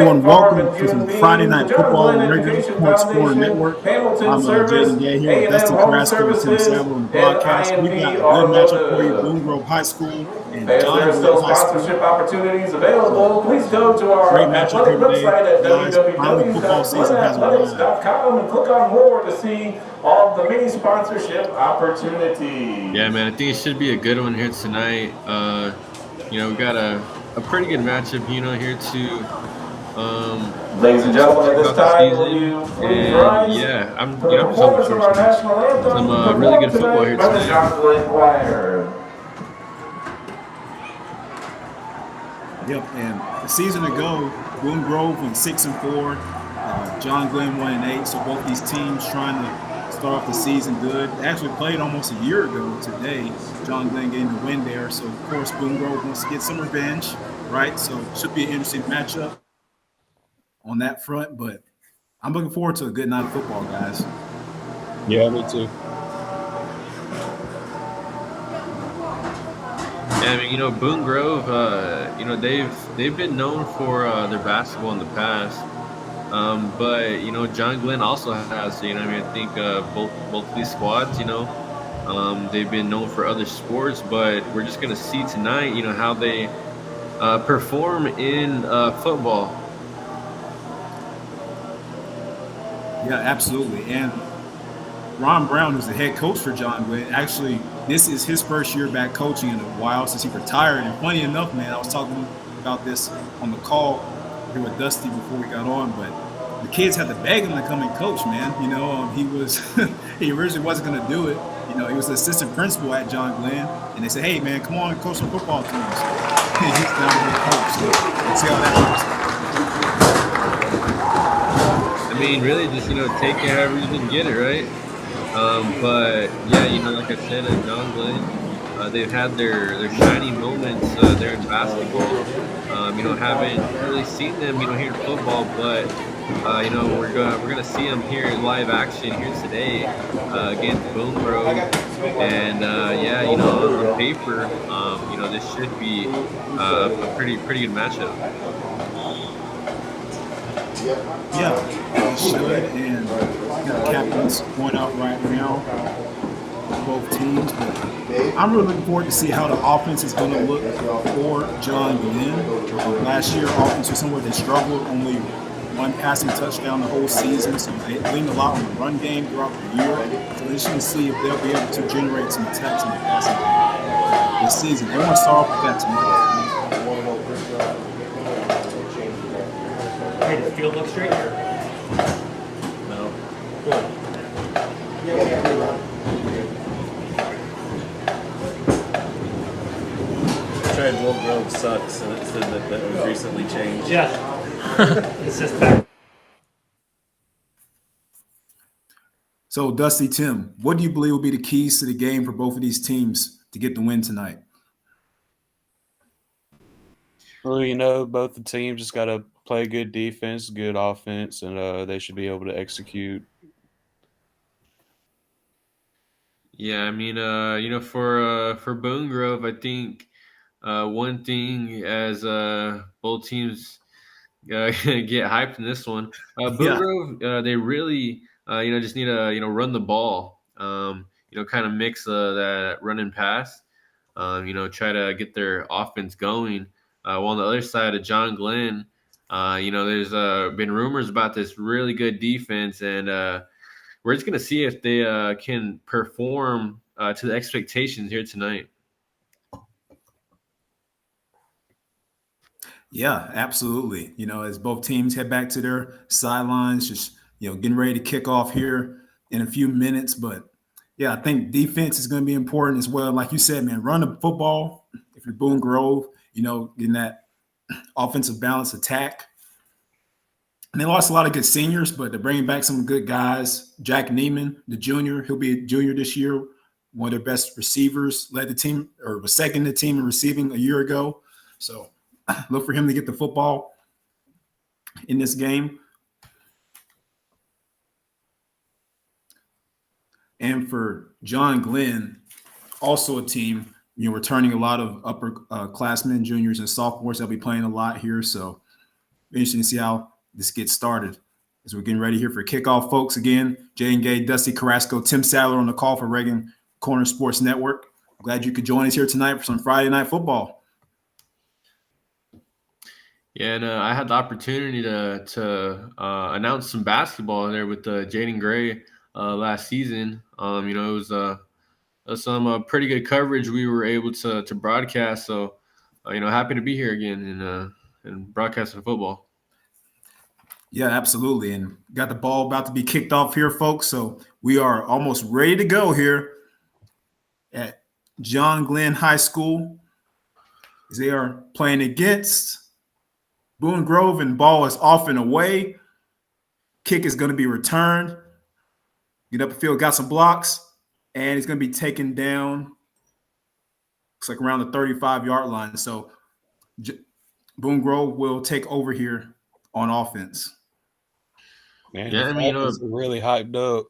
Hello and welcome to some Friday Night Football on Regular Sports Scoring Network. I'm Jaydon here with Dustin Carrasco and Tim Sandler on the broadcast. We've got a good matchup for you, Boone Grove High School and John Glenn High School. Sponsorship opportunities available. Please go to our great matchup here today. website at Guys, finally football season has arrived. www.glenathletics.com and click on more to see all the many sponsorship opportunities. Yeah, man, I think it should be a good one here tonight. We got a pretty good matchup, here to Ladies and gentlemen, at this time, will you please rise? Yeah, I'm for the performance of our national anthem. Some really good football here by the tonight. John Glenn Choir. Yep, and a season ago, Boone Grove went 6-4, John Glenn 1-8. So both these teams trying to start off the season good. They actually played almost a year ago today. John Glenn getting the win there. So of course, Boone Grove wants to get some revenge, right? So it should be an interesting matchup on that front. But I'm looking forward to a good night of football, guys. Yeah, me too. Yeah, I mean, Boone Grove, they've been known for their basketball in the past. But John Glenn also has, I think both of these squads, they've been known for other sports, but we're just gonna see tonight, how they perform in football. Yeah, absolutely. And Ron Brown, who's the head coach for John Glenn, actually, this is his first year back coaching in a while since he retired. And funny enough, man, I was talking about this on the call here with Dusty before we got on, but the kids had to beg him to come and coach, man. He originally wasn't going to do it. He was the assistant principal at John Glenn, and they said, hey, man, come on and coach some football teams. And he's now the head coach. So let's see how that goes. I mean, really just, take it however you can get it, right? But yeah, like I said, at John Glenn, they've had their shining moments there in basketball. Haven't really seen them, here in football, but we're gonna see them here in live action here today against Boone Grove, and on paper, this should be a pretty good matchup. Yeah, it should, and got captains point out right now for both teams. But I'm really looking forward to see how the offense is going to look for John Glenn. Last year, offense was somewhere they struggled, only one passing touchdown the whole season, so they leaned a lot on the run game throughout the year. So they should see if they'll be able to generate some attacks in the passing game this season. They want to start off with that tonight. Hey, does the field look straight here? No. Tried Boone Grove sucks, and it said that was recently changed. Yeah. It's just back. So, Dusty, Tim, what do you believe will be the keys to the game for both of these teams to get the win tonight? Well, both the teams just got to play good defense, good offense, and they should be able to execute. Yeah, I mean, for Boone Grove, I think one thing as both teams get hyped in this one, Boone Grove, they really just need to run the ball, kind of mix that run and pass, try to get their offense going. While on the other side of John Glenn, there's been rumors about this really good defense, and we're just going to see if they can perform to the expectations here tonight. Yeah, absolutely. As both teams head back to their sidelines, just, getting ready to kick off here in a few minutes. But, yeah, I think defense is going to be important as well. Like you said, man, run the football if you're Boone Grove, getting that offensive balance attack. And they lost a lot of good seniors, but they're bringing back some good guys. Jack Neiman, the junior, he'll be a junior this year, one of their best receivers, led the team or was second in the team in receiving a year ago. So look for him to get the football in this game. And for John Glenn, also a team, returning a lot of upperclassmen, juniors, and sophomores. They'll be playing a lot here. So interesting to see how this gets started. As we're getting ready here for kickoff, folks. Again, Jaydon Gay, Dusty Carrasco, Tim Sandler on the call for Reagan Corner Sports Network. I'm glad you could join us here tonight for some Friday Night Football. Yeah, and I had the opportunity to announce some basketball there with Jaydon Gray last season. It was some pretty good coverage we were able to broadcast. So, happy to be here again and broadcasting football. Yeah, absolutely. And got the ball about to be kicked off here, folks. So we are almost ready to go here at John Glenn High School as they are playing against Boone Grove, and ball is off and away. Kick is going to be returned. Get up the field, got some blocks, and he's going to be taken down. Looks like around the 35-yard line. So Boone Grove will take over here on offense. Man, Yeah, I mean, it's really hyped up.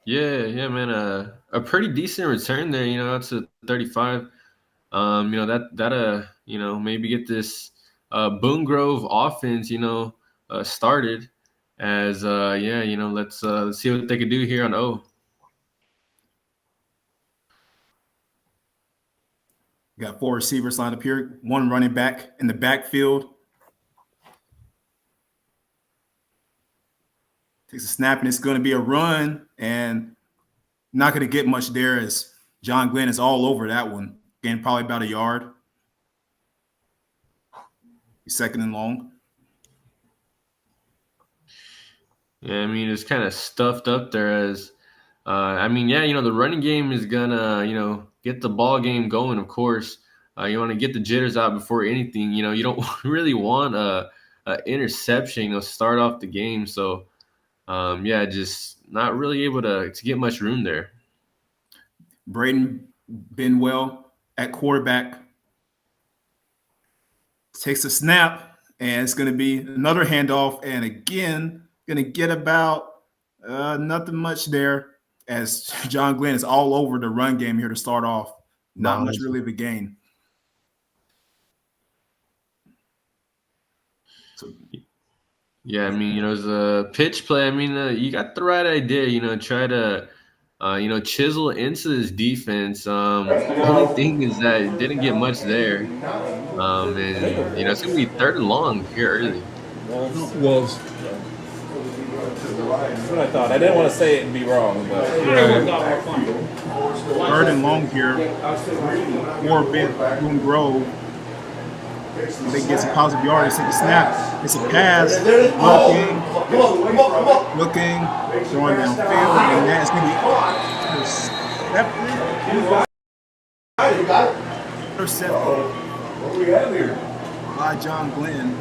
Yeah, man. A pretty decent return there. It's a 35. Maybe get this Boone Grove offense, started. As let's see what they can do here on O. Got 4 receivers lined up here, 1 running back in the backfield. Takes a snap, and it's going to be a run, and not going to get much there as John Glenn is all over that one. Gained probably about a yard. Second and long. Yeah, I mean, it's kind of stuffed up there as the running game is gonna, get the ball game going, of course. You want to get the jitters out before anything. You don't really want a interception, start off the game. So, just not really able to get much room there. Braden Benwell at quarterback takes a snap, and it's going to be another handoff, and again, going to get about nothing much there as John Glenn is all over the run game here to start off. Not much really of a gain. So, yeah, I mean, as a pitch play, I mean, you got the right idea, try to, chisel into this defense. Only thing is that it didn't get much there. And, it's going to be 3rd and long here early. Well, that's what I thought. I didn't want to say it and be wrong, but 3rd and long here for Boone Grove. They get some positive yardage. Take a snap. It's a pass. Looking, throwing downfield, and that's going to be intercepted What do we have here? by John Glenn.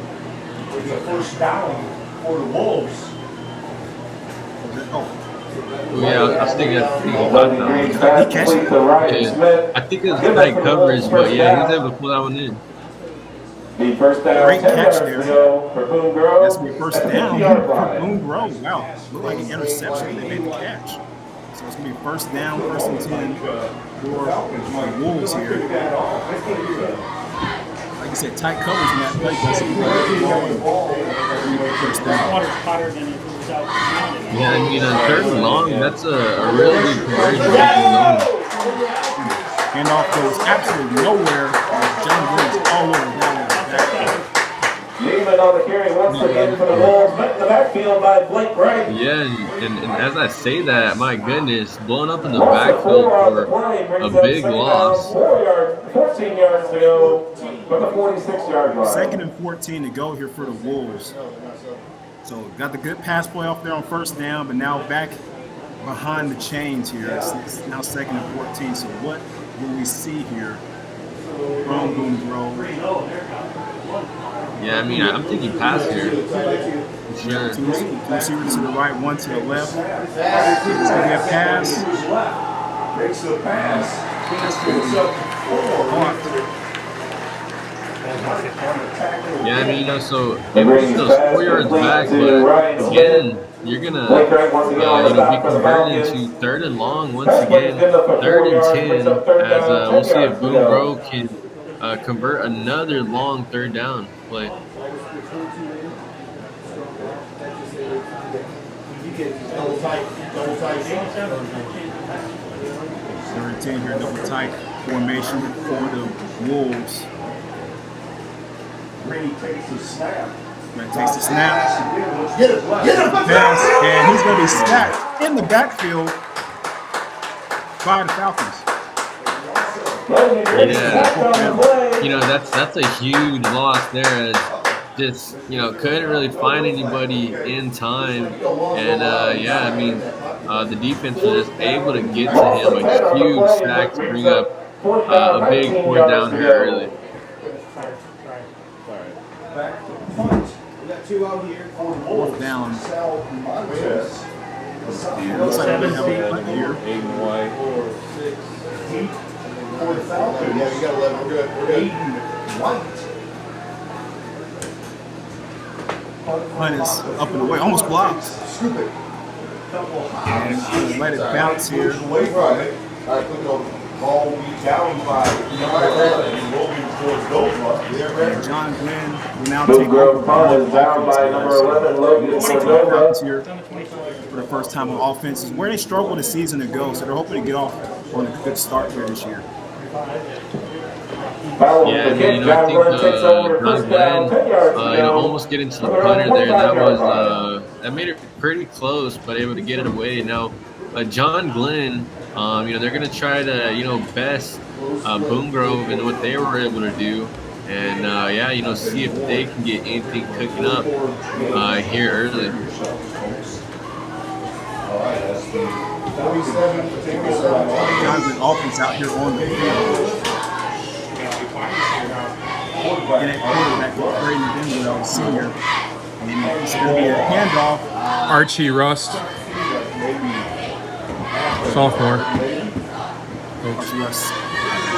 It's a first down for the Wolves. Oh, Yeah, I was thinking about he catch it? Yeah, I think it was tight coverage, but yeah, he's able to pull that one in. The first down, Great 10 catch yards there. to go for Boone Grove. That's the first down Yard for line. Boone Grove. Wow, looked like an interception. They made the catch. So it's going to be first down, 1st and 10 for the Wolves here. Like I said, tight coverage in that play. First down. Water's hotter than if it was out. Yeah, I mean, on 3rd and long, that's a really good conversion. Handoff goes absolutely nowhere. John Glenn is all over that one. Neiman on the carry once again for the Wolves, met in the backfield by Blake Wright. Yeah, and as I say that, my goodness, blown up in the backfield for a big loss. 14 yards to go for the 46-yard line. 2nd and 14 to go here for the Wolves. So got the good pass play off there on first down, but now back behind the chains here. It's now 2nd and 14. So what will we see here from Boone Grove? Yeah, I mean, I'm thinking pass here. Sure. Two receivers to the right, 1 to the left. It's going to be a pass. Makes the pass. It's up 4. Yeah, I mean, so it brings those 4 yards back, but again, you're gonna be converted into 3rd and long once again, 3rd and 10, as we'll see if Boone Grove can convert another long 3rd down play. Double tight. Third and 10 here, double tight formation for the Wolves. Brady takes the snap. Brady takes the snap. Get it. Pass, and he's going to be sacked in the backfield by the Falcons. Yeah, you know, that's a huge loss there. As just, you know, couldn't really find anybody in time, and yeah, I mean, the defense was just able to get to him a huge sack to bring up a big fourth down here early. Back to punt. We got 2 out here. Fourth down. And it looks like we're going to have a punt here. Aiden White. 8 for the Falcons. Yeah, you got 11. We're good. Aiden White. Punt is up and away, almost blocked. Scoop it. And let it bounce here. Away from it. All right, click over. Ball will be down by 9 and rolling towards goal line. And John Glenn will now Boone take Grove over. punt is down by number 11, Logan Cordova. Here for the first time on offense is where they struggled a season ago, so they're hoping to get off on a good start here this year. Yeah, I mean, you know, I think John Glenn, you know, almost getting to the punter there. That was that made it pretty close, but able to get it away. Now, John Glenn, you know, they're gonna try to, you know, best Boone Grove and what they were able to do, and yeah, you know, see if they can get anything cooking up here early. John Glenn offense out here on the field. And at quarterback, Brady Denwood, senior. And it's going to be a handoff. Archie Rust, sophomore. Archie Rust,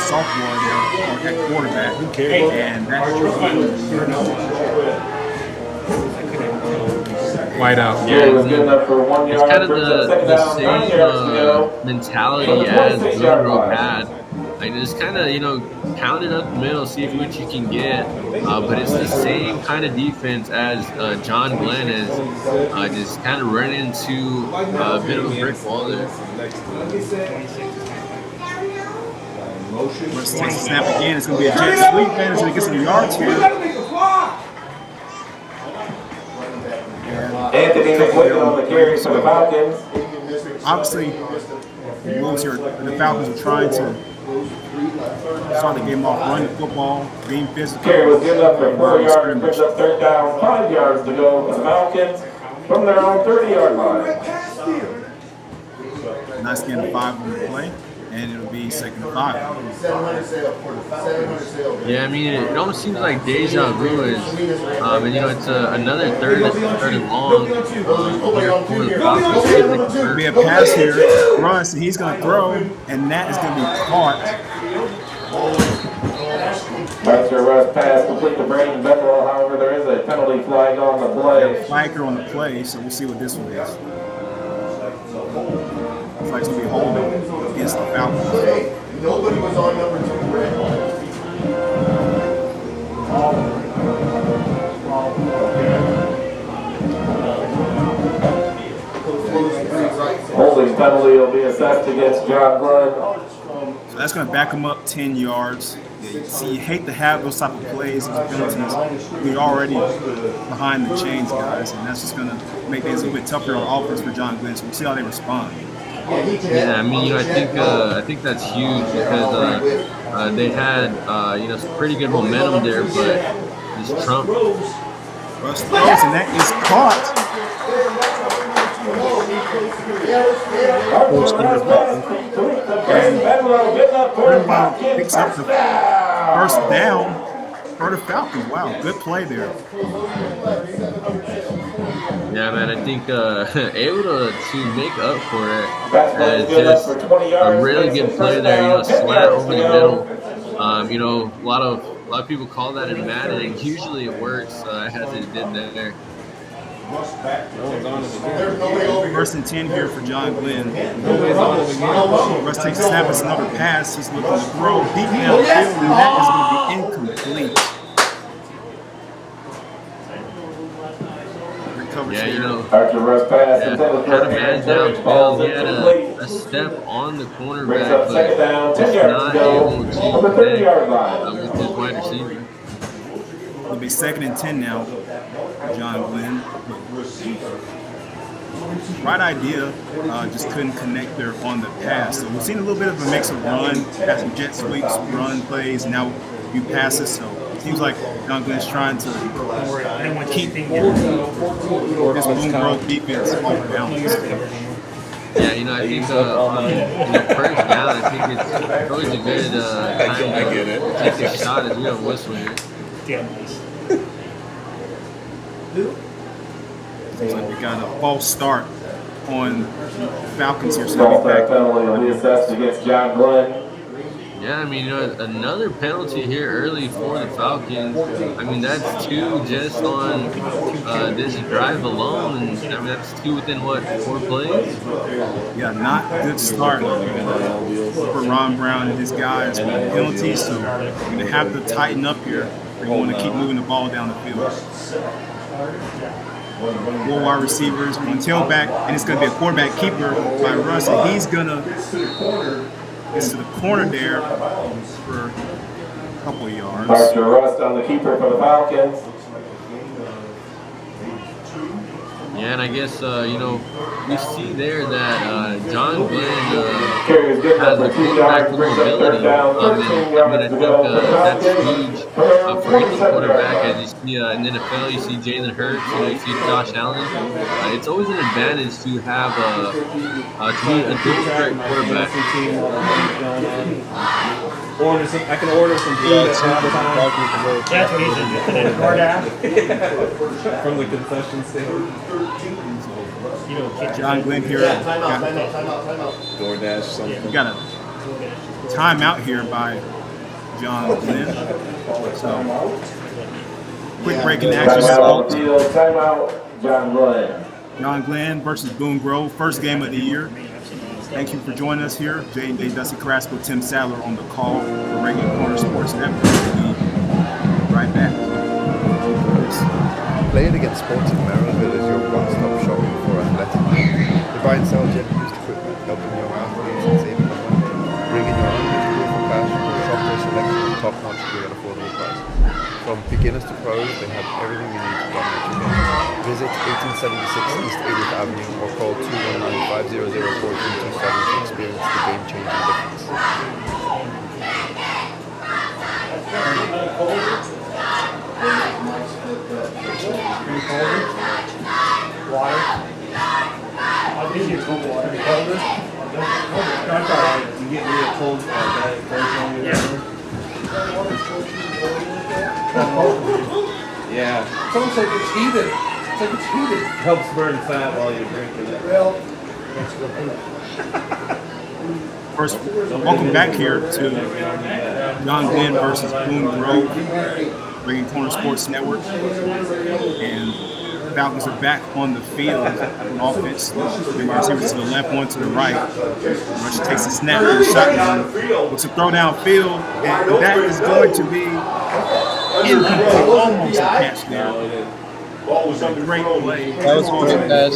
sophomore there at quarterback. And that's Wide out. Yeah, it's kind of the same mentality as Boone Grove had. Like, just kind of, you know, pound it up the middle, see what you can get. But it's the same kind of defense as John Glenn is. Just kind of running into a bit of a brick wall there. Let's take the snap again. It's going to be a jet sweep. Man, it's going to get some yards here. Anthony McWigan on the carry for the Falcons. Obviously, the Wolves here, the Falcons are trying to start the game off, run the football, being physical. Carry was good enough for 4 yards, brings up third down, 5 yards to go for the Falcons from their own 30-yard line. Nice gain of 5 on the play, and it'll be 2nd and 5. Yeah, I mean, it almost seems like deja vu is, and you know, it's another third and long. Here for the Falcons. It'll be a pass here, runs, and he's going to throw, and that is going to be caught. After a rush pass complete to Brandon Bethel, however, there is a penalty flag on the play. Flagger on the play, so we'll see what this one is. Looks like it's going to be a holding against the Falcons. Hey, nobody was on number 2 red. Holding penalty will be assessed against John Glenn. So that's going to back him up 10 yards. See, you hate to have those type of plays, those penalties. We're already behind the chains, guys, and that's just going to make things a little bit tougher on offense for John Glenn. So we'll see how they respond. Yeah, I mean, you know, I think that's huge because they had you know, some pretty good momentum there, but this Trump. Russ throws, and that is caught. And picks up the first down for the Falcons. Wow, good play there. Yeah, man, I think able to make up for it. Just a really good play there, you know, slant over the middle. You know, a lot of people call that in Madden, and usually it works as it did there. First and 10 here for John Glenn. Russ takes a snap. It's another pass. He's looking to throw deep downfield, and that is going to be incomplete. coverage Yeah, there. you know, Archer rush pass yeah, intended had for a man Aaron Judge, downfield. falls He had incomplete. a step on the Brings cornerback, up second but down, 10 just yards to not go able to from the connect 30-yard line. with his wide receiver. It'll be 2nd and 10 now, John Glenn. Right idea, just couldn't connect there on the pass. So we've seen a little bit of a mix of run, had some jet sweeps, run plays, and now a few passes. So it seems like John Glenn's trying to keep this Boone Grove defense off balance. Yeah, you know, I think on first down, I think it's always a good time to take a shot as we have a whistle here. Damn nice. Seems like we got a false start on the Falcons here. So False they'll be start back. penalty reassessed against John Glenn. Yeah, I mean, you know, another penalty here early for the Falcons. I mean, that's 2 just on this drive alone, and I mean that's 2 within what, 4 plays? Yeah, not good start for Ron Brown and his guys with penalties. So we're going to have to tighten up here. They want to keep moving the ball down the field. 4 wide receivers, 1 tailback, and it's going to be a quarterback keeper by Russ, and he's going to get to the corner there for a couple of yards. Archer Rust on the keeper for the Falcons. Yeah, and I guess, you know, we see there that John Glenn Carries good has for the 2 quarterback yards, brings up mobility. third down, And 13 I mean, I yards to think go for the that's Falcons. huge for any quarterback. As you see in the NFL, you see Jalen Hurts, you see Josh Allen. It's always an advantage to have to be a dual threat quarterback. I can order some food at halftime. That's amazing. DoorDash. From the concession stand. You know, kick John Glenn here. DoorDash something. We got a timeout here by John Glenn. So quick break in action. Timeout on the field, timeout, John Glenn. John Glenn versus Boone Grove, first game of the year. Thank you for joining us here. Jaydon, Dusty Carrasco, Tim Sandler on the call for Regular Corner Sports Network. We'll be right back. Playing Against Sports in Maryville is your one-stop shopping for athletic. They buy and sell gym-used equipment, helping young athletes and saving them money. Bring in your own tool for cash or shop their selection of top-notch gear at affordable prices. From beginners to pros, they have everything you need to dominate your game. Visit 1876 East 80th Avenue or call 219-500-4327 to experience the game-changing difference. water. I'll give you cold water. Colder? That's all right. You get me a cold diet coke on your Yeah. It's almost like it's heated. It's like it's heated. Helps burn fat while you're drinking it. Well, First, welcome back here to John Glenn versus Boone Grove, Regular Corner Sports Network. And the Falcons are back on the field on offense. The receivers to the left, one to the right. Rush takes a snap from the shotgun. Looks to throw downfield, and that is going to be incomplete. Almost a catch there. Great play. That was a good pass.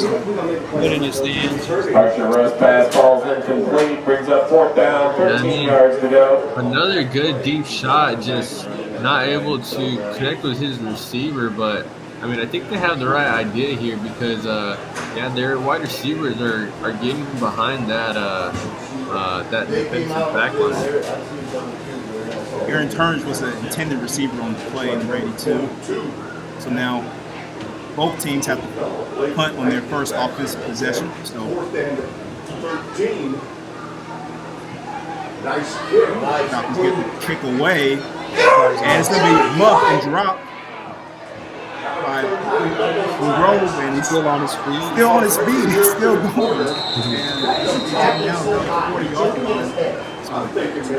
Good in his hands. Archer Russ pass falls incomplete, brings up 4th down, 13 yards to go. Another good deep shot, just not able to connect with his receiver. But I mean, I think they have the right idea here because, yeah, their wide receivers are getting behind that that defensive back line. Aaron Turns was the intended receiver on the play in Brady 2. So now both teams have to punt on their first offensive possession. So 13. Nice kick. Falcons get the kick away, and it's going to be muffed and dropped by Grove, and he's still on his feet. Still on his feet. He's still going. And now 40 yards.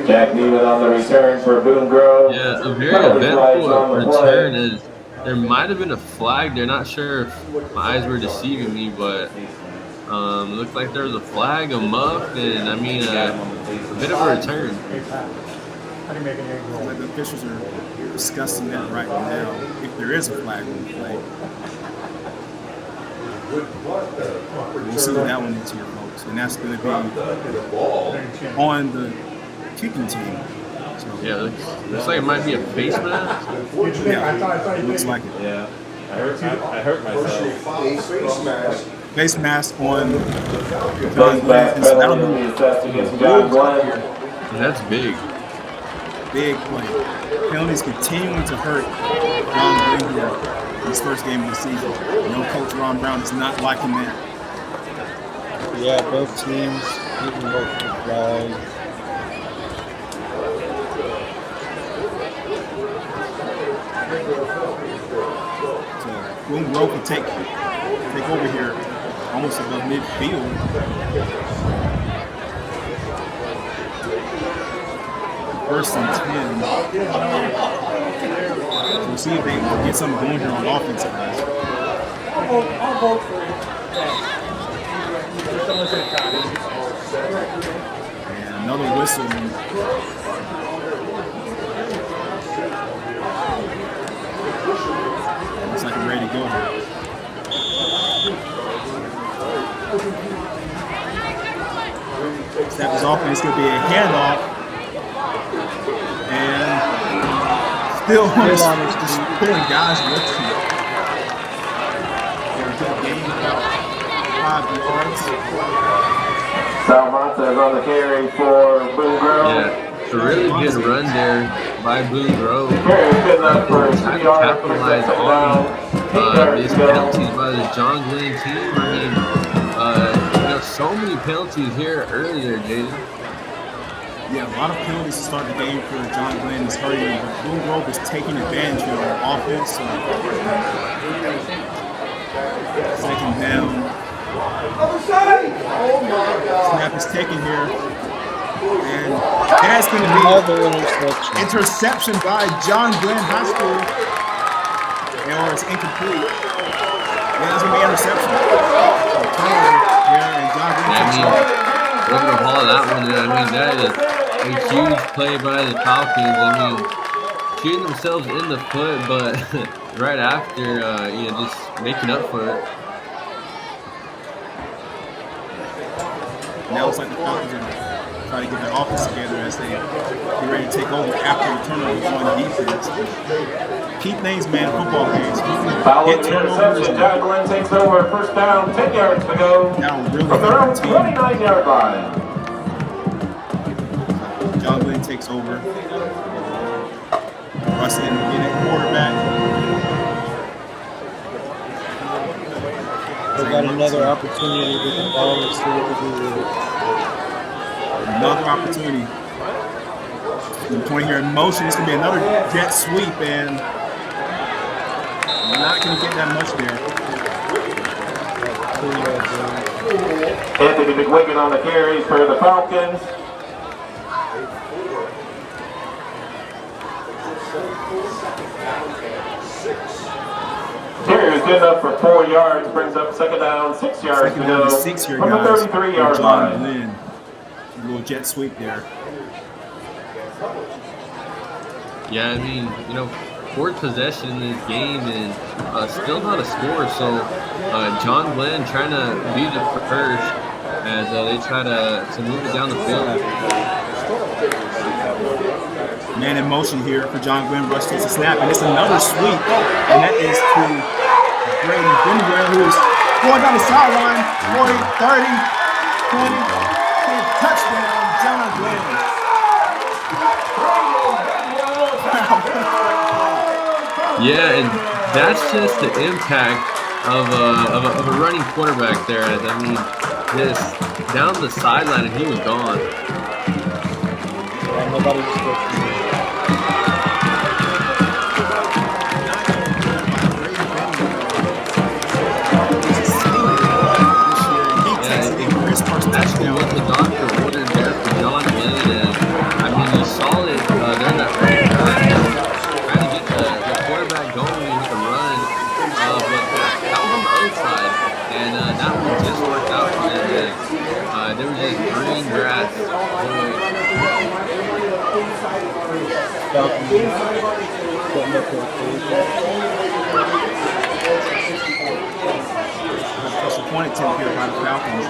Jack Neiman on the return for Boone Grove. Yeah, a very eventful return. Is there might have been a flag there. Not sure if my eyes were deceiving me, but it looked like there was a flag, a muff, and I mean a bit of a return. Like the officials are discussing that right now, if there is a flag on the play. We'll see what that one is here, folks. And that's going to be on the kicking team. So, Yeah, looks like it might be a face mask. yeah, looks like it. Yeah. I hurt myself. Face mask on Face mask penalty assessed against John Glenn. That's big. Big play. Penalties continuing to hurt John Glenn here in his first game of the season. Coach Ron Brown is not liking that. Yeah, both teams getting multiple flags. So Boone Grove can take over here almost above midfield. First and 10. So we'll see if they can get something going here on offense, guys. I'll vote for it. And another whistle. Looks like we're ready to go here. Snap is off, and it's going to be a handoff. And still just pulling guys with him. They're gain about 5 yards. Sal Montes on the carry for Boone Grove. Yeah, it's a really good run there by Boone Grove. Carry is good enough for 3 Trying to yards. capitalize on these penalties by the John Glenn team. I mean, so many penalties here earlier, Jaydon. Yeah, a lot of penalties to start the game for John Glenn is hurting, but Boone Grove is taking advantage of the offense. So second down. Snap is taken here. And that's going to be interception by John Glenn High School. Or it's incomplete. Yeah, it's going to be interception. So turnover here, and John Glenn takes off. Look at the haul that one in. I mean, that is a huge play by the Falcons. I mean, shooting themselves in the foot, but right after, just making up for it. Now it's like the Falcons are trying to get their offense together as they get ready to take over after the turnover on defense. Key things, man, football games. Following the interception, John Glenn takes over. First down, 10 yards to go. Now really From their own 29-yard line. John Glenn takes over. Russ in again at quarterback. They got another opportunity to get the ball and see what they do with it. Another opportunity. The point here in motion. It's going to be another jet sweep, and not going to get that much there. Anthony McWigan on the carries for the Falcons. Carry is good enough for 4 yards, brings up second down, 6 yards to go. 6 here, from the guys. 33-yard line. Glenn. A little jet sweep there. Yeah, I mean, fourth possession in this game and still not a score. So John Glenn trying to be the first as they try to move it down the field. Man in motion here for John Glenn. Rush takes a snap, and it's another sweep, and that is to Braden Benware, who is going down the sideline. 40, 30, 20, touchdown, John Glenn. Yeah, and that's just the impact of a running quarterback there. I mean, just down the sideline, and he was gone. Yeah, nobody was looking. That's what the doctor ordered there for John Glenn, and I mean, you saw it there in that first time, trying to get the quarterback going with the run, but that was on the other side, and that one just worked out for them. There was just green grass. pointed to here by the Falcons.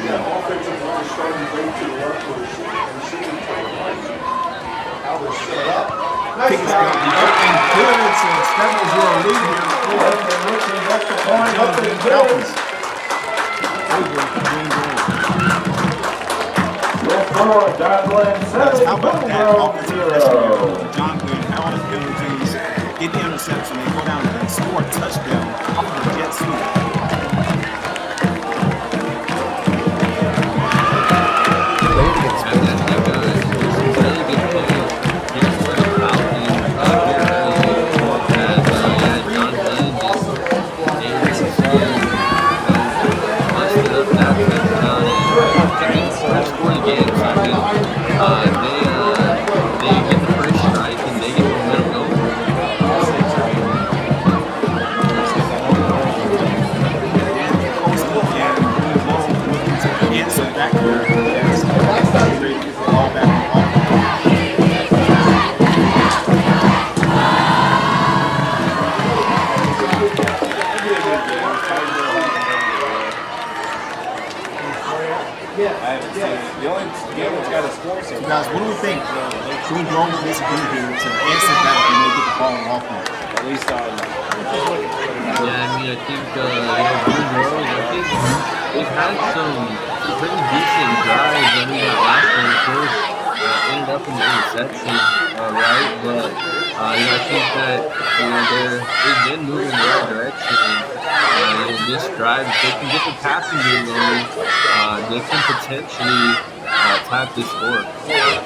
Kick is going to be up and good, so 7-0 lead here for the Falcons. How about that offensive pressure? John Glenn, all his penalties, get the interception, they go down and score a touchdown off of the jet sweep. Guys, what do we think? Boone Grove needs to be here to answer back when they get the ball off them? At least yeah, I mean, I think Boone Grove, I think they've had some pretty decent drives. I mean, that last one, of course, ended up in the interception, right? But I think that they've been moving in the right direction. This drive, if they can get the passing game going, they can potentially type this score. Yeah,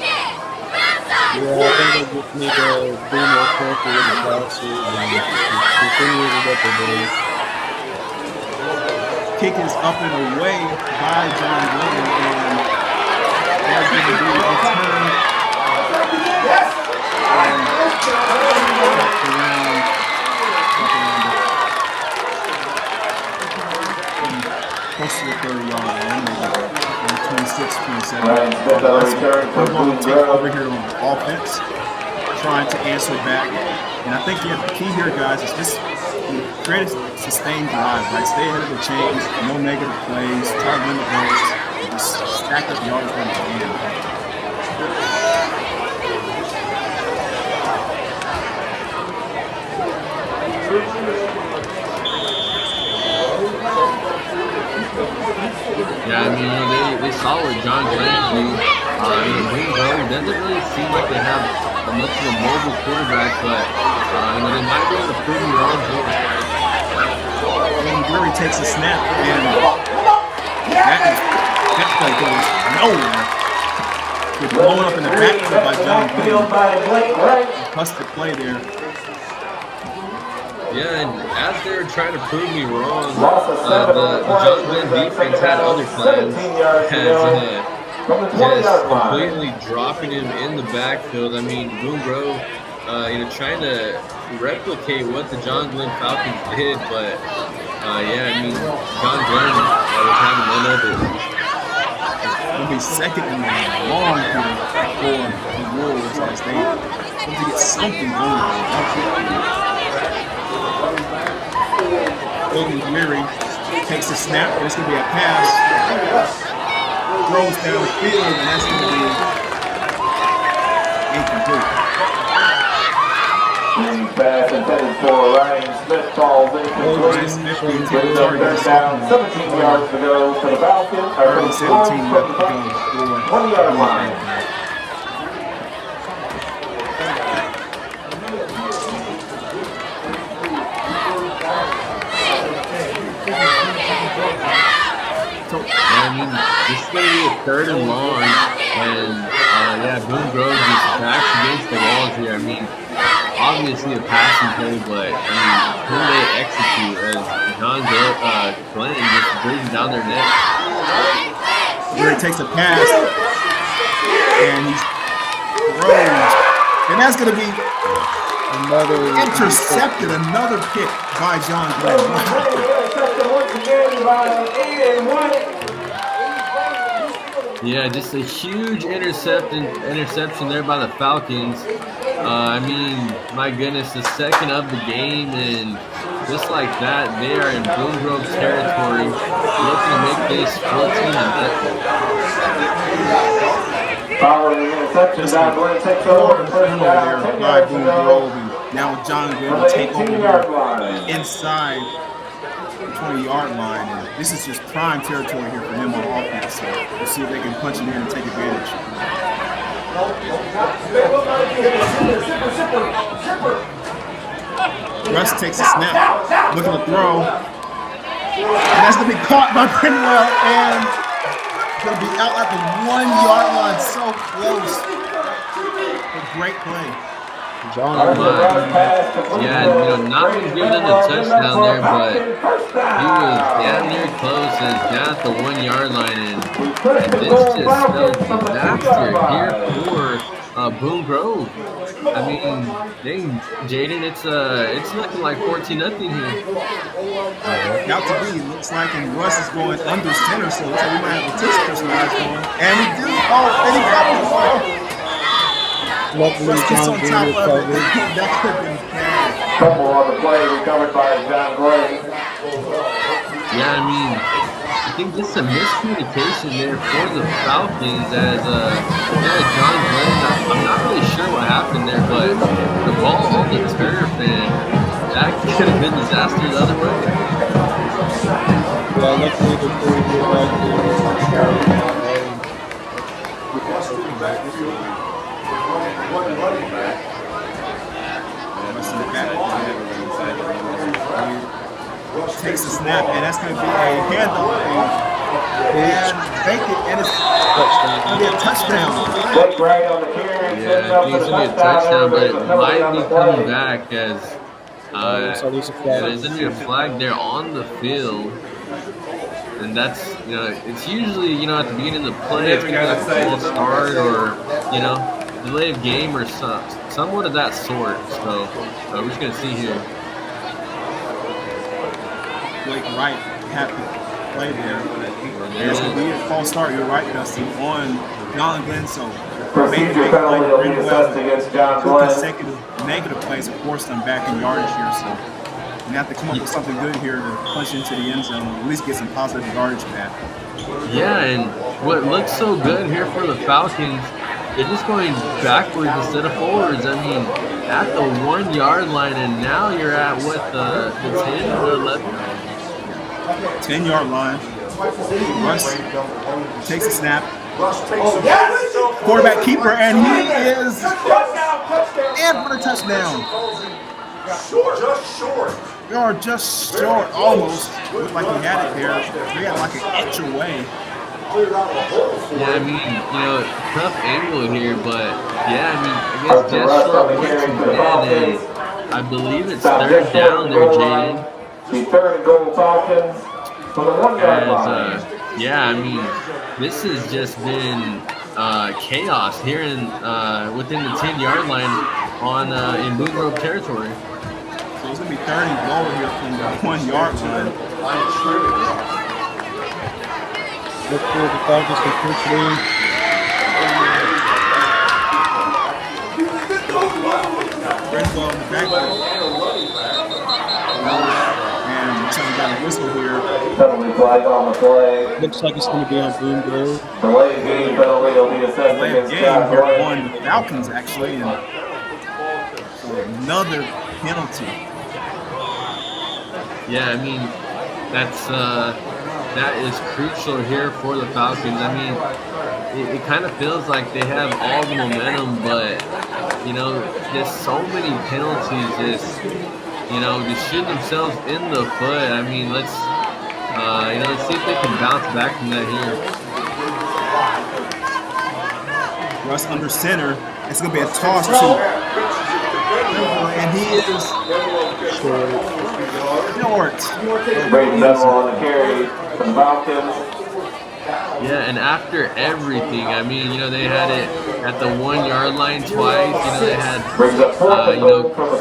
I think they just need to be more careful with the passes and continue with what they're doing. Kick is up and away by John Glenn, and there's going to be a return. Close to the 30-yard line, 26-27. We're going to take over here on offense, trying to answer back. And I think the key here, guys, is just create a sustained drive, right? Stay ahead of the chains, no negative plays, try to win the goals, and just stack up yards when you can. Yeah, I mean, they saw what John Glenn do. Boone Grove doesn't really seem like they have much of a mobile quarterback, but they might be able to prove me wrong here. And Gary takes a snap, and that play goes nowhere. It's blown up in the backfield by John Glenn. Busted play there. Yeah, and as they were trying to prove me wrong, the John Glenn defense had other plans, just completely dropping him in the backfield. I mean, Boone Grove, trying to replicate what the John Glenn Falcons did, but yeah, I mean, John Glenn was having none of it. It'll be second and long here for the Wolves as they want to get something going. Weary takes a snap, and it's going to be a pass. Throws downfield, and that's going to be incomplete. Pass intended for Ryan Smith falls incomplete. Third down, 17 yards to go for the Falcons. 17 left to go. 20-yard line. I mean, this is going to be a third and long, and Boone Grove just backs against the walls here. I mean, obviously a passing play, but I mean, who they execute as John Glenn just brings down their neck. Where he takes a pass, and he throws, and that's going to be another intercepted, another pick by John Glenn. Yeah, just a huge interception there by the Falcons. I mean, my goodness, the second of the game, and just like that, they are in Boone Grove territory, looking to finished 14 and nothing. Following the interception, John Glenn takes over the first down. 10 by yards to Boone go. Grove, and now John Glenn From will the take over 18-yard here line. inside the 20-yard line, and this is just prime territory here for them on offense. So we'll see if they can punch it in and take advantage. Russ takes a snap, looking to throw, and that's going to be caught by Bridwell, and going to be out at the 1-yard line. So close. A great play. Yeah, not been given a touchdown there, but he was damn near close as down at the 1-yard line, and this just spelled disaster here for Boone Grove. I mean, dang, Jaydon, it's looking like 14-0 here. Out to be, looks like, and Russ is going under center, so looks like we might have a touch personalized going. And we do. Oh, and he got the ball. Luckily, John Glenn recovered. That could have been bad. Fumble on the play, recovered by John Glenn. Yeah, I mean, I think just a miscommunication there for the Falcons as John Glenn, I'm not really sure what happened there, but the ball on the turf, and that could have been disaster the other way. Yeah, luckily the third year back Takes a snap, and that's going to be a handoff. And fake it, and it's going to be a touchdown. Look right on the carry. Yeah, I think it's going to be a touchdown, but it might be coming back as there's going to be a flag there on the field. And that's, it's usually, at the beginning of the play, it's going to be like a false start or, delay of game or somewhat of that sort. So we're just going to see here. Blake Wright had to play there. There's going to be a false start. You're right, Dusty, on John Glenn. So procedure penalty will be assessed against John Glenn. Consecutive negative plays have forced them back in yardage here. So we have to come up with something good here to punch into the end zone, at least get some positive yardage back. Yeah, and what looks so good here for the Falcons, they're just going backwards instead of forwards. I mean, at the 1-yard line, and now you're at what, the 10 or 11? 10-yard line. Russ takes a snap. Quarterback keeper, and he is in for the touchdown. Just short, almost. Looked like he had it there. He had like an inch away. Yeah, I mean, tough angle here, but yeah, I mean, I guess just short once again, and I believe it's third down there, Jaydon. The third and goal Falcons for the 1-yard line. Yeah, I mean, this has just been chaos here in within the 10-yard line on in Boone Grove territory. So it's gonna be 30 goal here from the 1-yard line. look for the Falcons to push lead. Carrasco in the backfield. And something got a whistle here. Penalty flag on the play. Looks like it's going to be on Boone Grove. Delayed game penalty will be assessed Late against game John here Glenn. on the Falcons actually, and for another penalty. Yeah, I mean, that is crucial here for the Falcons. I mean, it kind of feels like they have all the momentum, but just so many penalties, just shoot themselves in the foot. I mean, let's see if they can bounce back from that here. Russ under center. It's going to be a toss to, and he is short. Brayden Dunwall on the carry for the Falcons. Yeah, and after everything, I mean, they had it at the 1-yard line twice. They had, a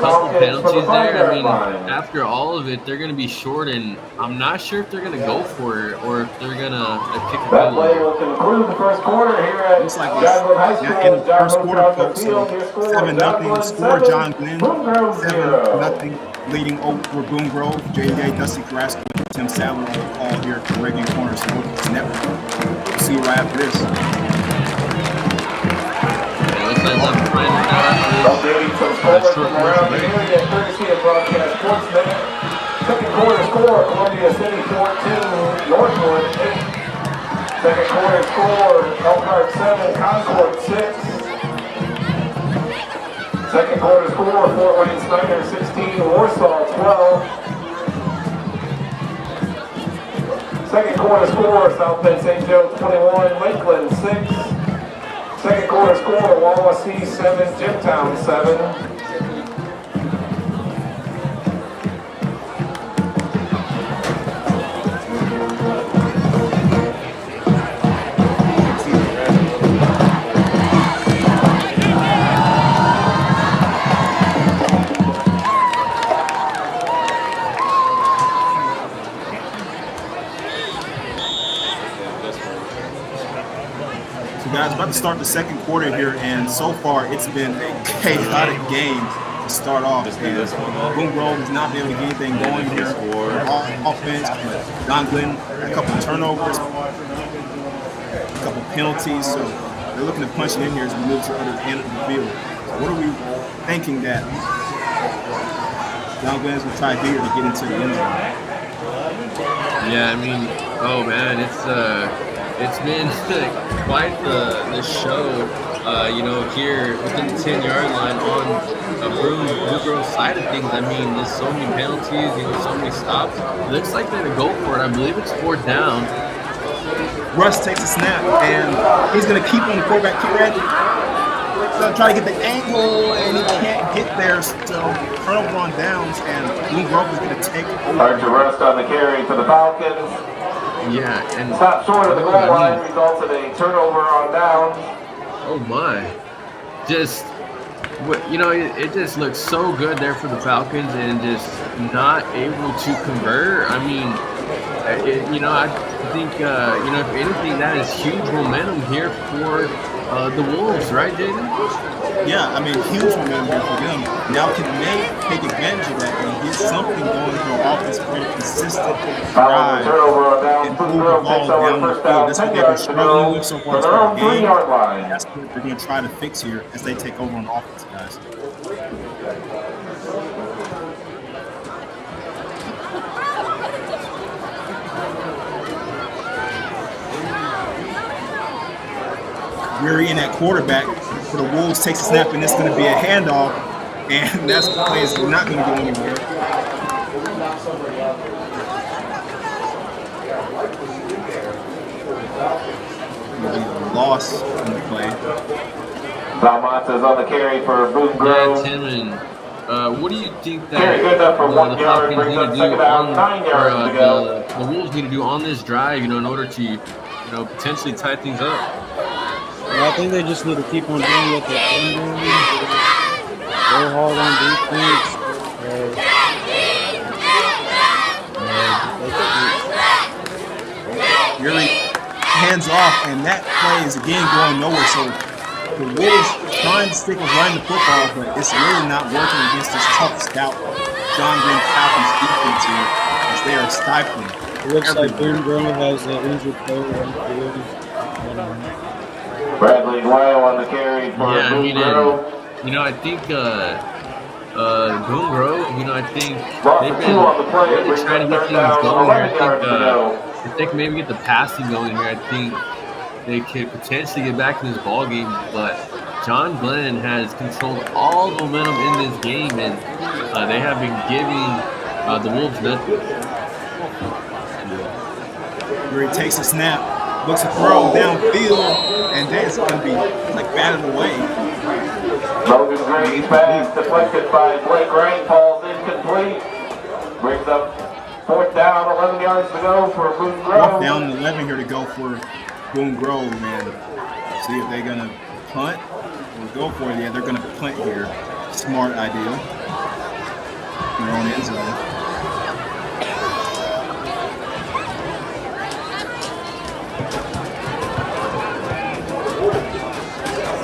couple penalties there. I mean, after all of it, they're going to be short, and I'm not sure if they're going to go for it or if they're going to kick a That field play goal. will conclude the first quarter here at Looks like John Glenn High School. in the first quarter, folks. So Your score, 7-0 score. John Glenn 7-0. leading over Boone Grove. Jaydon, Dusty Carrasco, and Tim Sandler on the call here at the Reagan Corner Sports Network. We'll see you right after this. Updating some scores from around the area, courtesy of Broadcast Sportsnet. Second quarter score, Columbia City 14, Northwood 8. Second quarter score, Elkhart 7, Concord 6. Second quarter score, Fort Wayne Snyder 16, Warsaw 12. Second quarter score, South Bend St. Joe 21, Lakeland 6. Second quarter score, Wawasee 7, Jimtown 7. Guys, about to start the second quarter here, and so far it's been a chaotic game to start off. Boone Grove has not been able to get anything going here on offense. Don Glenn had a couple of turnovers, a couple of penalties, so they're looking to punch it in here as we move to the other end of the field. So what are we thinking that Don Glenn is going to try to do here to get into the end zone? Yeah, I mean, oh man, it's been quite the show, here within the 10-yard line on Boone Grove side of things. I mean, there's so many penalties, so many stops. It looks like they're going to go for it. I believe it's 4th down. Russ takes a snap, and he's going to keep on the quarterback. Keep ready. Try to get the angle, and he can't get there. So turnover on downs, and Boone Grove is going to take over. Archer Rust on the carry for the Falcons. Yeah, and stop short of the goal line, results in a turnover on downs. Oh my! Just it just looks so good there for the Falcons, and just not able to convert. I mean, I think if anything, that is huge momentum here for the Wolves, right, Jaydon? Yeah, I mean, huge momentum here for them. Now can they take advantage of that and get something going for offense, create a consistent drive and move the ball down the field? That's what they've been struggling with so far throughout the game. That's what they're going to try to fix here as they take over on offense, guys. We're in at quarterback for the Wolves, takes a snap, and it's going to be a handoff, and that's the play is not going to go anywhere. It'll be a loss in the play. Valmont is on the carry for Boone Grove. Yeah, Tim, and what do you think that carry good enough for 1 yard, Falcons brings need up to second do down, 9 yards to go. the Wolves need to do on this drive, in order to, potentially tie things up? Well, I think they just need to keep on doing what they're doing. Go hard on defense. Really hands off, and that play is again going nowhere. So the Wolves trying to stick with running the football, but it's really not working against this tough scout John Glenn Falcons defense here as they are stifling. It looks like Boone Grove has an injured player on the field. Bradley Guayo on the carry for Boone Grove. I think Boone Grove, I think they've been really trying to get things going here. I think if they can maybe get the passing going here, I think they could potentially get back in this ball game. But John Glenn has controlled all the momentum in this game, and they have been giving the Wolves nothing. Where he takes a snap, looks to throw downfield, and that's going to be batted away. Logan Grady's pass deflected by Blake Rain, falls incomplete. Brings up 4th down, 11 yards to go for Boone Grove. 4th down and 11 here to go for Boone Grove, man. See if they're going to punt or go for it. Yeah, they're going to punt here. Smart idea. Their own end zone.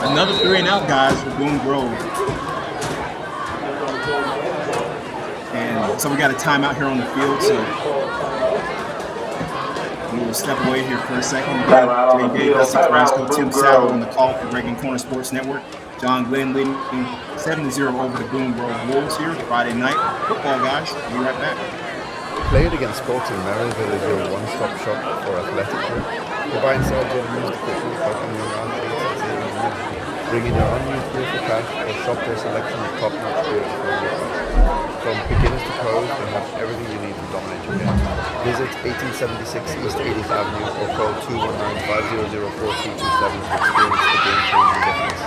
Another 3-and-out, guys, for Boone Grove. And So we got a timeout here on the field. So we will step away here for a second. Timeout on the Jay field. Dusty Carrasco, Timeout, Tim Boone Sadler Grove. on the call for Reagan Corner Sports Network. John Glenn leading 7-0 over the Boone Grove Wolves here Friday night football, guys. We'll be right back. Playing against Sporting Maryville is your one-stop shop for athletic gear. They buy and sell gym and used equipment, helping young athletes and saving money. Bring in your unused gear for cash or shop their selection of top-notch gear for your price. From beginners to pros, they have everything you need to dominate your game. Visit 1876 East 80th Avenue or call 219-500-4227 to experience the game-changing difference.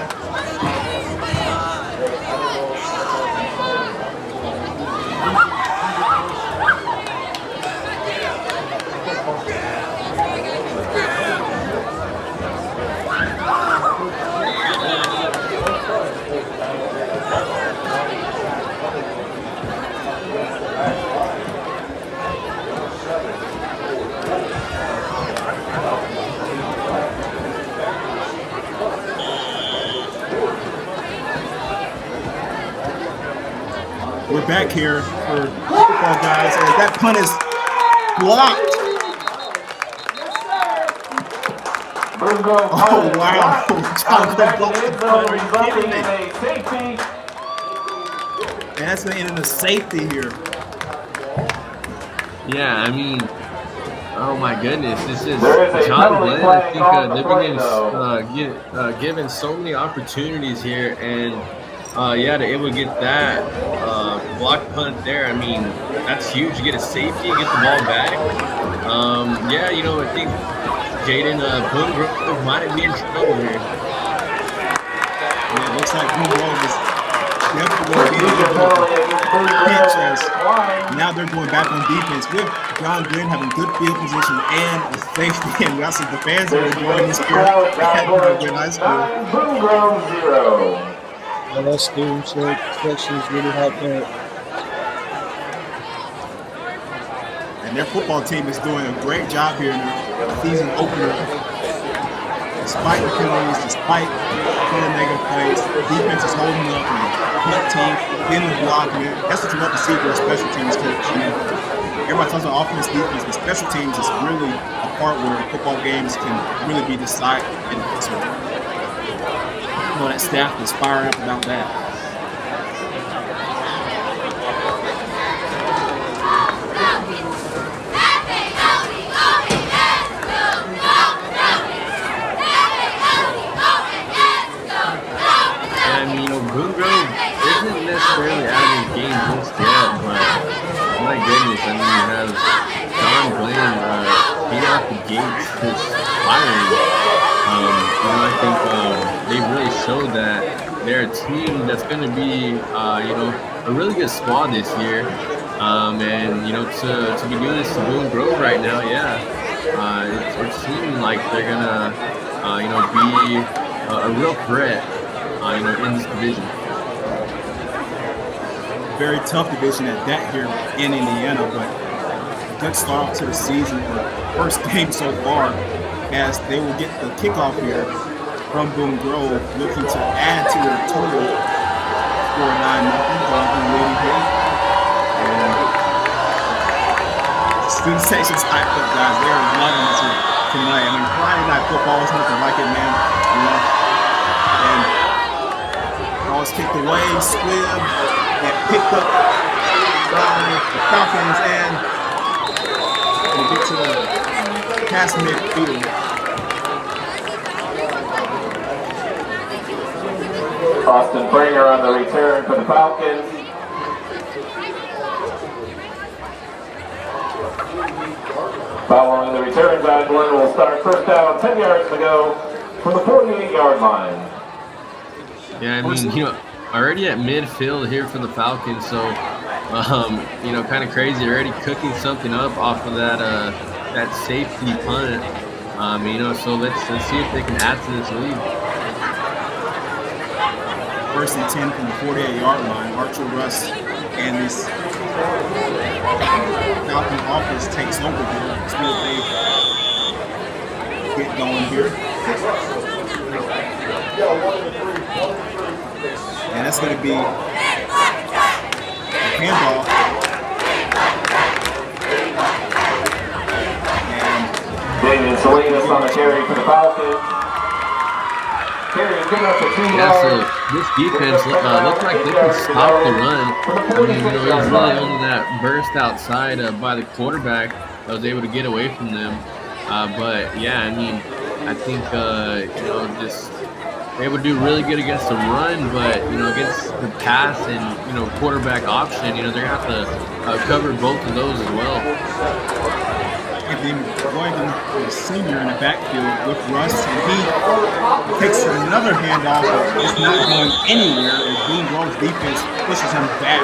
We're back here for football, guys. And that punt is blocked. Boone Grove Oh, wow. John back in the end zone, resulting in a safety. And that's going to end in a safety here. Yeah, I mean, oh my goodness, this is There is a John penalty Glenn. flag I think on the they've play, been given so many opportunities here, and yeah, to able to get that block punt there. I mean, that's huge. You get a safety, get the ball back. Yeah, you know, I think Jaydon Boone Grove might be in trouble here. Yeah, it looks like Boone Grove is definitely going to be a little pitch as now they're going back on defense with John Glenn having good field position and a safety. And we also the fans are enjoying this here at Boone Grove High School. Boone Grove 0. Well, that's good. So sections really helped out. And their football team is doing a great job here in the season opener. Despite the penalties, despite playing negative plays, the defense is holding up and punt team in the block. Man, that's what you love to see for a special teams coach. You know, everybody talks about offense, defense, but special teams is really a part where football games can really be decided. So, you know, that staff is fired up about that. Boone Grove isn't necessarily out of his game just yet, but my goodness, I mean, you have John Glenn beat out the gates just firing. You know, I think they've really showed that they're a team that's going to be, you know, a really good squad this year. And, you know, to be doing this to Boone Grove right now, yeah, it's seeming like they're going to, you know, be a real threat. You know, in this division. Very tough division at that here in Indiana, but good start to the season. First game so far, as they will get the kickoff here from Boone Grove, looking to add to their total score 9-0. Leading here. And the student section's hyped up, guys. They're loving this here tonight. I mean, Friday night football is nothing like it, man. You know, and ball's kicked away, squib, and picked up by the Falcons, and we get to the past midfield. Austin Bringer on the return for the Falcons. Following the return, John Glenn will start first down, 10 yards to go from the 48-yard line. Yeah, I mean, you know, already at midfield here for the Falcons, so, you know, kind of crazy. Already cooking something up off of that that safety punt. You know, so let's see if they can add to this lead. First and 10 from the 48-yard line. Archer Russ and this Falcon offense takes over here. Let's see what they get going here. And that's going to be a handoff. Jaydon Salinas on the carry for the Falcons. Carry is good enough for 2 Yeah, so yards. this defense looked like they could stop the run. I mean, it was really only that burst outside by the quarterback that was able to get away from them. But yeah, I mean, I think just they would do really good against the run, but against the pass and quarterback option, they're gonna have to cover both of those as well. And then Jaydon, the senior in the backfield with Russ, and he takes another handoff, but it's not going anywhere as Boone Grove's defense pushes him back.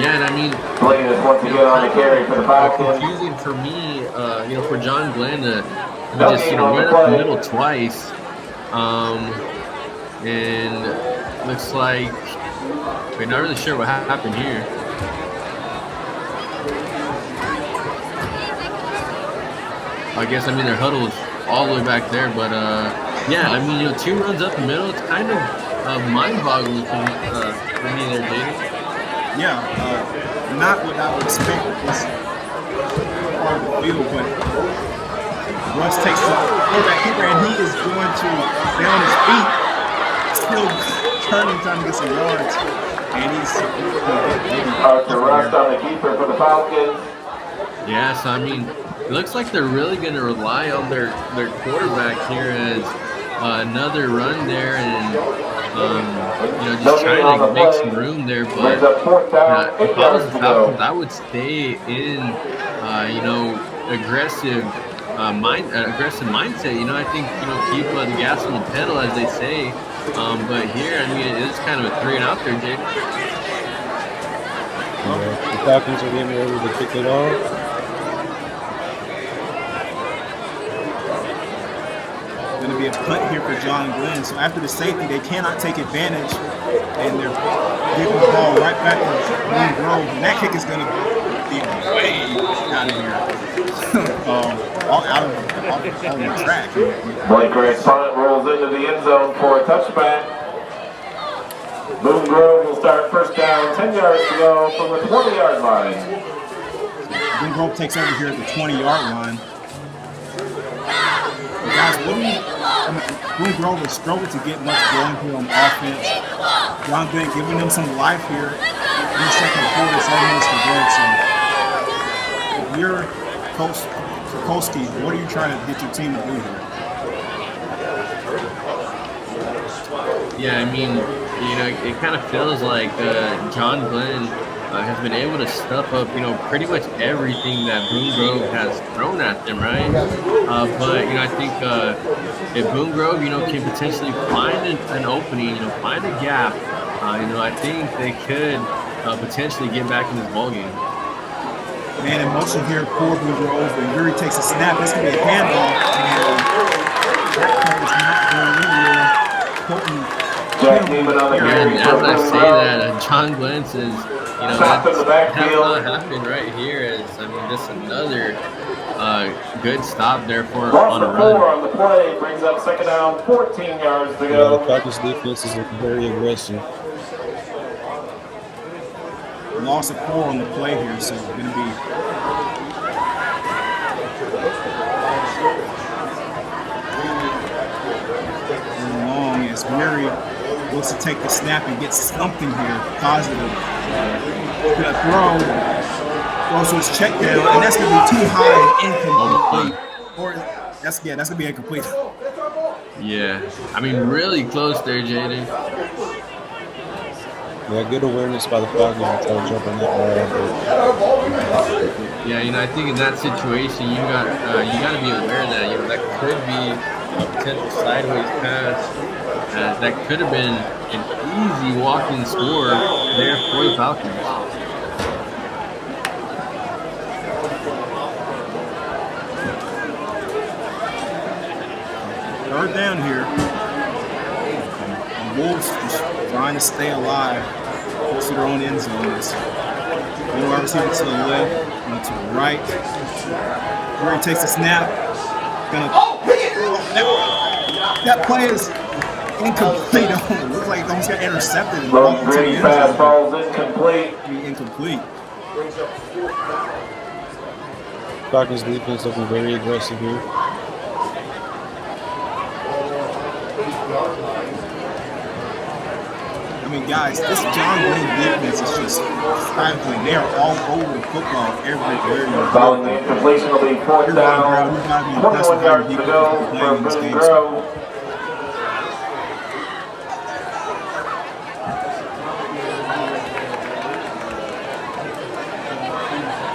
Yeah, and I mean, Salinas once again on the carry for the Falcons. confusing for me, for John Glenn to just run up the middle twice, and looks like we're not really sure what happened here. I guess their huddle is all the way back there, but yeah, I mean 2 runs up the middle. It's kind of mind-boggling for me there, Jaydon. Yeah, not what I would expect with this part of the field, but Russ takes the quarterback keeper and he is going to stay on his feet, still turning, trying to get some yards, and he's Russ on the keeper for the Falcons. Yeah, so I mean, it looks like they're really going to rely on their quarterback here as another run there, and just trying to make some room there. But if I was the Falcons, I would stay in aggressive mindset. I think keep the gas on the pedal, as they say. But here, I mean, it is kind of a 3 and out there, Jay. The Falcons are getting ready to kick it off. Going to be a punt here for John Glenn. So after the safety, they cannot take advantage, and they're giving the ball right back to Boone Grove. And that kick is going to be way out of here, all out of the track. Blake Rick's punt rolls into the end zone for a touchback. Boone Grove will start first down, 10 yards to go from the 20-yard line. Boone Grove takes over here at the 20-yard line. Guys, Boone Grove has struggled to get much going here on offense. John Glenn giving them some life here in the second quarter, 7 minutes to go. So if you're Coach Sikorsky, what are you trying to get your team to do here? Yeah, I mean, it kind of feels like John Glenn has been able to stuff up, pretty much everything that Boone Grove has thrown at them, right? But I think if Boone Grove, can potentially find an opening, find a gap, I think they could potentially get back in this ballgame. Man in motion here for Boone Grove, and Yuri takes a snap. This could be a handoff, and that play is not going anywhere. And as I say that, John Glenn says, that's not happening right here. Just another good stop there on a run. On the play brings up second down, 14 yards to go. The Falcons defense is very aggressive. Loss of 4 on the play here, so it's going to be long as Mary looks to take the snap and get something here positive. Going to throws to his check down, and that's going to be too high and incomplete. Or that's going to be incomplete. Yeah, I mean, really close there, Jaydon. Yeah, good awareness by the Falcons to jump on that ball. Yeah, I think in that situation, you got to be aware that that could be a potential sideways pass. That could have been an easy walking score there for the Falcons. Third down here. The Wolves just trying to stay alive close to their own end zones. Middle wide receiver to the left, and to the right. Murray takes a snap. That play is incomplete. It looks like it almost got intercepted. Low green pass falls incomplete. Incomplete. Falcons defense looking very aggressive here. I mean, guys, this John Boone defense is just stifling. They are all over the football everywhere. Following the incompletion will be fourth down. 21 yards to go for Boone Grove.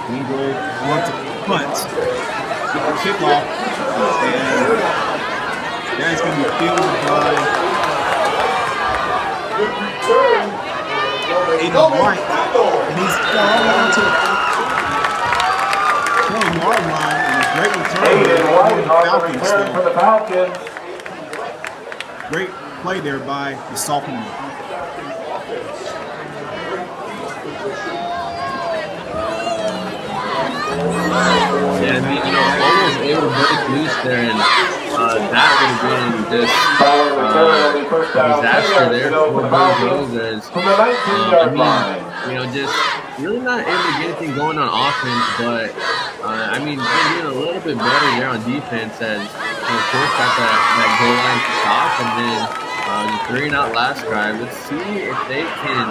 Boone Grove wants to punt, get the kickoff, and that is going to be fielded by Jaydon White, and he's gone on to the 20-yard line, and a great return For the Falcons. Great play there by the sophomore. Yeah, I mean, almost able to break loose there, and that would have been just a disaster there for Boone Grove. Just really not able to get anything going on offense, but I mean, they're doing a little bit better there on defense as, of course, got that goal line to stop, and then the 3-and-out last drive. Let's see if they can,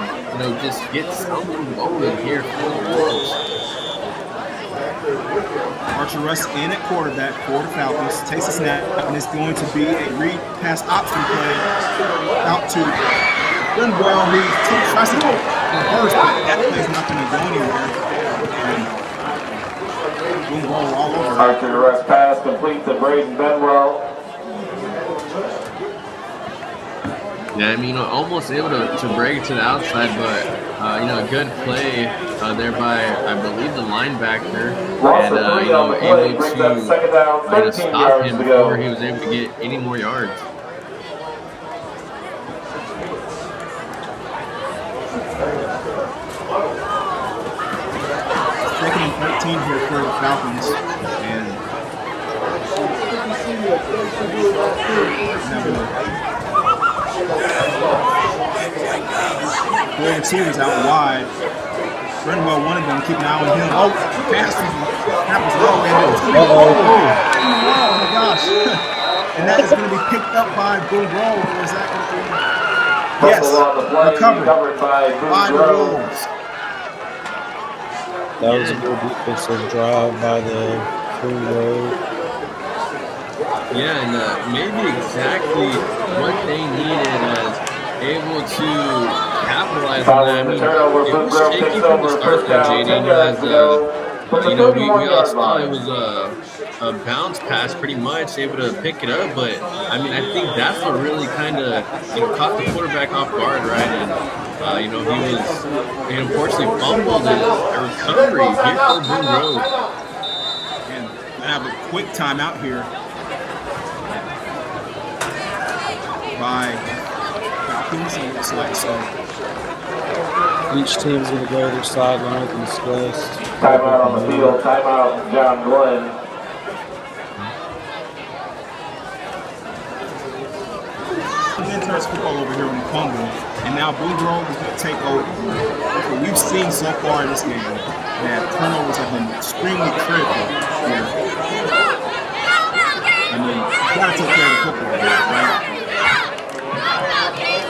just get something going here for the Wolves. Archer Russ in at quarterback for the Falcons. Takes a snap, and it's going to be a read pass option play out to Dunwell, who tries to go first, but that play's not going to go anywhere. And boom, roll all over. Archer Russ pass complete to Braden Benwell. Yeah, I mean, almost able to break it to the outside, but a good play there by, I believe, the linebacker, and able to stop him before he was able to get any more yards. Second and 13 here for the Falcons, and four receivers out wide. Brenwell, one of them, keep an eye on him. Oh, pass happens low, and oh my gosh. And that is going to be picked up by Boone Grove, or is that going to be? Yes, recovered by the Wolves. That was a good defensive drive by the Boone Grove. Yeah, and maybe exactly what they needed as able to capitalize on that. I mean, it was shaky from the start there, Jaydon, as we all saw it was a bounce pass pretty much, able to pick it up, but I mean, I think that's what really kind of caught the quarterback off guard, right? And he unfortunately fumbled a recovery here for Boone Grove. And I have a quick timeout here by Falcons, it looks like. So each team's going to go to their sidelines and discuss. Timeout on the field. Timeout, John Glenn. Then turns football over here on the fumble, and now Boone Grove is going to take over. What we've seen so far in this game, that turnovers have been extremely critical here. I mean, you got to take care of the football, right?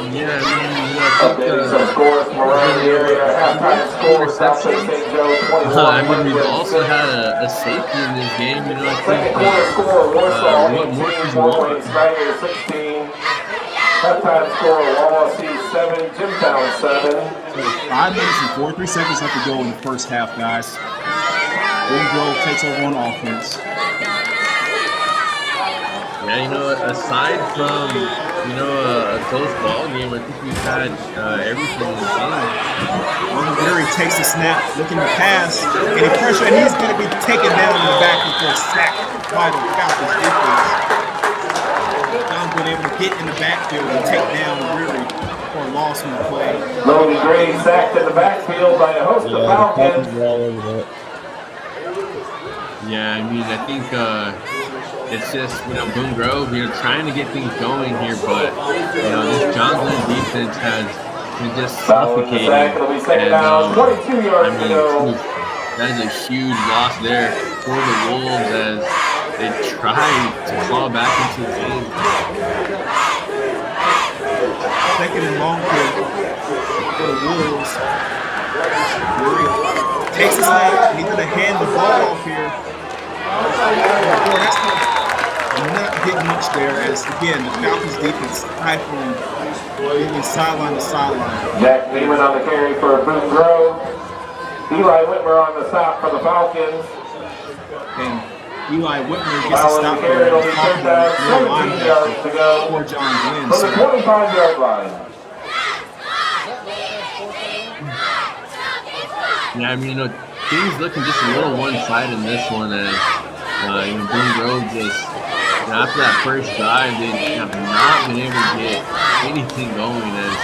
Yeah, I mean, Updating some scores from around the area. Halftime score, South St. Joe 21. we've also had a safety in this game. I Second think quarter score, Warsaw what more 18, could you Fort want? Wayne Snyder 16. Halftime score, Wawasee 7, Jimtown 7. 5 minutes and 43 seconds left to go in the first half, guys. Boone Grove takes over on offense. Yeah, aside from, a close ball game, I think we've had everything in the game. Murray takes the snap, looking to pass, and he pressure, and he's going to be taken down in the back for a sack by the Falcons defense. John's been able to get in the backfield and take down really for a loss in the play. Logan Gray sacked in the backfield by a host of Falcons. Yeah, I mean, I think it's just, Boone Grove, trying to get things going here, but, this John Glenn defense has been just suffocating. And, 22 yards to go. that is a huge loss there for the Wolves as they try to claw back into the game. Second and long here for the Wolves. Takes a snap. He's going to hand the ball off here. Boy, that's not getting much there as, again, the Falcons defense stifling, moving sideline to sideline. Jack Neiman on the carry for Boone Grove. Eli Whitmer on the stop for the Falcons. And Eli Whitmer gets a stop there. It'll be turned down, 17 yards to go for John Glenn. from the 25-yard line. Yeah, I mean, things looking just a little one-sided in this one as, Boone Grove just, after that first drive, they have not been able to get anything going as,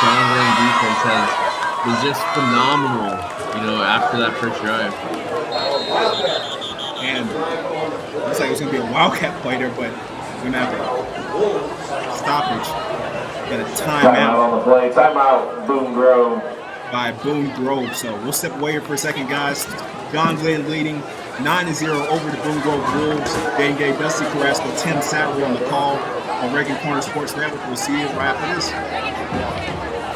John Glenn defense was just phenomenal, after that first drive. And looks like it's going to be a Wildcat play there, but we're going to have a stoppage. Got a timeout on the play. Timeout, Boone Grove. By Boone Grove. So we'll step away here for a second, guys. John Glenn leading 9-0 over the Boone Grove Wolves. Dan Gay, Dusty Carrasco, Tim Satterwell on the call on Reagan Corner Sports Network. We'll see you right after this.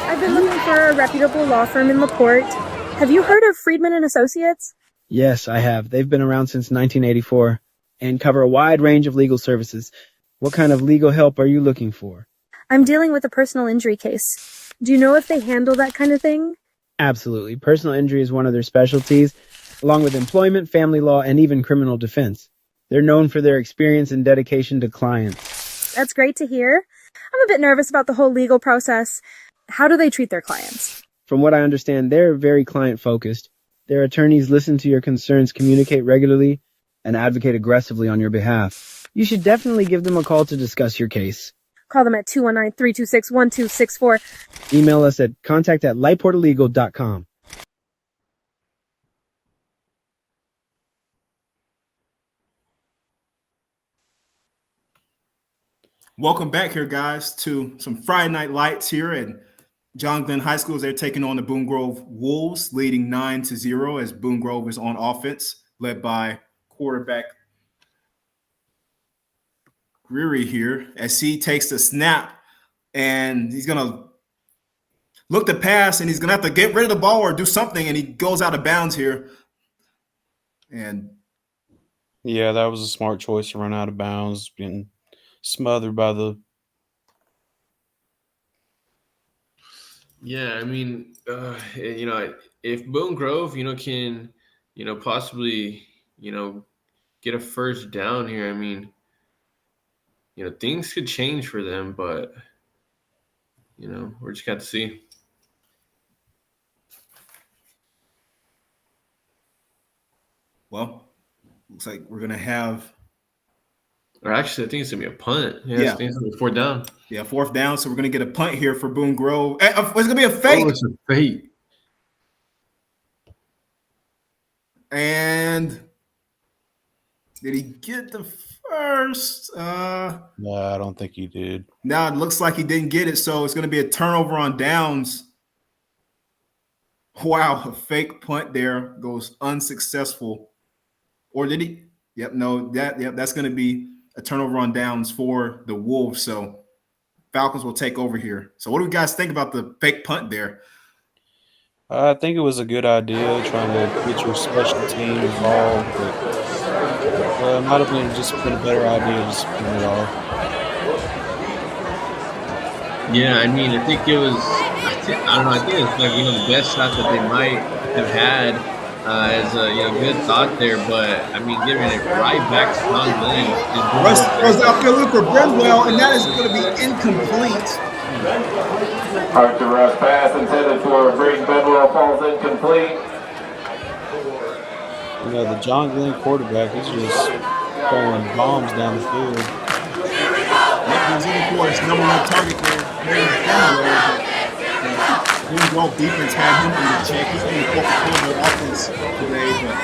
I've been looking for a reputable law firm in LaPorte. Have you heard of Friedman and Associates? Yes, I have. They've been around since 1984 and cover a wide range of legal services. What kind of legal help are you looking for? I'm dealing with a personal injury case. Do you know if they handle that kind of thing? Absolutely. Personal injury is one of their specialties, along with employment, family law, and even criminal defense. They're known for their experience and dedication to clients. That's great to hear. I'm a bit nervous about the whole legal process. How do they treat their clients? From what I understand, they're very client-focused. Their attorneys listen to your concerns, communicate regularly, and advocate aggressively on your behalf. You should definitely give them a call to discuss your case. Call them at 219-326-1264. Email us at contact@lightportalegal.com. Welcome back here, guys, to some Friday Night Lights here at John Glenn High School as they're taking on the Boone Grove Wolves, leading 9-0 as Boone Grove is on offense, led by quarterback Greery here as he takes the snap and he's going to look to pass and he's going to have to get rid of the ball or do something, and he goes out of bounds here. And yeah, that was a smart choice to run out of bounds, getting smothered by the. Yeah, I mean, if Boone Grove, can, possibly, get a first down here, I mean, things could change for them, but, we're just got to see. Well, looks like we're going to have. Or actually, I think it's going to be a punt. Yeah. I think it's going to be 4th down. Yeah, 4th down. So we're going to get a punt here for Boone Grove. It's going to be a fake. Oh, it's a fake. And did he get the first? No, I don't think he did. No, it looks like he didn't get it. So it's going to be a turnover on downs. Wow, a fake punt there goes unsuccessful. Or did he? Yep, no, that's going to be a turnover on downs for the Wolves. So Falcons will take over here. So what do you guys think about the fake punt there? I think it was a good idea trying to get your special team involved, but it might have been a better idea to just put it off. Yeah, I mean, I think it was. I don't know. I think it's like the best shot that they might have had as a good thought there, but I mean, giving it right back to John Glenn. Russ throws outfield for Brenwell, and that is going to be incomplete. Archer Russ pass intended for Braden Bedwell falls incomplete. The John Glenn quarterback is just throwing bombs down the field. He's looking for his number one target there. Boone Grove defense had him under check. He's been the fourth quarter offense today, but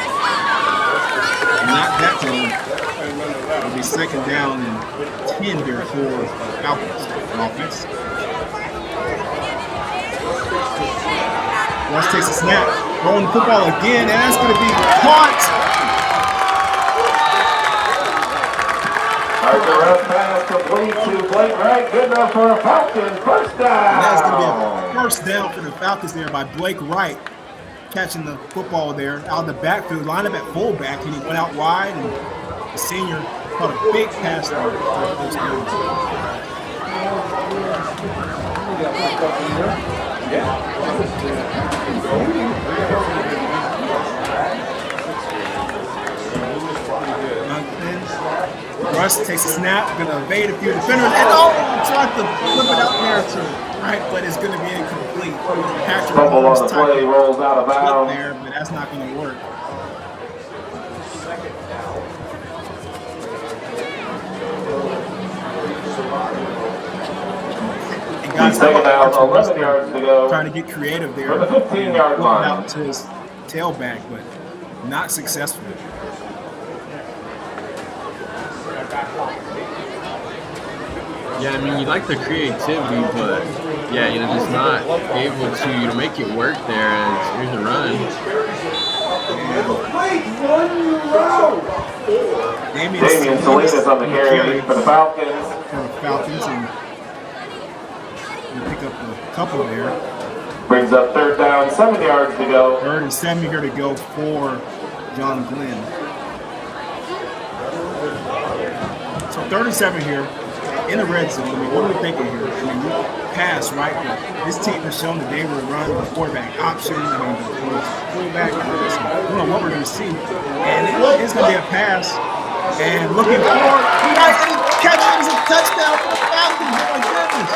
not that time. It'll be 2nd down and 10 there for the Falcons on offense. Russ takes a snap. Throwing the football again, and that's going to be caught. All right, the rough pass complete to Blake Wright. Good enough for a Falcons first down. And that's going to be a first down for the Falcons there by Blake Wright, catching the football there out of the backfield, lined up at fullback, and he went out wide, and the senior caught a big pass there for the first down. Russ takes a snap, gonna evade a few defenders, and tried to flip it out there to right, but it's gonna be incomplete. Patrick Fumble on the play, rolls out of bounds there, but that's not gonna work. And guys, second down, 11 yards to go. Trying to get creative there. For the 15-yard line. Out to his tailback, but not successful. Yeah, I mean, you like the creativity, but yeah, just not able to make it work there. As here's a run. Damian Salinas on the carry for the Falcons. And pick up a couple there. Brings up third down, 7 yards to go. 3rd and 7 here to go for John Glenn. So 3rd and 7 here. In the red zone, I mean, what are we thinking here? I mean, we pass, right? But this team has shown that they will run the quarterback option. I mean, the fullback. I don't know what we're going to see. And it's going to be a pass. And looking forward, and he catches a touchdown for the Falcons. Oh, my goodness.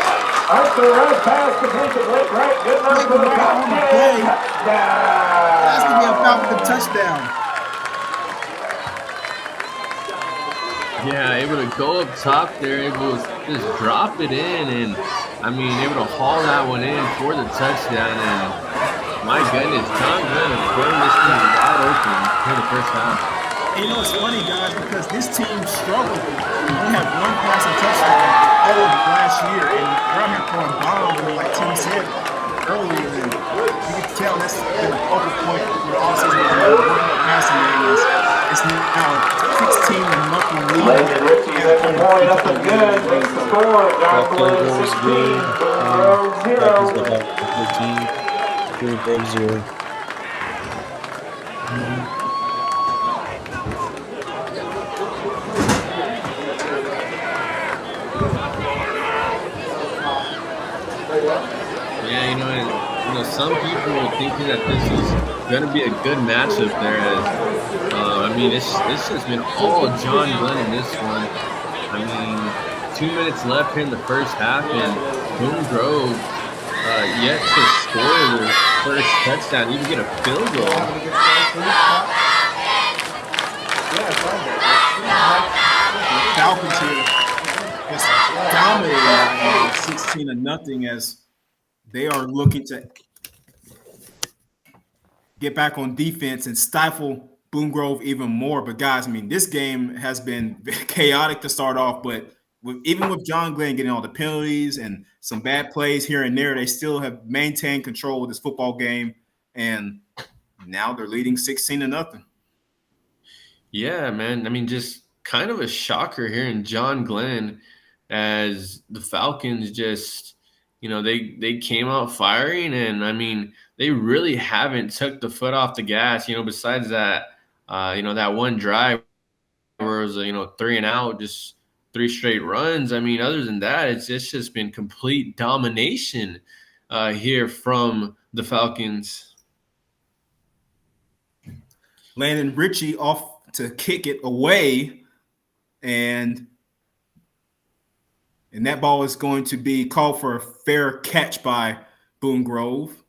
After the run pass, complete to Blake Wright. Good enough for the Falcons. That's going to be a Falcon touchdown. Yeah, able to go up top there, able to just drop it in, and I mean, able to haul that one in for the touchdown. And my goodness, John Glenn is throwing this thing wide open for the first half. And it's funny, guys, because this team struggled. We only had one passing touchdown all of last year, and we're out here throwing bombs, and like Tim said earlier, and you can tell that's been a focal point for the offseason. Passing games. It's now 16 and nothing lead. Landon Ritchie has the point up and good. Makes the score. John Glenn 16, 0. Yeah, some people are thinking that this is going to be a good matchup there. As I mean, this has been all John Glenn in this one. I mean, 2 minutes left here in the first half, and Boone Grove yet to score their first touchdown, even get a field goal. Falcons here is dominating 16-0 as they are looking to get back on defense and stifle Boone Grove even more. But guys, I mean, this game has been chaotic to start off, but even with John Glenn getting all the penalties and some bad plays here and there, they still have maintained control of this football game, and now they're leading 16-0. Yeah, man. I mean, just kind of a shocker here in John Glenn as the Falcons just, they came out firing, and I mean, they really haven't took the foot off the gas, besides that, that one drive where it was, 3 and out, just 3 straight runs. I mean, other than that, it's just been complete domination here from the Falcons. Landon Ritchie off to kick it away, and that ball is going to be called for a fair catch by Boone Grove.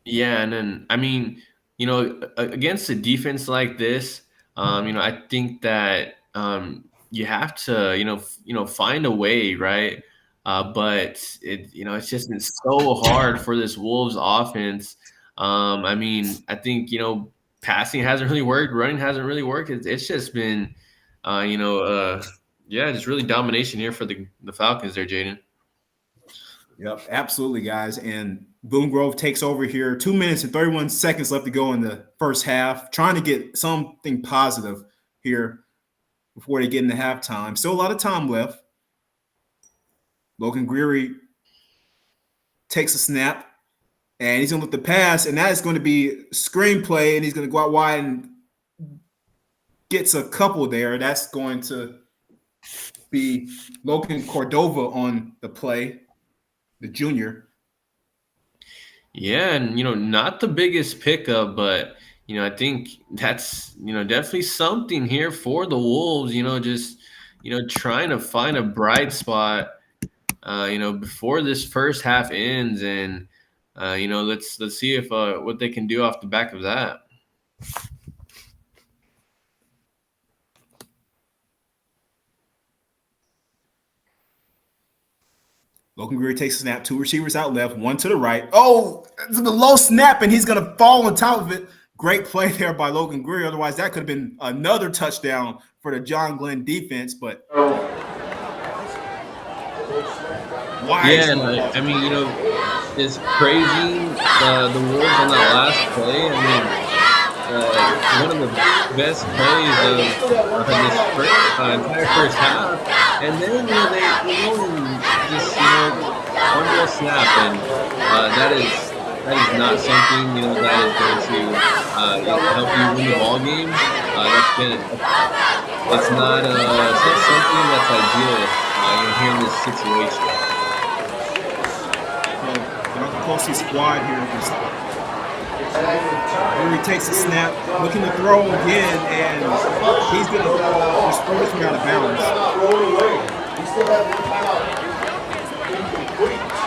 Yeah, and then, I mean, against a defense like this, I think that you have to, find a way, right? But it's just been so hard for this Wolves offense. I mean, I think, passing hasn't really worked, running hasn't really worked. It's just been, just really domination here for the Falcons there, Jaydon. Yep, absolutely, guys. And Boone Grove takes over here. 2 minutes and 31 seconds left to go in the first half. Trying to get something positive here before they get into halftime. Still a lot of time left. Logan Greery takes a snap, and he's going to look the pass, and that is going to be screenplay, and he's going to go out wide and gets a couple there. That's going to be Logan Cordova on the play, the junior. Yeah, and not the biggest pickup, but I think that's definitely something here for the Wolves. Just trying to find a bright spot. Before this first half ends, and let's see if what they can do off the back of that. Logan Greery takes a snap, 2 receivers out left, 1 to the right. Oh, it's a low snap, and he's going to fall on top of it. Great play there by Logan Greery. Otherwise, that could have been another touchdown for the John Glenn defense. But why? Yeah, I mean, it's crazy. The Wolves on that last play. I mean, one of the best plays of this entire first half, and then they go and just one more snap, and that is not something that is going to help you win the ball game. It's not something that's ideal here in this situation. Closely squad here. Greery takes a snap, looking to throw again, and he's going to just throw this one out of bounds.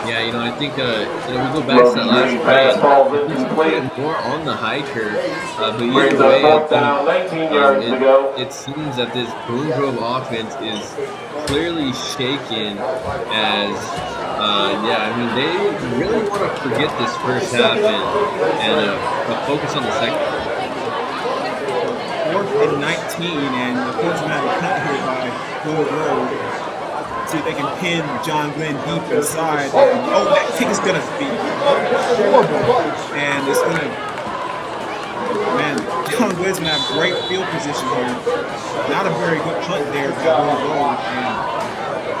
Yeah, I think we go back to that last play. It's more on the high curve, but either way, I think it seems that this Boone Grove offense is clearly shaken as. They really want to forget this first half and focus on the second. 4th and 19, and the coach will have a cut here by Boone Grove. See if they can pin John Glenn deep inside. And, that kick is going to be horrible. And it's going to, John Glenn's going to have great field position here. Not a very good punt there by Boone Grove.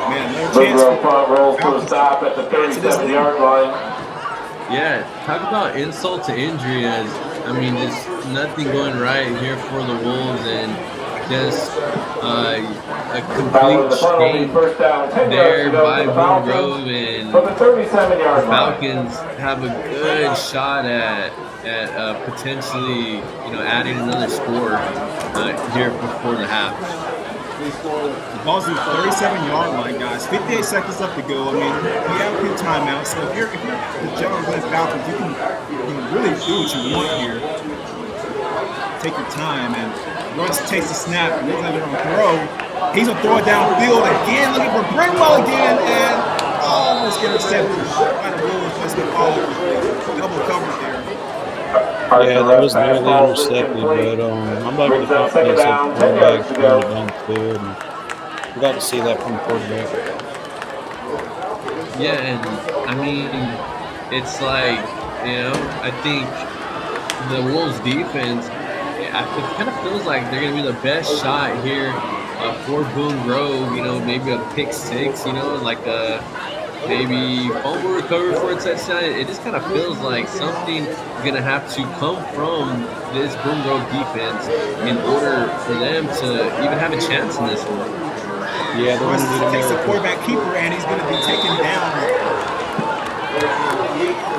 And no chance front rolls to a stop at the 37-yard line. Yeah, talk about insult to injury as, just nothing going right here for the Wolves and just a complete change there by Boone Grove, and the Falcons have a good shot at potentially, adding another score here before the half. The ball's in the 37-yard line, guys. 58 seconds left to go. We have a few timeouts. So if you're the John Glenn Falcons, you can really do what you want here. Take your time, and Russ takes the snap, and looks like they're going to throw. He's going to throw it downfield again, looking for Brimwell again, and almost intercepted by the Wolves. That's been all double covered there. Yeah, that was nearly intercepted, but I'm not going to think that's a quarterback throwing it down the field. We got to see that from the quarterback. Yeah, and it's like, I think the Wolves defense, it kind of feels like they're going to be the best shot here for Boone Grove. Maybe a pick six, like a maybe fumble recovery for a touchdown. It just kind of feels like something is going to have to come from this Boone Grove defense in order for them to even have a chance in this one. Yeah, the Russ takes the quarterback keeper, and he's going to be taken down.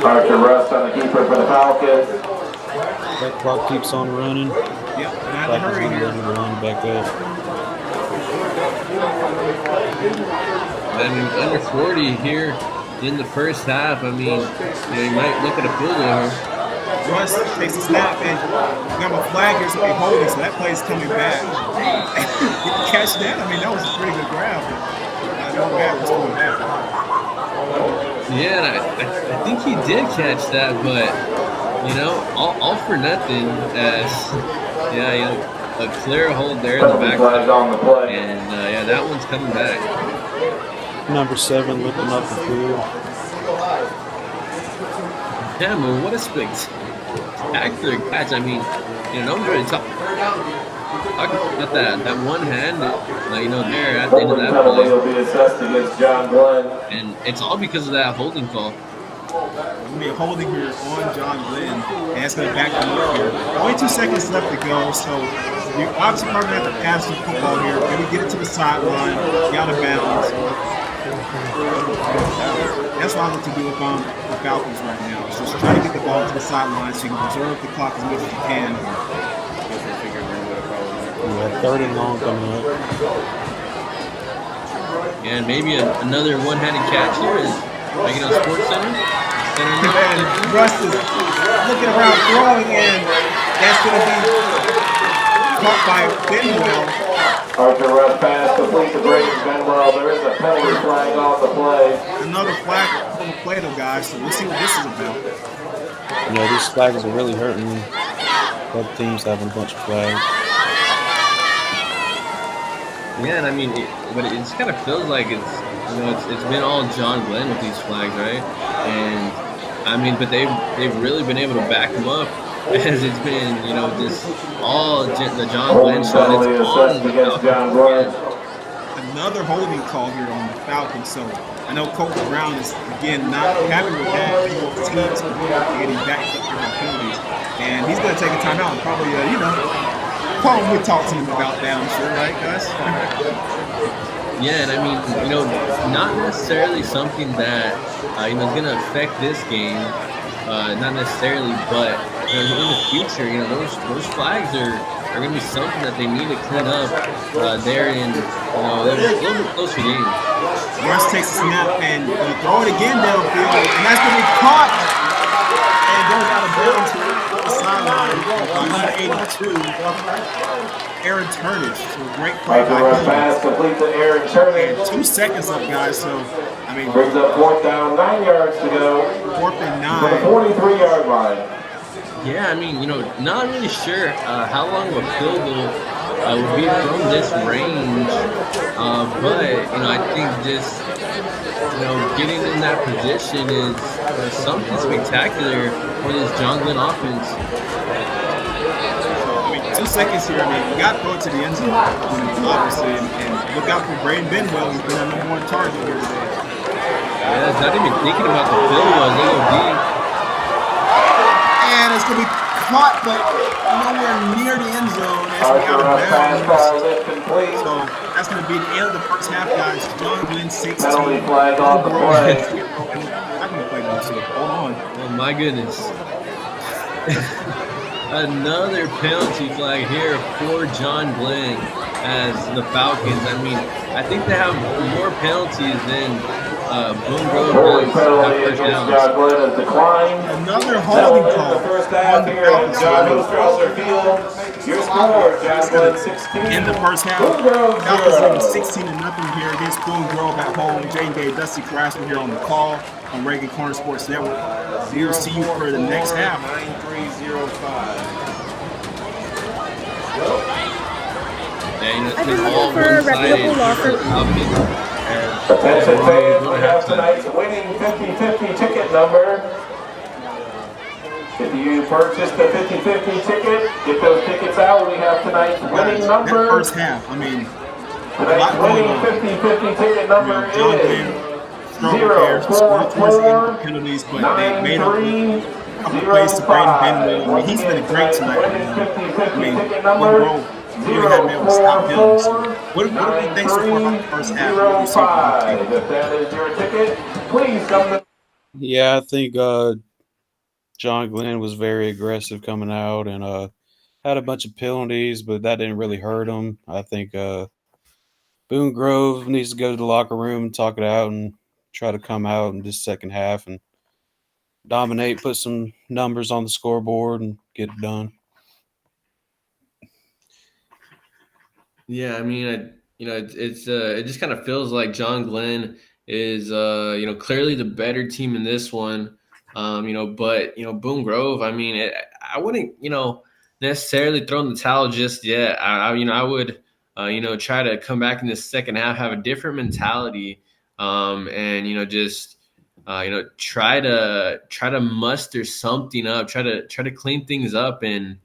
Archer Russ on the keeper for the Falcons. That clock keeps on running. Yep, not in a hurry here. Run back up. Under 40 here in the first half. You might look at a field goal. Russ takes a snap, and we got a flag here, so they're holding, so that play is coming back. Did you catch that? That was a pretty good grab. No bad was going back. Yeah, I think he did catch that, but all for nothing. As a clear hold there in the back, and that one's coming back. Number 7 looking up the field. Yeah, but what a spectacular catch. I mean, no one's really talking about that one hand, there at the end of Holding that penalty play. will be assessed against John Glenn. And it's all because of that holding call. There's going to be a holding here on John Glenn, and it's going to back them up here. Only 2 seconds left to go, so you obviously probably have to pass the football here. Maybe get it to the sideline, get out of bounds. That's what I look to do with the Falcons right now. It's just try to get the ball to the sideline so you can preserve the clock as much as you can. Yeah, 3rd and long coming up. And maybe another one-handed catch here is like Sports Center. And Russ is looking around throwing in. That's going to be caught by Benwell. Arthur Russ pass complete to Braden Benwell. There is a penalty flag off the play. Another flag on the play, though, guys. So we'll see what this is about. These flags are really hurting both teams having a bunch of flags. Yeah, and I mean, but it just kind of feels like it's been all John Glenn with these flags, right? And I mean, but they've really been able to back him up as it's been, just all the John Glenn show. It's all against John Glenn. Another holding call here on the Falcons. So I know Coach Brown is again not happy with that. His team's getting back up for penalties, and he's going to take a timeout and probably, probably talk to him about that. I'm sure, right, guys? Yeah, and I mean, not necessarily something that is going to affect this game, not necessarily, but in the future, those flags are going to be something that they need to clean up. They're in, they're a little bit closer games. Russ takes a snap and throw it again downfield, and that's going to be caught and goes out of bounds to the sideline. Number 82, Aaron Turnage. So great play by him. Pass complete to Aaron Turnage. And 2 seconds up, guys. So I mean, brings up 4th down, 9 yards to go. 4th and 9. To the 43-yard line. Yeah, I mean, not really sure how long of a field goal would be from this range, but I think just getting in that position is something spectacular for this John Glenn offense. I mean, 2 seconds here. I mean, you got to throw it to the end zone, obviously, and look out for Braden Benwell. He's been our #1 target here today. Yeah, it's not even thinking about the field goal. They go deep. And it's going to be caught, but nowhere near the end zone. It's going to be out of bounds. So that's going to be the end of the first half, guys. John Glenn 16. Penalty flag off the play. I'm going to play ball, so hold on. Oh, my goodness. Another penalty flag here for John Glenn as the Falcons. I mean, I think they have more penalties than Boone Grove does. John Glenn has declined. Another holding call. The first half here at John Osterfelder Field. Your score, John Glenn 16. In the first half, Falcons 16-0 here against Boone Grove at home. Jaydon, Dusty Carrasco here on the call on Reagan Corner Sports Network. We'll see you for the next half. 9305. I've been looking for a reputable law firm. Attention fans, we have tonight's winning 50-50 ticket number. If you purchased the 50-50 ticket, get those tickets out. We have tonight's winning number. That first half, I mean, tonight's winning 50-50 ticket number is 044 penalties, but they made up a couple plays to Braden Benwell. I mean, he's been great tonight. I mean, Boone really hadn't been able to stop him. So what do you think so far about the first half? If that is your ticket, please come to. Yeah, I think John Glenn was very aggressive coming out and had a bunch of penalties, but that didn't really hurt him. I think Boone Grove needs to go to the locker room and talk it out and try to come out in this second half and dominate, put some numbers on the scoreboard and get it done. Yeah, I mean, it just kind of feels like John Glenn is clearly the better team in this one. But Boone Grove, I mean, I wouldn't necessarily throw in the towel just yet. I would try to come back in the second half, have a different mentality, and just try to muster something up, try to clean things up, and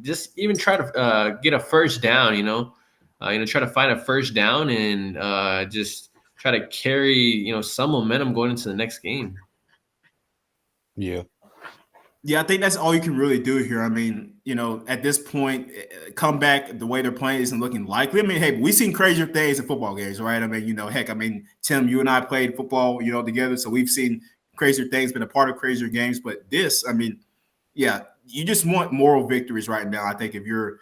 just even try to get a first down. Try to find a first down and just try to carry some momentum going into the next game. Yeah. Yeah, I think that's all you can really do here. I mean, at this point, come back the way they're playing isn't looking likely. I mean, hey, we've seen crazier things in football games, right? I mean, heck, I mean, Tim, you and I played football, together, so we've seen crazier things, been a part of crazier games. But this, I mean, yeah, you just want moral victories right now. I think if you're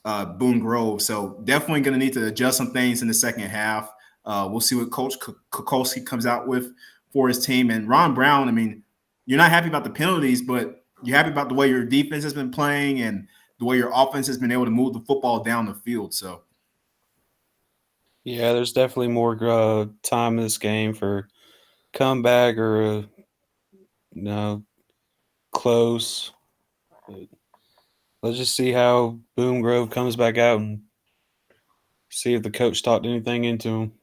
Boone Grove, so definitely going to need to adjust some things in the second half. We'll see what Coach Kukolski comes out with for his team. And Ron Brown, I mean, you're not happy about the penalties, but you're happy about the way your defense has been playing and the way your offense has been able to move the football down the field. So, Yeah, there's definitely more time in this game for comeback or close. But let's just see how Boone Grove comes back out and see if the coach talked anything into him.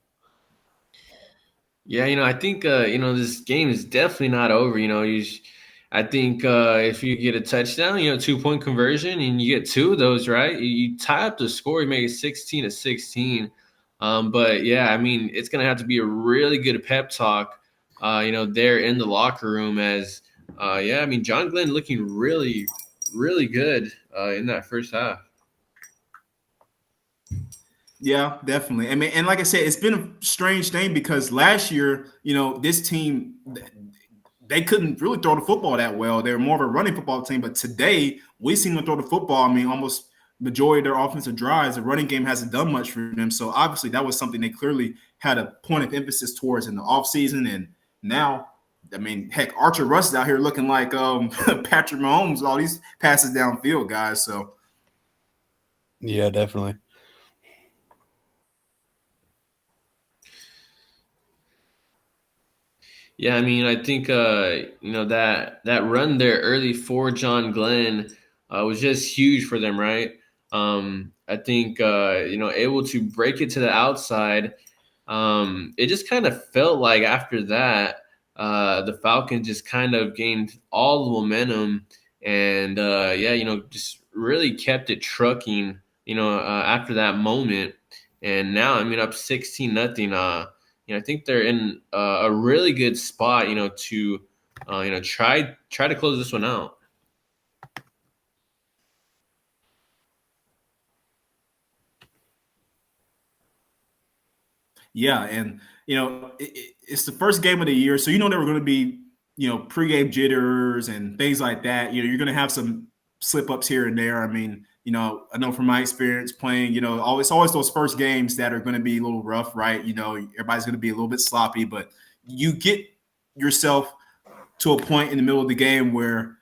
Yeah, I think this game is definitely not over. I think if you get a touchdown, 2-point conversion, and you get two of those, right? You tie up the score, you make it 16-16. But yeah, I mean, it's gonna have to be a really good pep talk, there in the locker room. As yeah, I mean, John Glenn looking really, really good in that first half. yeah, definitely. I mean, and like I said, it's been a strange thing because last year, this team, they couldn't really throw the football that well. They were more of a running football team. But today, we seen them throw the football. I mean, almost majority of their offensive drives, the running game hasn't done much for them. So obviously, that was something they clearly had a point of emphasis towards in the offseason. And now, I mean, heck, Archer Russ is out here looking like Patrick Mahomes, all these passes downfield, guys. So Yeah, definitely. Yeah, I mean, I think that run there early for John Glenn was just huge for them, right? I think able to break it to the outside. It just kind of felt like after that, the Falcons just kind of gained all the momentum, and yeah, just really kept it trucking. After that moment, and now I mean up 16-0. I think they're in a really good spot, to try to close this one out. yeah, and it's the first game of the year, so there were going to be pregame jitters and things like that. You're going to have some slip ups here and there. I mean, I know from my experience playing, it's always those first games that are going to be a little rough, right? Everybody's going to be a little bit sloppy, but you get yourself to a point in the middle of the game where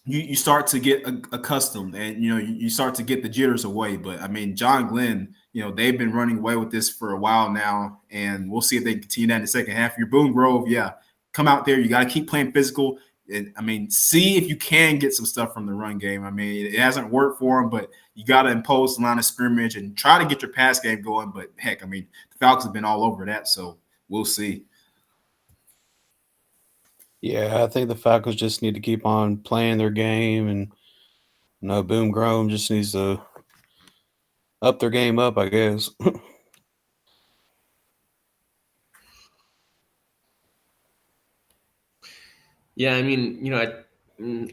you start to get accustomed, and you start to get the jitters away. But I mean, John Glenn, they've been running away with this for a while now, and we'll see if they can continue that in the second half. Your Boone Grove, yeah, come out there. You got to keep playing physical. And I mean, see if you can get some stuff from the run game. I mean, it hasn't worked for them, but you got to impose the line of scrimmage and try to get your pass game going. But heck, I mean, the Falcons have been all over that, so we'll see. Yeah, I think the Falcons just need to keep on playing their game, and Boone Grove just needs to up their game up, I guess. Yeah, I mean,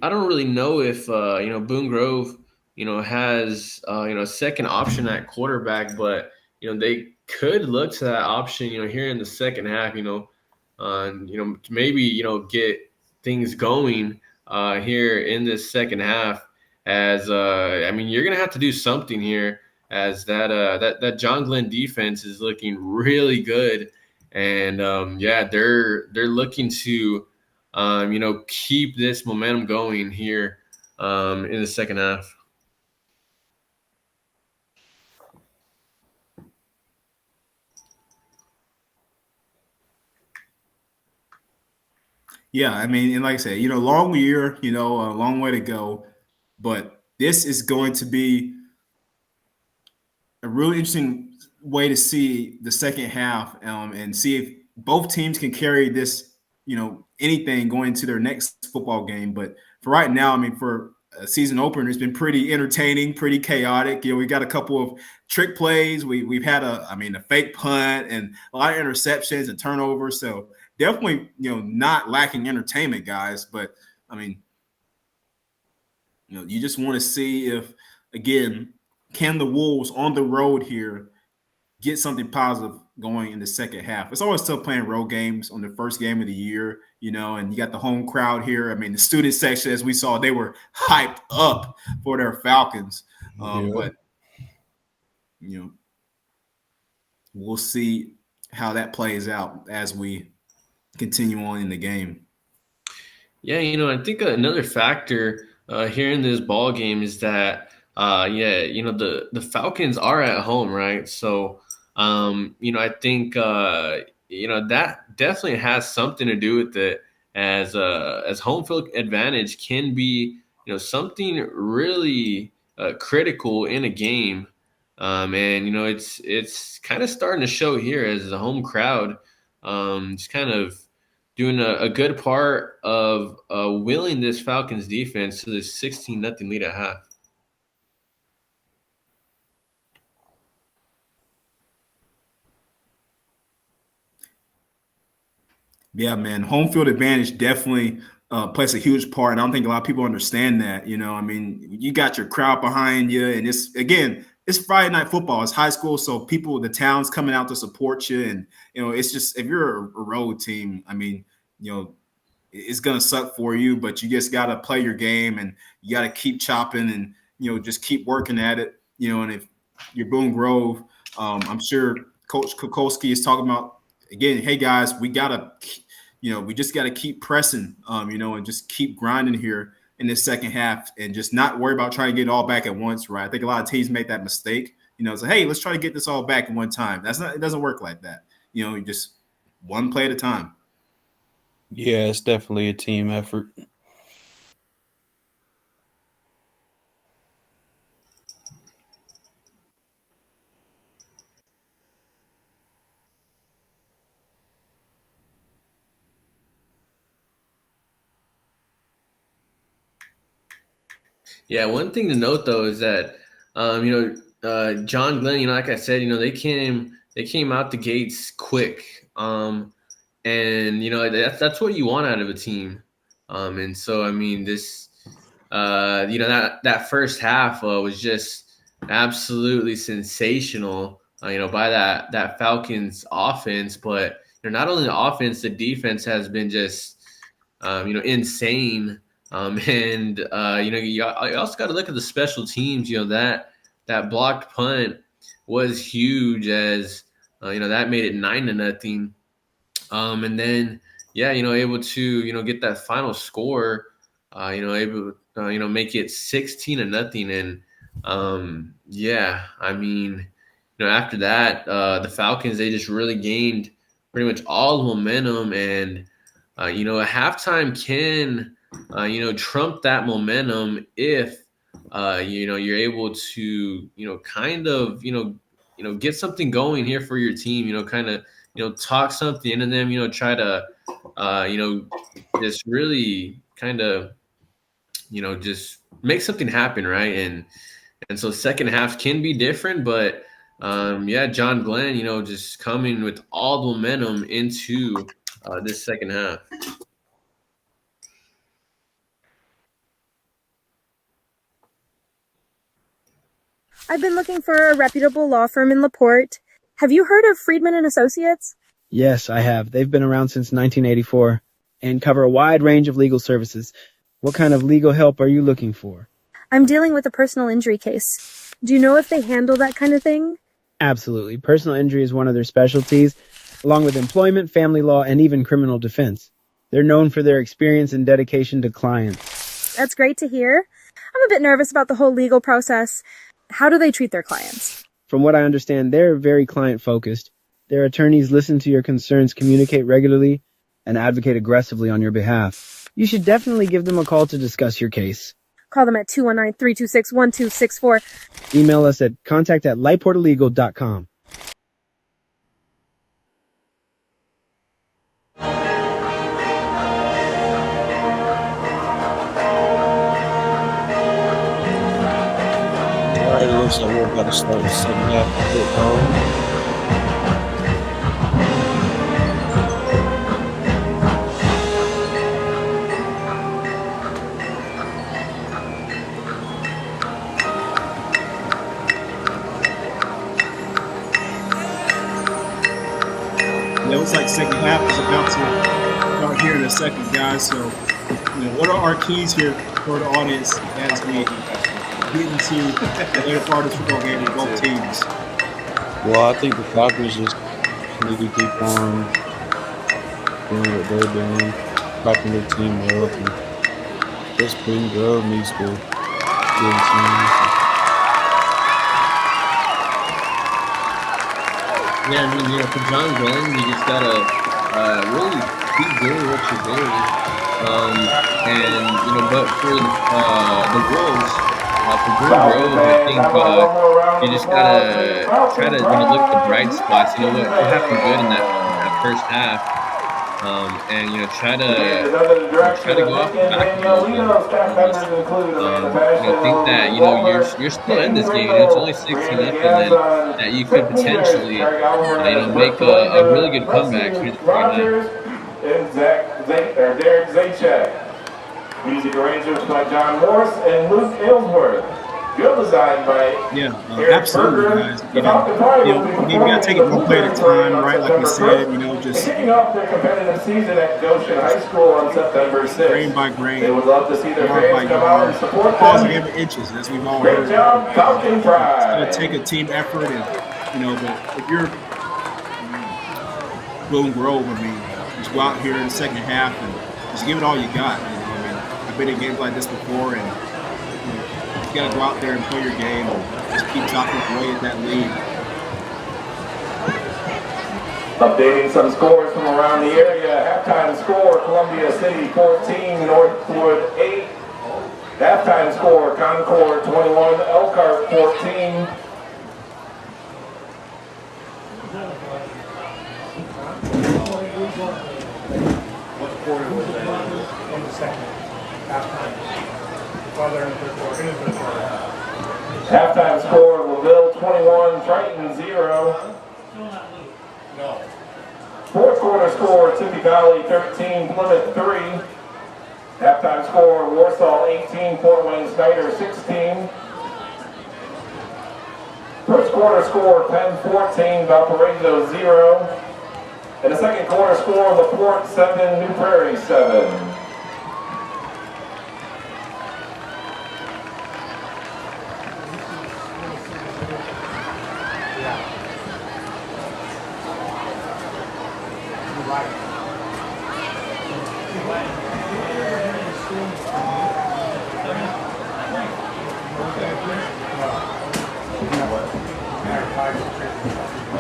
I don't really know if Boone Grove has a second option at quarterback, but they could look to that option here in the second half, to maybe get things going here in this second half. As I mean, you're gonna have to do something here, as that John Glenn defense is looking really good, and yeah, they're looking to keep this momentum going here in the second half. Yeah, I mean, and like I said, long year, a long way to go, but this is going to be a really interesting way to see the second half and see if both teams can carry this, anything going into their next football game. But for right now, I mean, for a season opener, it's been pretty entertaining, pretty chaotic. We got a couple of trick plays. We've had a fake punt and a lot of interceptions and turnovers. So definitely, not lacking entertainment, guys. But I mean, you just want to see if, again, can the Wolves on the road here get something positive going in the second half. It's always tough playing road games on the first game of the year, and you got the home crowd here. I mean, the student section, as we saw, they were hyped up for their Falcons. But, we'll see how that plays out as we continue on in the game. Yeah, I think another factor here in this ball game is that, the Falcons are at home, right? So, I think that definitely has something to do with it, as home field advantage can be something really critical in a game, and it's kind of starting to show here as the home crowd just kind of doing a good part of willing this Falcons defense to this 16-0 lead at half. Yeah, man. Home field advantage definitely plays a huge part. I don't think a lot of people understand that. I mean, you got your crowd behind you, and it's Friday night football. It's high school, so the town's coming out to support you, and it's just, if you're a road team, I mean, it's gonna suck for you, but you just gotta play your game, and you gotta keep chopping, and just keep working at it. And if you're Boone Grove, I'm sure Coach Kukolski is talking about, again, hey guys, we just gotta keep pressing, and just keep grinding here in this second half, and just not worry about trying to get it all back at once, right? I think a lot of teams make that mistake. It's like, hey, let's try to get this all back in one time. It doesn't work like that. Just one play at a time. Yeah, it's definitely a team effort. Yeah, one thing to note though is that John Glenn, like I said, they came out the gates quick, and that's what you want out of a team, and so I mean this, that first half was just absolutely sensational, by that Falcons offense, but not only the offense, the defense has been just insane. And you also got to look at the special teams. That blocked punt was huge, as that made it 9-0. And then able to get that final score, able to make it 16-0. And I mean, after that, the Falcons, they just really gained pretty much all the momentum, and a halftime can trump that momentum if you're able to kind of get something going here for your team, kind of talk something into them, try to just really kind of just make something happen, right? And so second half can be different, but John Glenn just coming with all the momentum into this second half. I've been looking for a reputable law firm in LaPorte. Have you heard of Friedman and Associates? Yes, I have. They've been around since 1984 and cover a wide range of legal services. What kind of legal help are you looking for? I'm dealing with a personal injury case. Do you know if they handle that kind of thing? Absolutely. Personal injury is one of their specialties, along with employment, family law, and even criminal defense. They're known for their experience and dedication to clients. That's great to hear. I'm a bit nervous about the whole legal process. How do they treat their clients? From what I understand, they're very client-focused. Their attorneys listen to your concerns, communicate regularly, and advocate aggressively on your behalf. You should definitely give them a call to discuss your case. Call them at 219-326-1264. Email us at contact@lightportalegal.com. looks like we're about to start the second half of football. It looks like second half is about to start here in a second, guys. So, what are our keys here for the audience as we get into the later part of this football game with both teams? Well, I think the Falcons just need to keep on doing what they're doing, backing their team up, and just Boone Grove needs to do the same. Yeah, I mean, for John Glenn, you just gotta really keep doing what you're doing. But for the Wolves, for Boone Grove, I think you just gotta try to look at the bright spots. What happened good in that first half, and try to go off the back of the think that you're still in this game. It's only 16-0, and that you could potentially make a really good comeback here. And Derek Zajac. Music arrangements by John Morris and Luke Ellsworth. Field designed by absolutely, guys. We got to take it one play at a time, right? Like we said, just kicking off their competitive season at Goshen High School on September 6th. Grain by grain. They would love to see their fans come out and support them. Every inches, as we've all Great heard. job, Falcon Pride. It's going to take a team effort, and but if you're Boone Grove, just go out here in the second half and just give it all you got. I've been in games like this before, and you got to go out there and play your game and just keep chopping away at that lead. Updating some scores from around the area. Halftime score, Columbia City 14, Northwood 8. Halftime score, Concord 21, Elkhart 14. What quarter was that? In the second. Halftime. Father in the third quarter. Halftime score, LaVille 21, Triton 0. No. Fourth quarter score, Tippy Valley 13, Plymouth 3. Halftime score, Warsaw 18, Fort Wayne Snyder 16. First quarter score, Penn 14, Valparaiso 0. And the second quarter score, LaPorte 7, New Prairie 7.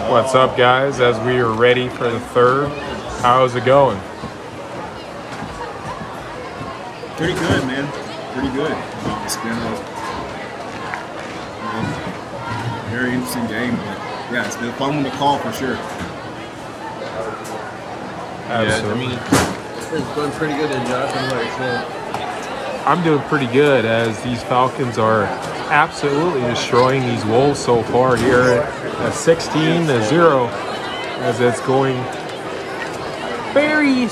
What's up, guys? As we are ready for the third, how's it going? Pretty good, man. Pretty good. It's been a very interesting game, but yeah, it's been a fun one to call for sure. Absolutely. Yeah, it's going pretty good in Josh. I'm doing pretty good as these Falcons are absolutely destroying these Wolves so far here at 16-0 as it's going very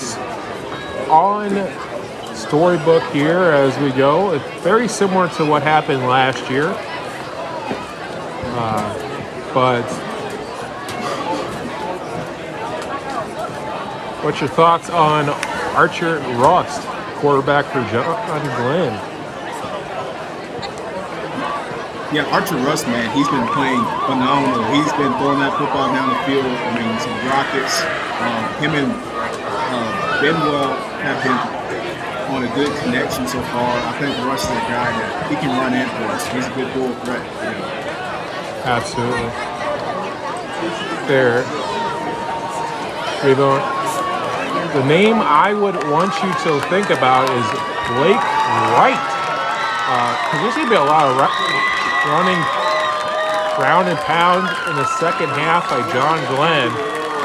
on storybook here as we go. It's very similar to what happened last year. But what's your thoughts on Archer Rust, quarterback for John Glenn? Yeah, Archer Rust, man, he's been playing phenomenal. He's been throwing that football down the field. Some rockets. Him and Benwell have been on a good connection so far. I think Rust is a guy that he can run in for us. He's a good dual threat. Absolutely. There. The name I would want you to think about is Blake Wright. Because there's going to be a lot of running ground and pound in the second half by John Glenn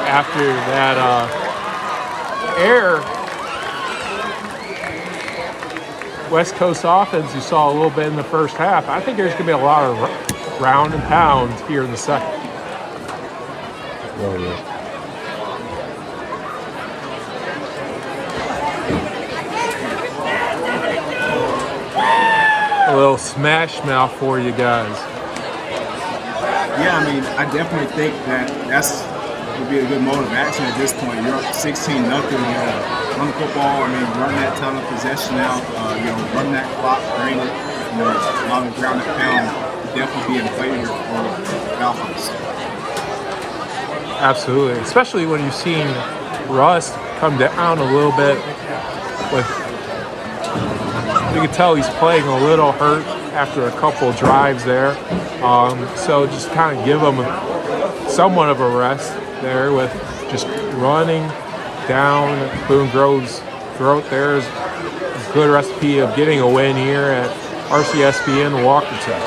after that air West Coast offense you saw a little bit in the first half. I think there's going to be a lot of ground and pound here in the second. Oh, yeah. A little smash mouth for you guys. Yeah, I mean, I definitely think that's would be a good mode of action at this point. You're up 16-0. Run the football. I mean, run that time of possession out. Run that clock, drain it. A lot of ground and pound would definitely be in favor for the Falcons. Absolutely, especially when you've seen Russ come down a little bit. You can tell he's playing a little hurt after a couple drives there. So just kind of give him somewhat of a rest there with just running down Boone Grove's throat. There's a good recipe of getting a win here at RCSPN Walkerton.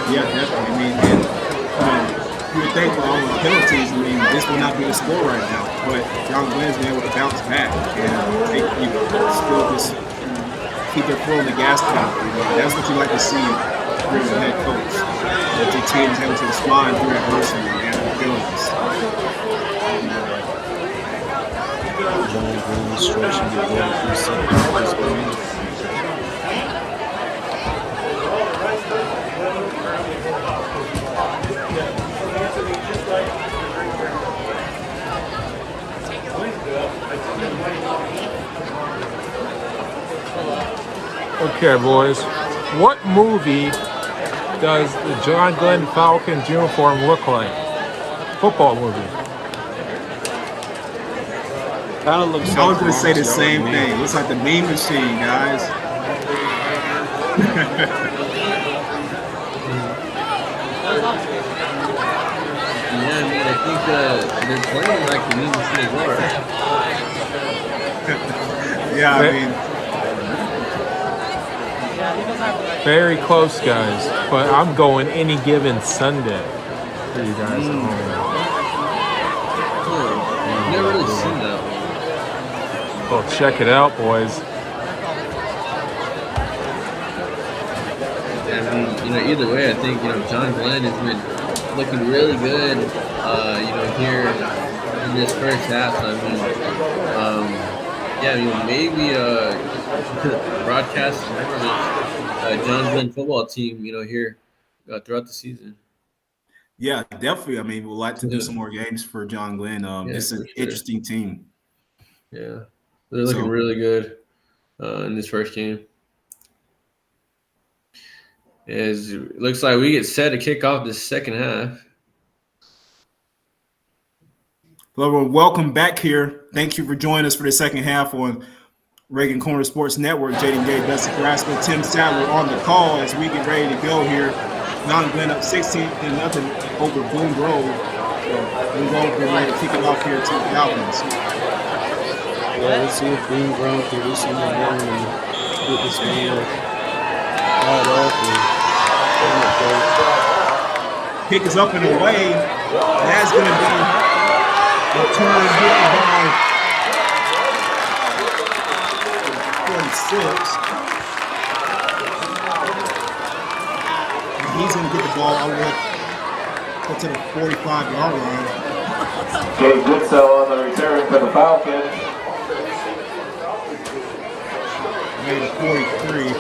Yeah, definitely. I mean, and you would think with all the penalties, I mean, this will not be the score right now. But John Glenn's been able to bounce back and still just keep their foot on the gas pedal. That's what you like to see from the head coach. That your team is able to respond through adversity and penalties. John Glenn stretching the ball through second. Okay, boys. What movie does the John Glenn Falcons uniform look like? Football movie. Kind of looks like I was going to say the Mama's same Yard thing. It looks like the meme machine, guys. Yeah, I mean, I think they're playing like the meme machine as well, right? Yeah, I mean, Very close, guys. But I'm going Any Given Sunday for you guys at home. I've never really seen that one. Well, check it out, boys. I mean, either way, I think, John Glenn has been looking really good, here in this first half. I mean, maybe broadcast more of this John Glenn football team, here throughout the season. yeah, definitely. I mean, we'd like to do some more games for John Glenn. It's an interesting team. Yeah, they're looking really good in this first game. It looks like we get set to kick off the second half. Hello, welcome back here. Thank you for joining us for the second half on Reagan Corner Sports Network. Jaydon Gay, Dustin Carrasco, Tim Sandler on the call as we get ready to go here. John Glenn up 16-0 over Boone Grove. Boone Grove getting ready to kick it off here to the Falcons. Yeah, let's see if Boone Grove can do some more and get this game tied up. Kick is up and away. That's going to be returned here by 46. And he's going to get the ball all the way up to the 45-yard line. Jay Goodsoe on the return for the Falcons. Made it 43.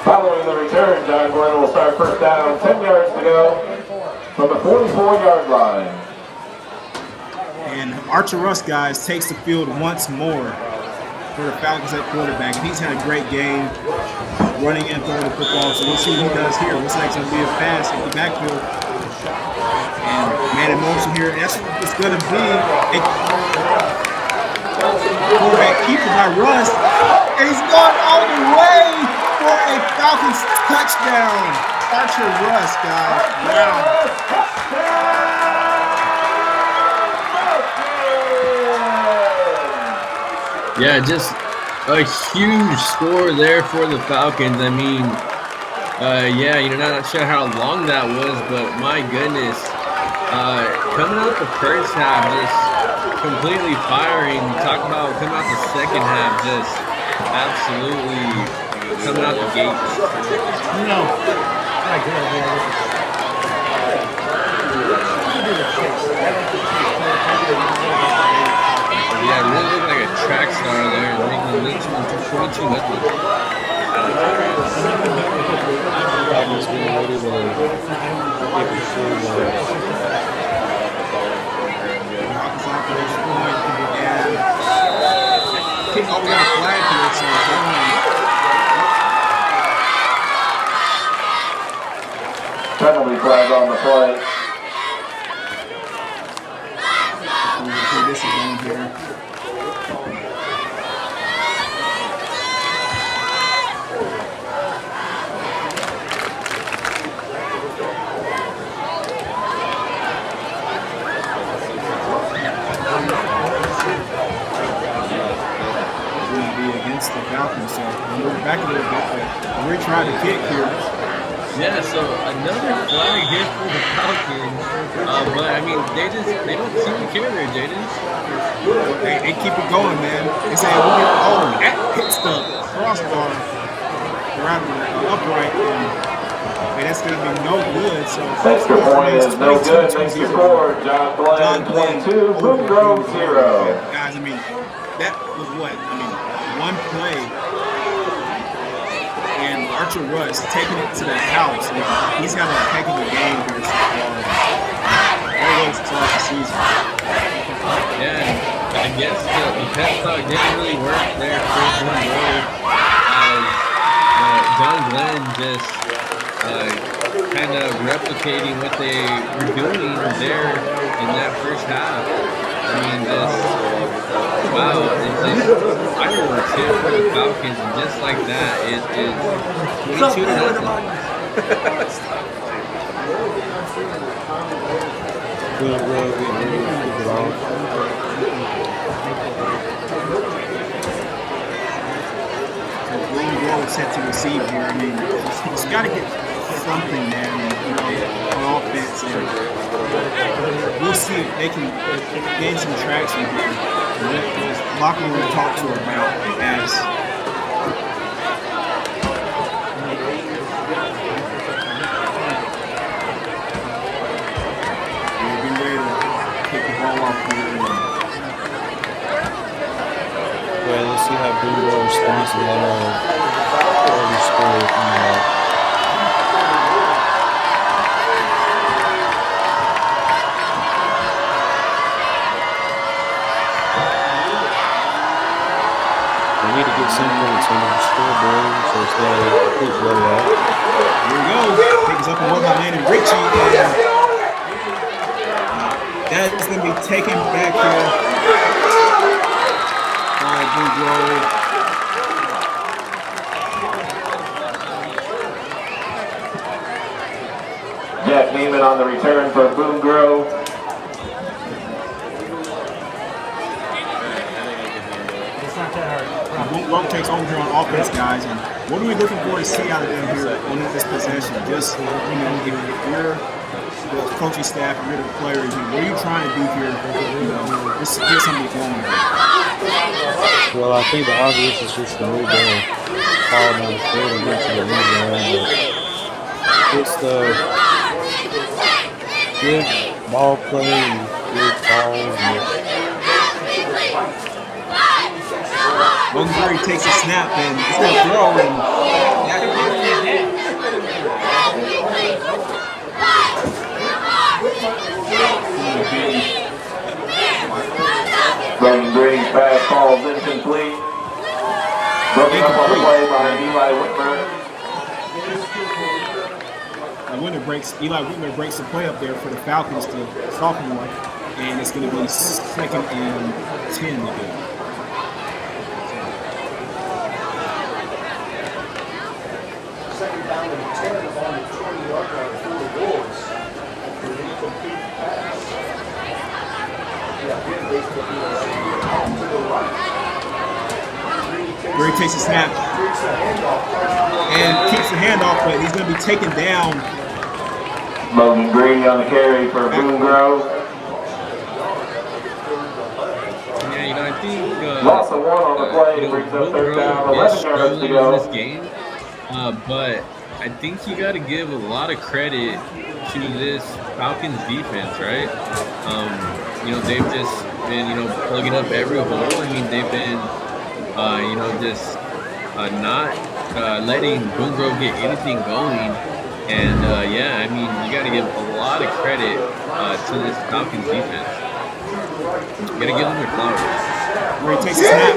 Following the return, John Glenn will start first down, 10 yards to go from the 44-yard line. And Archer Russ, guys, takes the field once more for the Falcons at quarterback. And he's had a great game running and throwing the football. So we'll see what he does here. Looks like it's going to be a pass in the backfield. And man in motion here. That's what it's going to be. A quarterback keeper by Russ. And he's going all the way for a Falcons touchdown. Archer Russ, guys. Wow. Yeah, just a huge score there for the Falcons. I mean, Yeah, not sure how long that was, but my goodness. Coming out the first half, just completely firing. Talk about coming out the second half, just absolutely coming out the gates. Yeah, it really looked like a track star there, making Richmond 22 nothing. Falcons getting ready to kick a field goal. Oh, we got a flag here, so Penalty flag on the play. this is on here. Against the Falcons, so we're back a little bit, but we're trying to kick here. Yeah, so another flag hit for the Falcons, but I mean they don't seem to care there, Jaydon. They keep it going, man. They say, that hits the crossbar around the upright, and that's going to be no good. So extra point is no good. Makes the score. John Glenn 22, Boone Grove 0. Guys, I mean, that was what? I mean, one play, and Archer Russ taking it to the house. He's got a heck of a game here so far. Very well to start the season. Yeah, I guess the pep talk didn't really work there for Boone Grove, as John Glenn just kind of replicating what they were doing there in that first half. I mean, wow, it's just fireworks here for the Falcons, and just like that, it is 22 to nothing. Boone Grove getting ready to kick it off. Boone Grove set to receive here. I mean, he's got to get something there, on offense. And we'll see if they can gain some traction here. The locker room to talk to about as we'll be ready to kick the ball off here. Well, let's see how Boone Grove responds to that early score coming out. Need to get some points on the scoreboard, so it's not a complete blowout. Here we go. Picks up a one by Landon Richie, and that is going to be taken back here by Boone Grove. Jack Neiman on the return for Boone Grove. Boone takes over here on offense, guys, and what are we looking for to see out of them here on this possession? Just, if you're the coaching staff, if you're the players, what are you trying to do here? Just get something going. Well, I think the obvious is just to move the ball down the field and get to the end zone, but it's the good ball play and good calls. Montgomery takes a snap and he's going to throw and Bowden Green's pass falls incomplete. Broken up on the play by Eli Whitmer. Eli Whitmer breaks the play up there for the Falcons to sophomore, and it's going to be 2nd and 10 again. Down and 10 on the 20-yard line for the Wolves. For an incomplete pass. Yeah, again, basically off to the right. 3 10 where he takes a snap and keeps the handoff, but he's going to be taken down. Logan Green on the carry for Boone Grove. Yeah, I think Loss of 1 on the play brings up third down, 11 yards to go. In this game, but I think you got to give a lot of credit to this Falcons defense, right? They've just been, plugging up every hole. I mean, they've been, just not letting Boone Grove get anything going. And, I mean, you got to give a lot of credit to this Falcons defense. You got to give them their flowers. Where he takes a snap,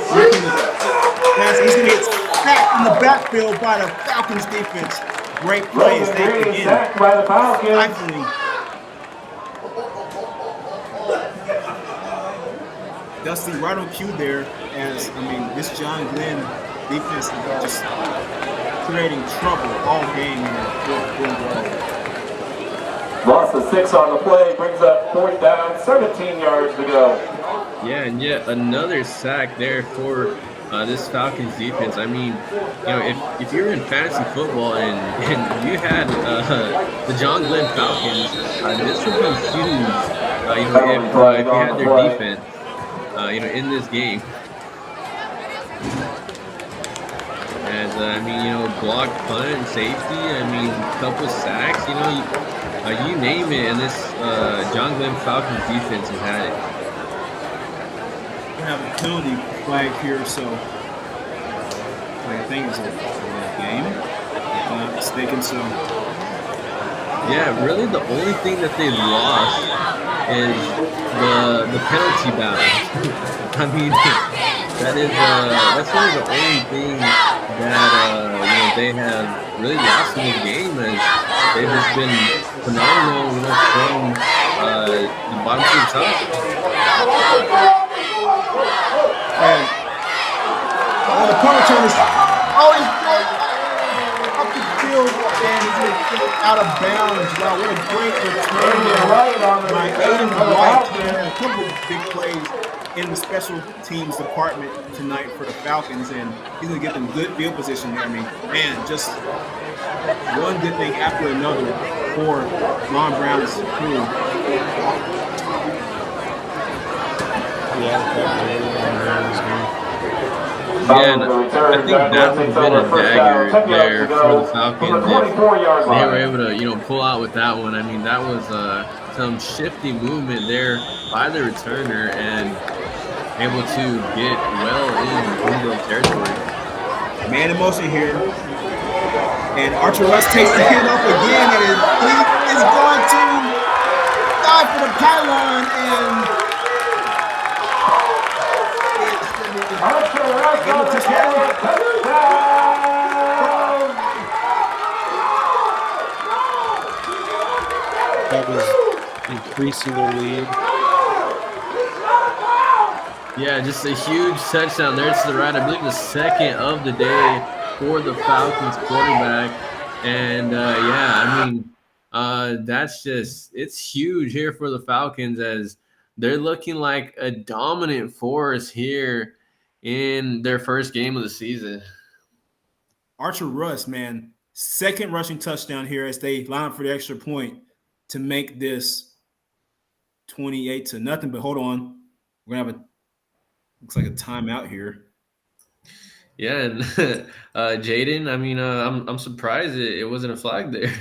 he's going to get sacked in the backfield by the Falcons defense. Great plays. They begin sacked by the Falcons. stifling. Dusty right on cue there, as I mean, this John Glenn defense is just creating trouble all game here. Loss of 6 on the play brings up 4th down, 17 yards to go. Yeah, and yet another sack there for this Falcons defense. I mean, if you're in fantasy football and you had the John Glenn Falcons, this would be huge. If you had their defense, in this game. As I mean, blocked punt and safety. I mean, couple sacks. You name it, and this John Glenn Falcons defense has had it. We have a penalty flag here, so I think it's a game, if I'm not mistaken. So yeah, really, the only thing that they lost is the penalty battle. I mean, that's really the only thing that they have really lost in the game, as they've just been phenomenal, from the bottom to the top. And the punt return is always up the field, and he's out of bounds. Wow, what a great return by Jaydon White. A couple of big plays in the special teams department tonight for the Falcons, and he's going to get them good field position there. I mean, man, just one good thing after another for Ron Brown's crew. Yeah, and I think that would have been a dagger there for the Falcons if they were able to, pull out with that one. I mean, that was some shifty movement there by the returner and able to get well in Boone Grove territory. Man in motion here. And Archer Russ takes the handoff again, and he is going to dive for the pylon, and that was increasing their lead. Yeah, just a huge touchdown there to the right. I believe the second of the day for the Falcons quarterback. And, I mean, it's huge here for the Falcons, as they're looking like a dominant force here in their first game of the season. Archer Russ, man, second rushing touchdown here as they line up for the extra point to make this 28-0. But hold on, we're gonna have looks like a timeout here. Yeah, and Jaydon, I mean, I'm surprised it wasn't a flag there.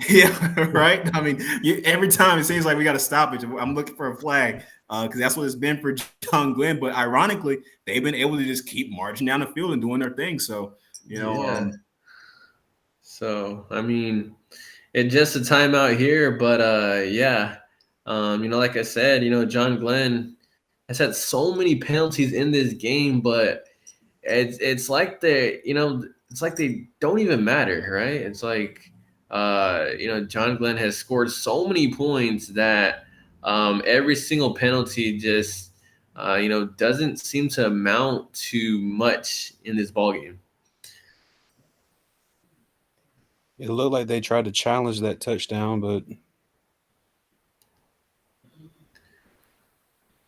Yeah, right. I mean, every time it seems like we got to stop it. I'm looking for a flag because that's what it's been for John Glenn. But ironically, they've been able to just keep marching down the field and doing their thing. So, So, I mean, it's just a timeout here. But, like I said, John Glenn has had so many penalties in this game, but it's like they don't even matter, right? It's like, John Glenn has scored so many points that every single penalty just, doesn't seem to amount to much in this ballgame. It looked like they tried to challenge that touchdown, but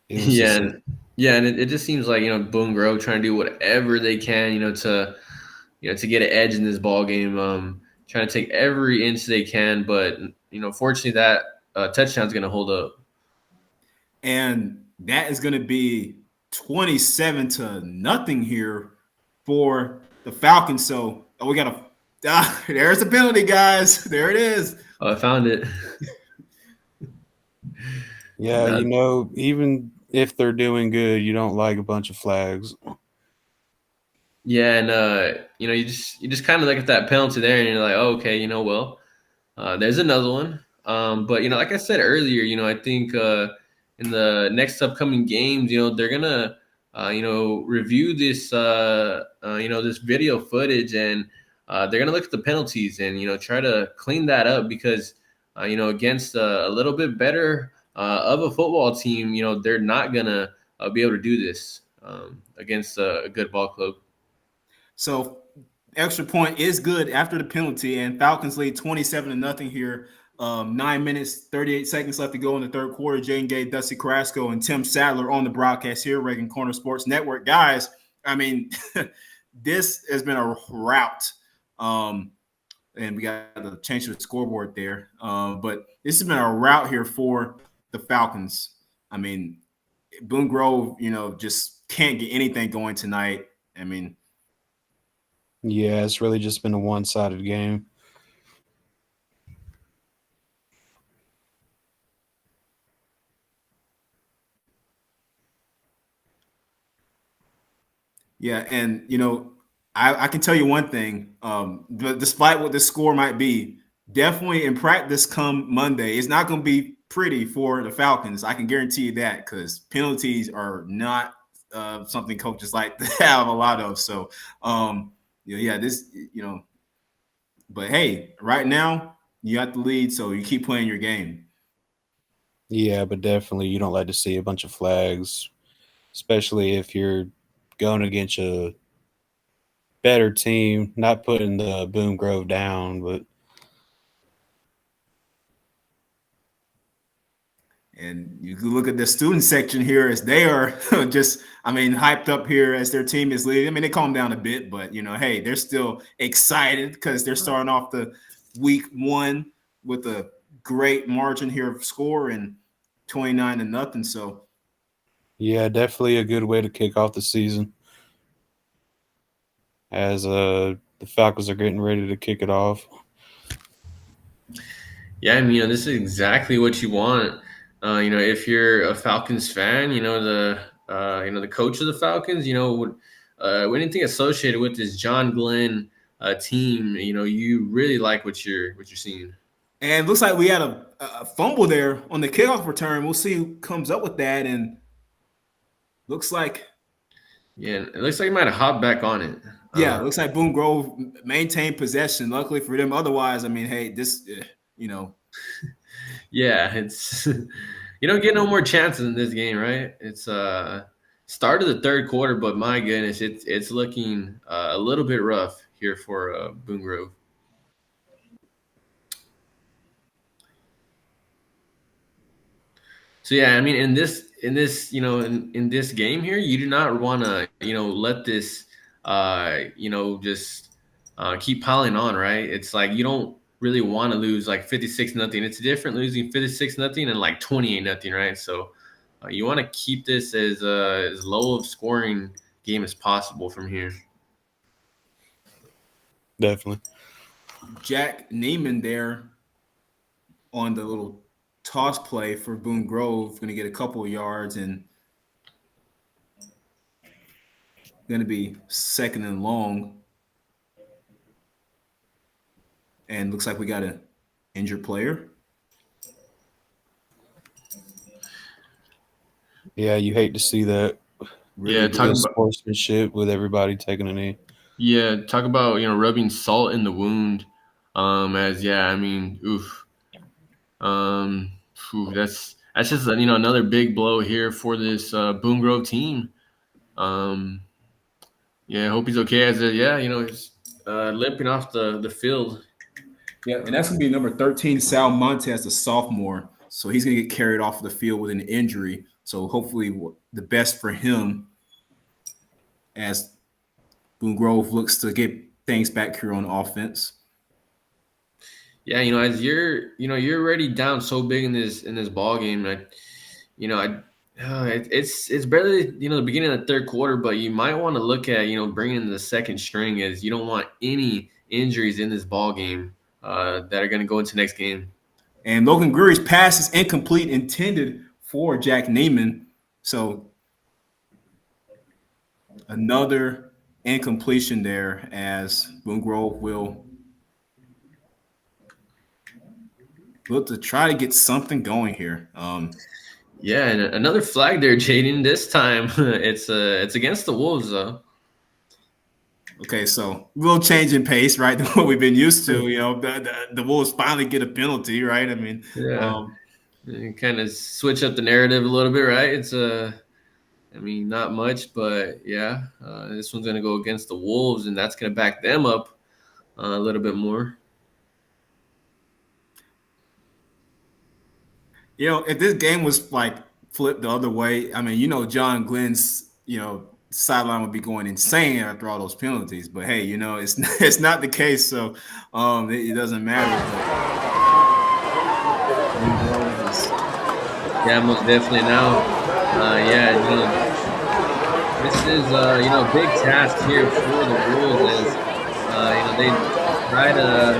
it was Yeah, and it just seems like Boone Grove trying to do whatever they can, to get an edge in this ball game. Trying to take every inch they can, but fortunately that touchdown's going to hold up. And that is going to be 27-0 here for the Falcons. So we got there's a penalty, guys. There it is. Oh, I found it. Yeah, even if they're doing good, you don't like a bunch of flags. Yeah, and you just kind of look at that penalty there, and you're like, oh, okay, well, there's another one. But like I said earlier, I think in the next upcoming games, they're gonna review this this video footage, and they're gonna look at the penalties and try to clean that up because against a little bit better of a football team, they're not gonna be able to do this against a good ball club. So extra point is good after the penalty, and Falcons lead 27-0 here. 9 minutes, 38 seconds left to go in the third quarter. Jaydon Gay, Dusty Carrasco, and Tim Sandler on the broadcast here, Reagan Corner Sports Network. Guys, I mean, this has been a rout. And we got to change the scoreboard there. But this has been a rout here for the Falcons. I mean, Boone Grove, just can't get anything going tonight. I mean, yeah, it's really just been a one-sided game. Yeah, and I can tell you one thing. Despite what the score might be, definitely in practice come Monday, it's not going to be pretty for the Falcons. I can guarantee you that because penalties are not something coaches like to have a lot of. So, this, but hey, right now you have to lead, so you keep playing your game. Yeah, but definitely you don't like to see a bunch of flags, especially if you're going against a better team, not putting the Boone Grove down, but and you can look at the student section here as they are just, hyped up here as their team is leading. I mean, they calm down a bit, but hey, they're still excited because they're starting off the week 1 with a great margin here of score and 29-0. So yeah, definitely a good way to kick off the season. As the Falcons are getting ready to kick it off. Yeah, this is exactly what you want. If you're a Falcons fan, the coach of the Falcons, anything associated with this John Glenn team, you really like what you're seeing. And it looks like we had a fumble there on the kickoff return. We'll see who comes up with that. And looks like, it looks like he might have hopped back on it. Yeah, it looks like Boone Grove maintained possession. Luckily for them. Otherwise, hey, this, Yeah, it's you don't get no more chances in this game, right? It's start of the third quarter, but my goodness, it's looking a little bit rough here for Boone Grove. So yeah, in this in this game here, you do not want to let this just keep piling on, right? It's like you don't really want to lose like 56-0. It's different losing 56-0 and like 28-0, right? So you want to keep this as low of scoring game as possible from here. Definitely. Jack Neiman there on the little toss play for Boone Grove, going to get a couple of yards and going to be second and long. And looks like we got an injured player. Yeah, you hate to see that. Really, yeah, talking about sportsmanship with everybody taking a knee. Yeah, talk about rubbing salt in the wound. Oof. That's just another big blow here for this Boone Grove team. Yeah, I hope he's okay. He's limping off the field. Yeah, and that's gonna be number 13, Sal Montez, the sophomore. So he's gonna get carried off the field with an injury. So hopefully the best for him as Boone Grove looks to get things back here on offense. Yeah, as you're already down so big in this ball game. It's barely the beginning of the third quarter, but you might want to look at bringing in the second string, as you don't want any injuries in this ball game that are going to go into next game. And Logan Greery's pass is incomplete, intended for Jack Neiman. So another incompletion there, as Boone Grove will look to try to get something going here. Yeah, and another flag there, Jaydon. This time it's against the Wolves, though. Okay, so a little change in pace, right? Than what we've been used to. The Wolves finally get a penalty, right? I mean, yeah, kind of switch up the narrative a little bit, right? It's not much, but yeah, this one's gonna go against the Wolves, and that's gonna back them up a little bit more. If this game was like flipped the other way, I mean, John Glenn's, sideline would be going insane after all those penalties. But hey, it's not the case, so it doesn't matter. Yeah, most definitely now. This is a big task here for the Wolves as they try to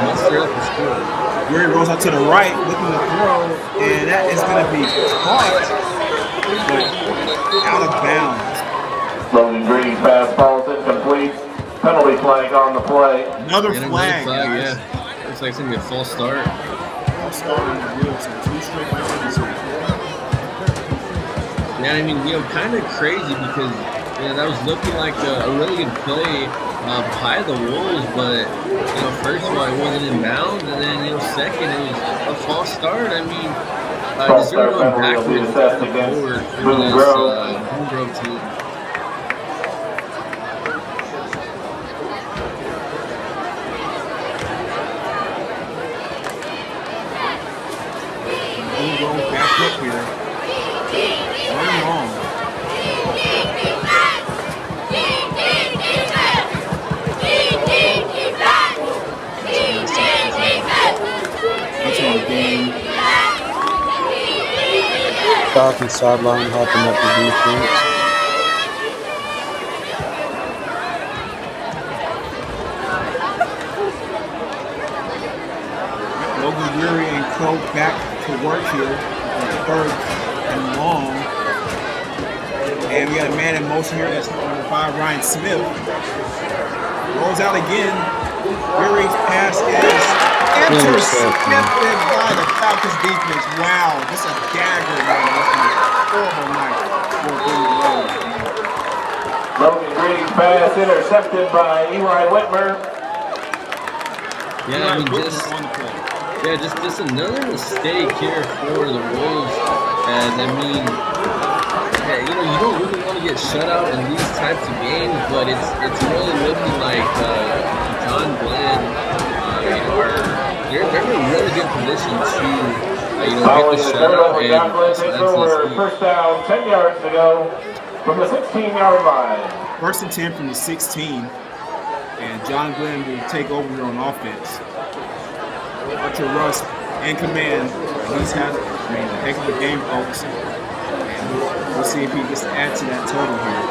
muster up the score. Greery rolls out to the right, looking to throw, and that is going to be caught, but out of bounds. Logan Green's pass falls incomplete. Penalty flag on the play. Another flag, yeah. Looks like it's going to be a false start. False start on the Wolves, so 2 straight penalties. Yeah, kind of crazy because that was looking like a really good play by the Wolves, but first of all, it wasn't in bounds, and then second, it was a false start. Just really going backwards and forward for this Boone Grove team. Boone Grove back up here. One long. Falcons sideline helping up the defense. Logan Greery and Crow back to work here. Third and long. And we got a man in motion here. That's number 5, Ryan Smith. Rolls out again. Greery's pass is intercepted by the Falcons defense. Wow, this is a dagger, man. Horrible night for Boone Grove. Logan Green's pass intercepted by Eli Whitmer. Yeah, just another mistake here for the Wolves. And you don't really want to get shut out in these types of games, but it's really looking like John Glenn they're in a really good position to get the shutout. And first down, 10 yards to go from the 16-yard line. First and 10 from the 16, and John Glenn will take over here on offense. Archer Russ in command. He's had a heck of a game, folks. And we'll see if he gets to add to that total here.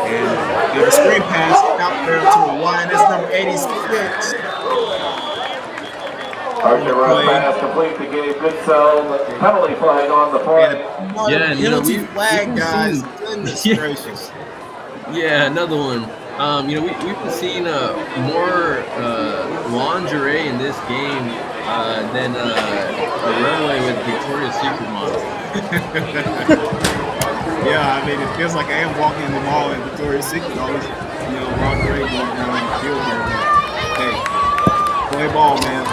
And got a screen pass out there to the line. That's number 86. Archer Russ pass complete to Gabe Goodsell. Penalty flag on the play. Yeah, penalty flag, guys. Goodness gracious. Yeah, another one. We've been seeing more lingerie in this game than a runway with Victoria's Secret model. Yeah, it feels like I am walking in the mall in Victoria's Secret. All this, lingerie going around the field here. But hey, play ball, man.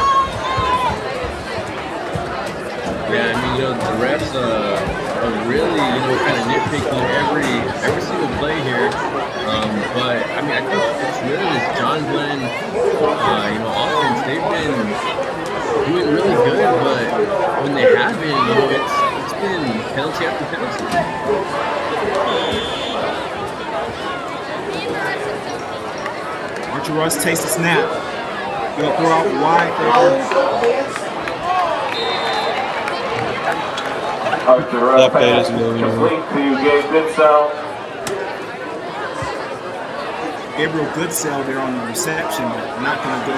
Yeah, the refs are really, kind of nitpicking every single play here. But I think it's really this John Glenn, offense. They've been doing really good, but when they haven't, it's making penalty after penalty. Archer Russ takes the snap. He'll throw out wide there. Archer Russ That play pass doesn't go anywhere. complete to Gabe Goodsell. Gabriel Goodsell there on the reception, but not going to go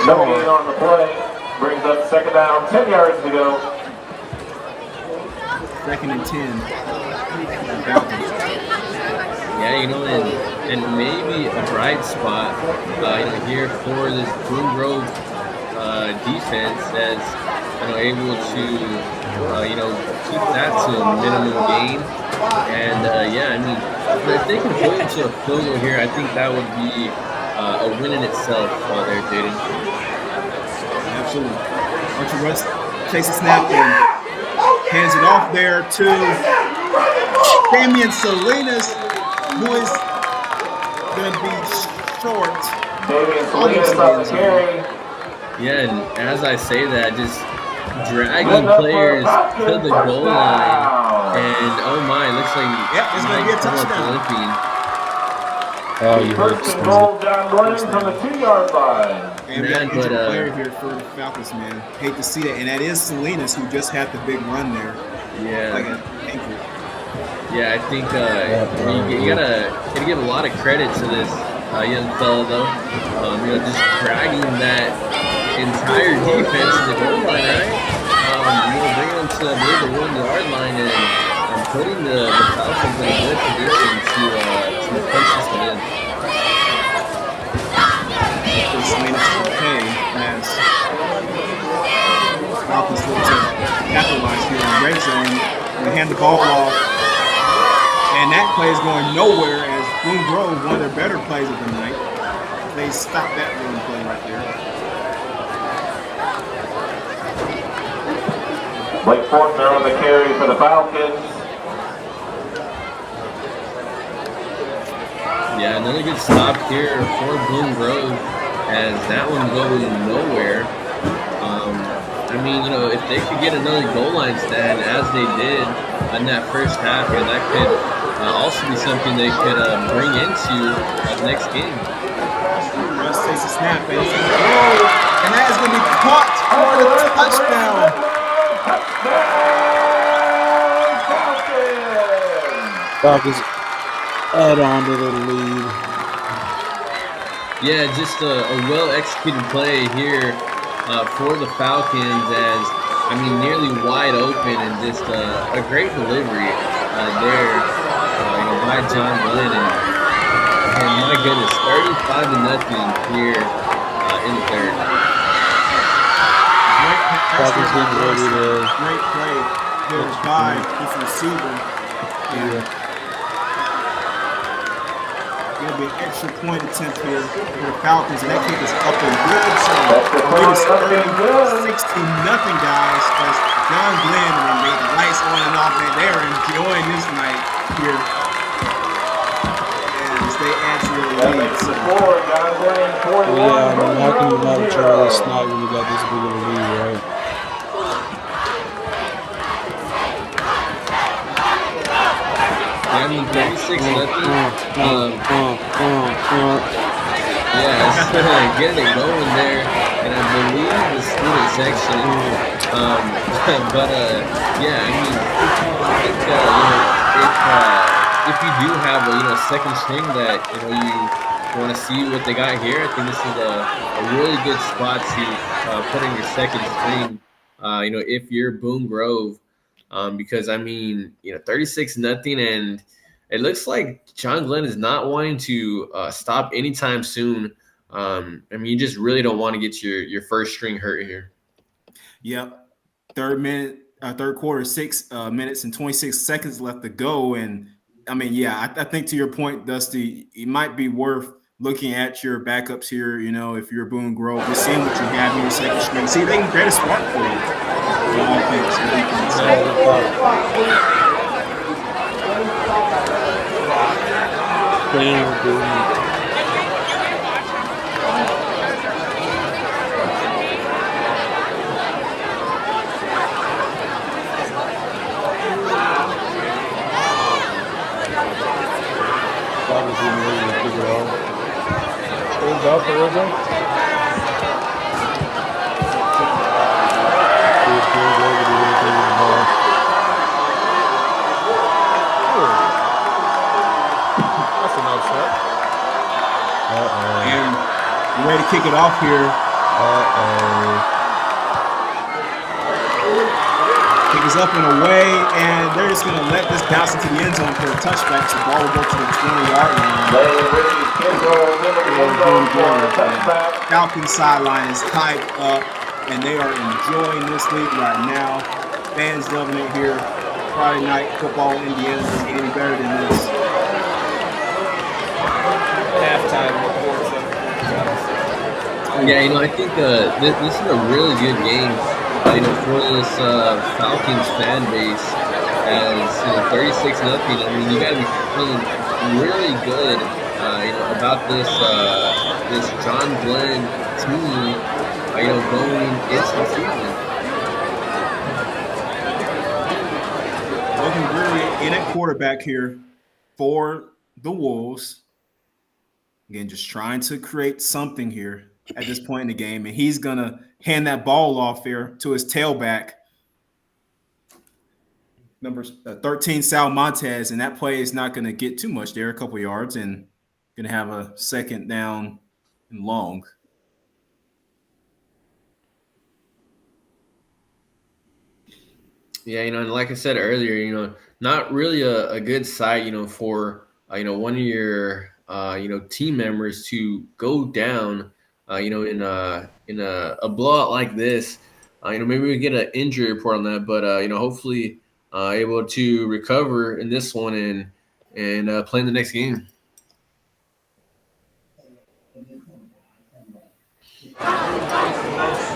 No far. gain on the play. Brings up second down, 10 yards to go. 2nd and 10. Falcons. Yeah, you know, and maybe a bright spot, here for this Boone Grove defense as, able to, keep that to a minimum gain. And, if they can hold to a field goal here, I think that would be a win in itself there, Jaydon. Absolutely. Archer Russ takes a snap and hands it off there to Damian Salinas, who is going to be short. Damian Salinas on the carry. Yeah, and as I say that, just dragging players to the goal line, and oh my, it looks like it's going to be a touchdown. Limping. Oh, you heard First and goal, John Glenn from the 2-yard line. And we got an injured player here for the Falcons, man. Hate to see that. And that is Salinas, who just had the big run there. Yeah. Like an ankle. Yeah, I think you gotta give a lot of credit to this young fella, though. Just dragging that entire defense to the goal line, right? Bringing them to maybe the 1-yard line and putting the Falcons in a good position to punch this one in. Hopefully Salinas is okay as Falcons look to capitalize here in the red zone. We hand the ball off. And that play is going nowhere as Boone Grove, one of their better plays of the night. They stopped that run play right there. Blake Fortner on the carry for the Falcons. Yeah, another good stop here for Boone Grove as that one going nowhere. If they could get another goal line stand as they did in that first half, that could also be something they could bring into the next game. Russ takes a snap and he's going to throw, and that is going to be caught for the touchdown. Falcons add on to the lead. Yeah, just a well-executed play here for the Falcons as, nearly wide open and just a great delivery there, by John Glenn. And my goodness, 35-0 here in the third. Falcons getting ready to. Great play here by this receiver. And it'll be an extra point attempt here for the Falcons, and that kick is up and good. So it is 16-0, guys. As John Glenn and the lights on and off, and they're enjoying this night here as they add to the lead. So, how can you not enjoy this night when you got this big of a lead, right? Yeah, 36-0. Getting it going there, and I believe the student section. If you do have a second string that you want to see what they got here, I think this is a really good spot to put in your second string. If you're Boone Grove. Because 36-0, and it looks like John Glenn is not wanting to stop anytime soon. You just really don't want to get your first string hurt here. Yep. Third quarter, 6 minutes and 26 seconds left to go. And I think to your point, Dusty, it might be worth looking at your backups here. If you're Boone Grove, just seeing what you have in your second string. See, they can create a spark for you. Moved up a little bit. That's enough step. And you're ready to kick it off here. Kick is up and away, and they're just going to let this bounce into the end zone for a touchback. So the ball will go to the 20-yard line. Falcons sideline is tied up, and they are enjoying this league right now. Fans loving it here. Friday night football in Indiana doesn't get any better than this. Halftime reports. Yeah, I think this is a really good game, for this Falcons fan base. As 36-0. I mean, you got to be feeling really good, about this John Glenn team, going into the season. Looking really in at quarterback here for the Wolves. Again, just trying to create something here at this point in the game. And he's going to hand that ball off here to his tailback, number 13, Sal Montez. And that play is not going to get too much there, a couple yards, and going to have a second down and long. Yeah, and like I said earlier, not really a good sight, for one of your team members to go down, in a blowout like this. Maybe we get an injury report on that, but hopefully able to recover in this one and play in the next game.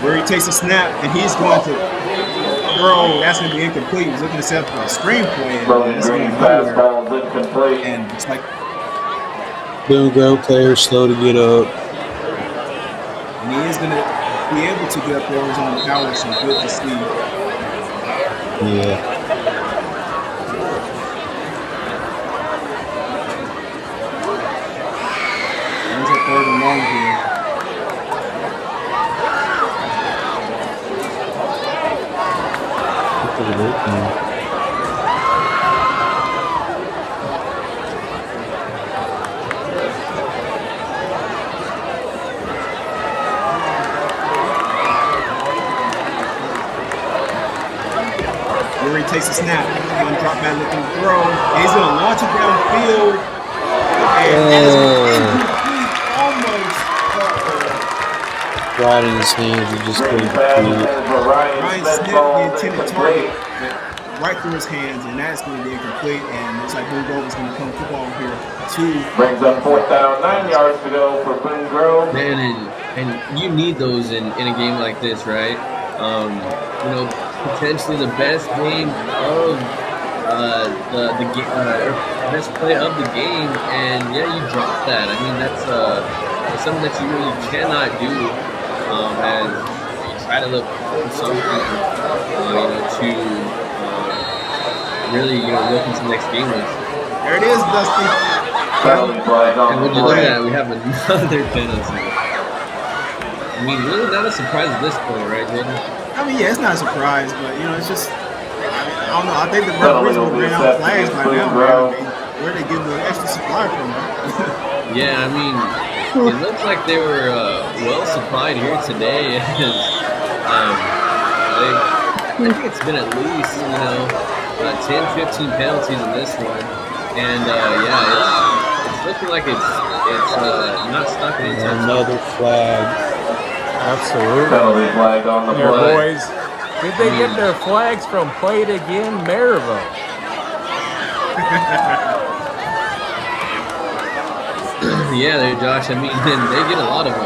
Where he takes a snap and he's going to throw. That's going to be incomplete. He's looking to set up a screenplay. And it's like Boone Grove players slow to get up. And he is going to be able to get up there on his own power, so good to see. Yeah. There's a third and long here. He takes a snap. He's going to drop back, looking to throw. And he's going to launch it downfield. And almost right in his hands. He just couldn't complete it. Ryan snipped the intended target right through his hands, and that's going to be incomplete. And looks like Boone Grove is going to come football here. Brings up 4th down, 9 yards to go for Boone Grove. Man, and you need those in a game like this, right? Potentially the best game of the game, best play of the game, and yeah, you drop that. I mean, that's something that you really cannot do as you try to look for something, to really look into the next game with. There it is, Dusty. And when you look at it, we have another penalty. I mean, really not a surprise at this point, right, Jaydon? I mean, yeah, it's not a surprise, but it's just, I don't know. I think the referees will bring out flags by now, man. I mean, where they getting the extra supply from? Yeah, I mean, it looks like they were well supplied here today. I think it's been at least 10, 15 penalties in this one, and it's looking like it's not stuck in another flag. Absolutely. Penalty flag on the play. Boys, did they get their flags from Play It Again, Maryville? Yeah, there, Josh. I mean, they get a lot of them.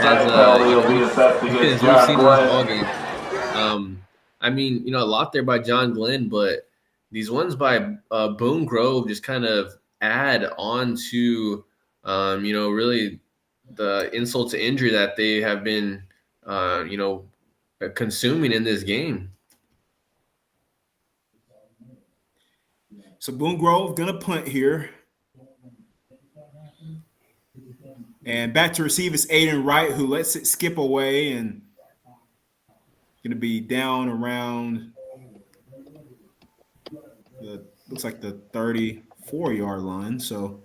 Penalty will be assessed against John Glenn. I mean, a lot there by John Glenn, but these ones by Boone Grove just kind of add on to, really the insult to injury that they have been, consuming in this game. So Boone Grove gonna punt here, And back to receive is Aiden Wright, who lets it skip away and going to be down around looks like the 34-yard line. So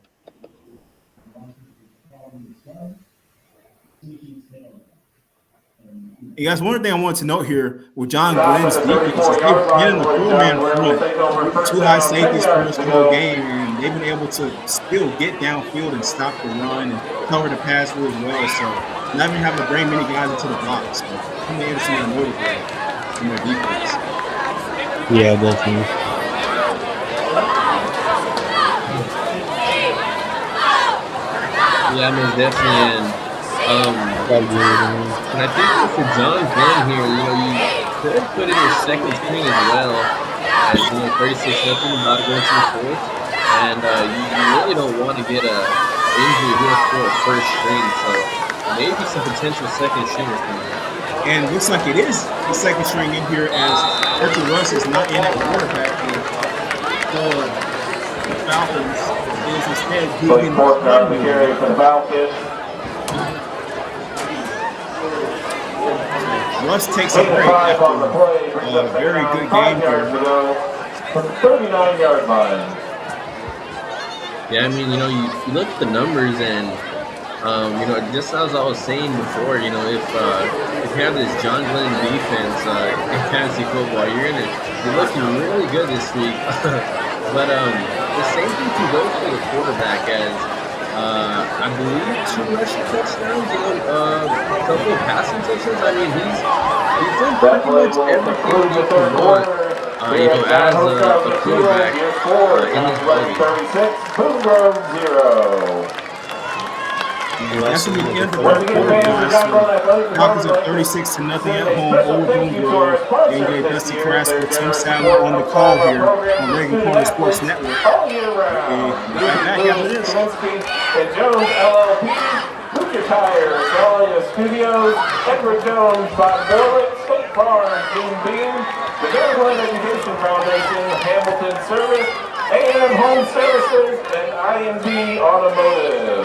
you guys, one thing I want to note here with John Glenn's defense is they've been in the four-man front with two high safeties for this whole game, and they've been able to still get downfield and stop the run and cover the pass really well. So not even having to bring many guys into the box. So I'm able to see a notable in their defense. Yeah, definitely. Yeah, I mean, definitely. And I think for John Glenn here, you could put in your second string as well, as 36 nothing, about to go into the fourth, and you really don't want to get a injury here for a first string, so maybe some potential second stringers coming out. And looks like it is the second string in here, as Arthur Russ is not in at quarterback for the Falcons. It is instead Deacon Conroy for the Falcons. Russ takes a break after a very good game here. From the 39-yard line. Yeah, I mean, you look at the numbers and, just as I was saying before, if you have this John Glenn defense in fantasy football, you're looking really good this week. But the same thing can go for the quarterback, as I believe 2 rushing touchdowns, a couple of passing touchdowns. I mean, he's done pretty much everything you can want, as a quarterback in this ballgame. Boone Grove 0. That's going to be the end of the quarter. Falcons are 36-0 at home over Boone Grove. AJ Dusty Carrasco, Tim Sandler on the call here on Reagan Corner Sports Network. Back after this. And Jones LLP, Luke Tire, Dahlia Studios, Edward Jones, Bob Borwick, State Farm, Bean, the Maryland Education Foundation, Hamilton Service, AM Home Services, and IMD Automotive.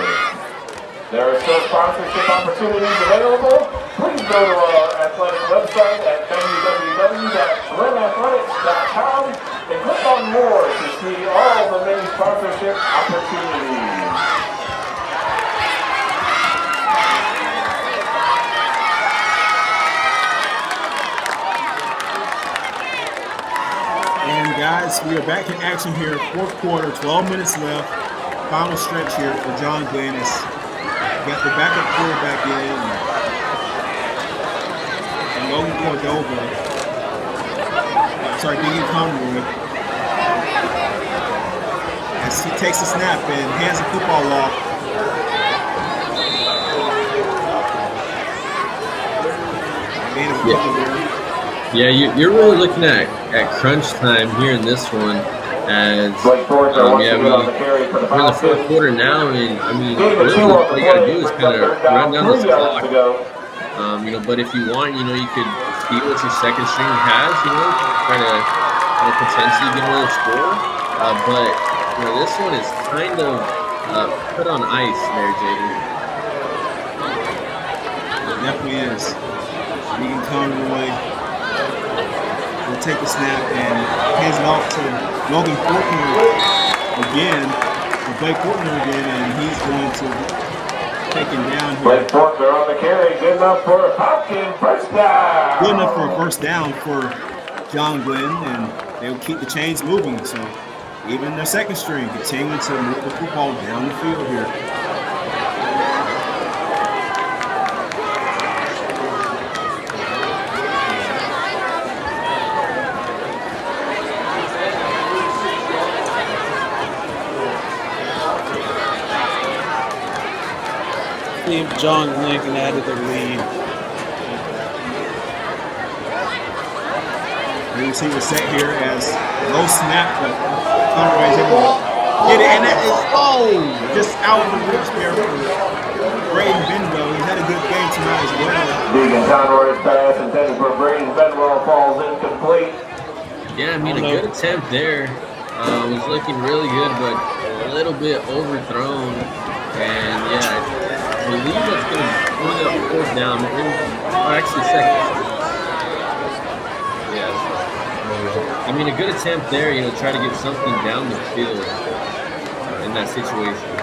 There are still sponsorship opportunities available. Please go to our athletic website at www.glenathletics.com and click on more to see all the many sponsorship opportunities. And guys, we are back in action here. Fourth quarter, 12 minutes left. Final stretch here for John Glenn. Got the backup quarterback in, and Logan Cordova. Deacon Conroy. As he takes the snap and hands the football off. Yeah, you're really looking at crunch time here in this one. As we're in the fourth quarter now, really all you got to do is kind of run down this clock. But if you want, you could see what your second string has, try to potentially get another score. But this one is kind of put on ice there, Jaydon. It definitely is. Deacon Conroy will take the snap and hands it off to Logan Fortner again, or Blake Fortner again, and he's going to take him down here. Blake Fortner on the carry, good enough for a Falcon first down. Good enough for a first down for John Glenn, and they'll keep the chains moving. So even their second string continuing to move the football down the field here. If John Glenn can add to their lead. The receiver set here as low snap, but Conroy is able to get it, and that is just out of the reach there for Braden Benwell. He's had a good game tonight as well. Deacon Conroy's pass intended for Braden Benwell falls incomplete. Yeah, I mean, a good attempt there. Was looking really good, but a little bit overthrown. And yeah, believe that's going to bring up fourth down, or actually second. Yeah. I mean, a good attempt there, try to get something down the field in that situation.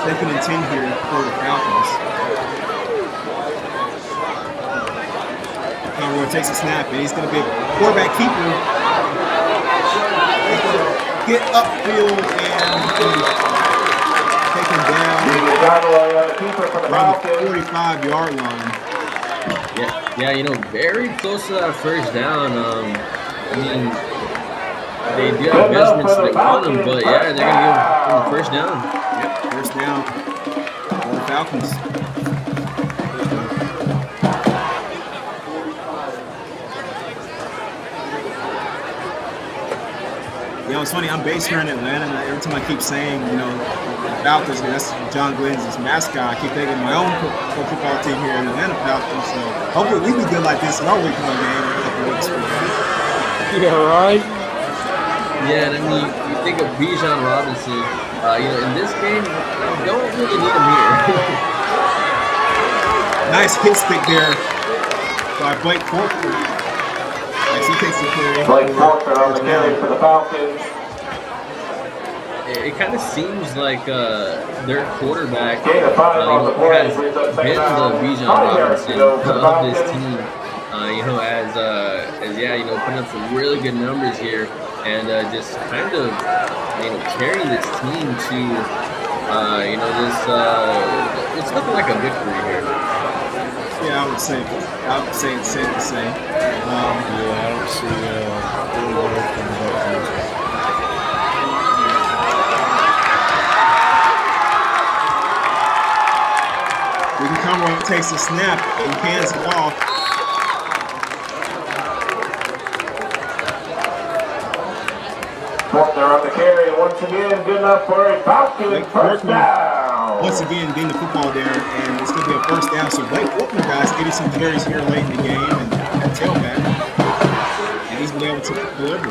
2nd and 10 here for the Falcons. Conroy takes a snap, and he's going to be a quarterback keeper. He's going to get upfield and take him down around the 45-yard line. Yeah, very close to that first down. I mean, they do have measurements that want them, but yeah, they're going to give them the first down. Yep, first down for the Falcons. It's funny, I'm based here in Atlanta, and every time I keep saying, Falcons, that's John Glenn's mascot, I keep thinking of my own football team here in Atlanta, Falcons. So hopefully we can be good like this in our week one game in a couple weeks. Yeah, right. Yeah, and I mean, you think of Bijan Robinson, in this game, you don't really need him here. Nice hit stick there by Blake Fortner. He takes the carry. Blake Fortner on the carry for the Falcons. It kind of seems like their quarterback Gain of 5 on the play. has been the Bijan Robinson of this team. As putting up some really good numbers here, and just kind of carrying this team to this. It's looking like a victory here. Yeah, I would say it's safe to say. I don't see Conroy takes the snap and hands it off. Fortner on the carry once again, good enough for a Falcons first down. Once again, getting the football there, and it's going to be a first down. So Blake Fortner, guys, getting some carries here late in the game, and that tailback, and he's been able to deliver.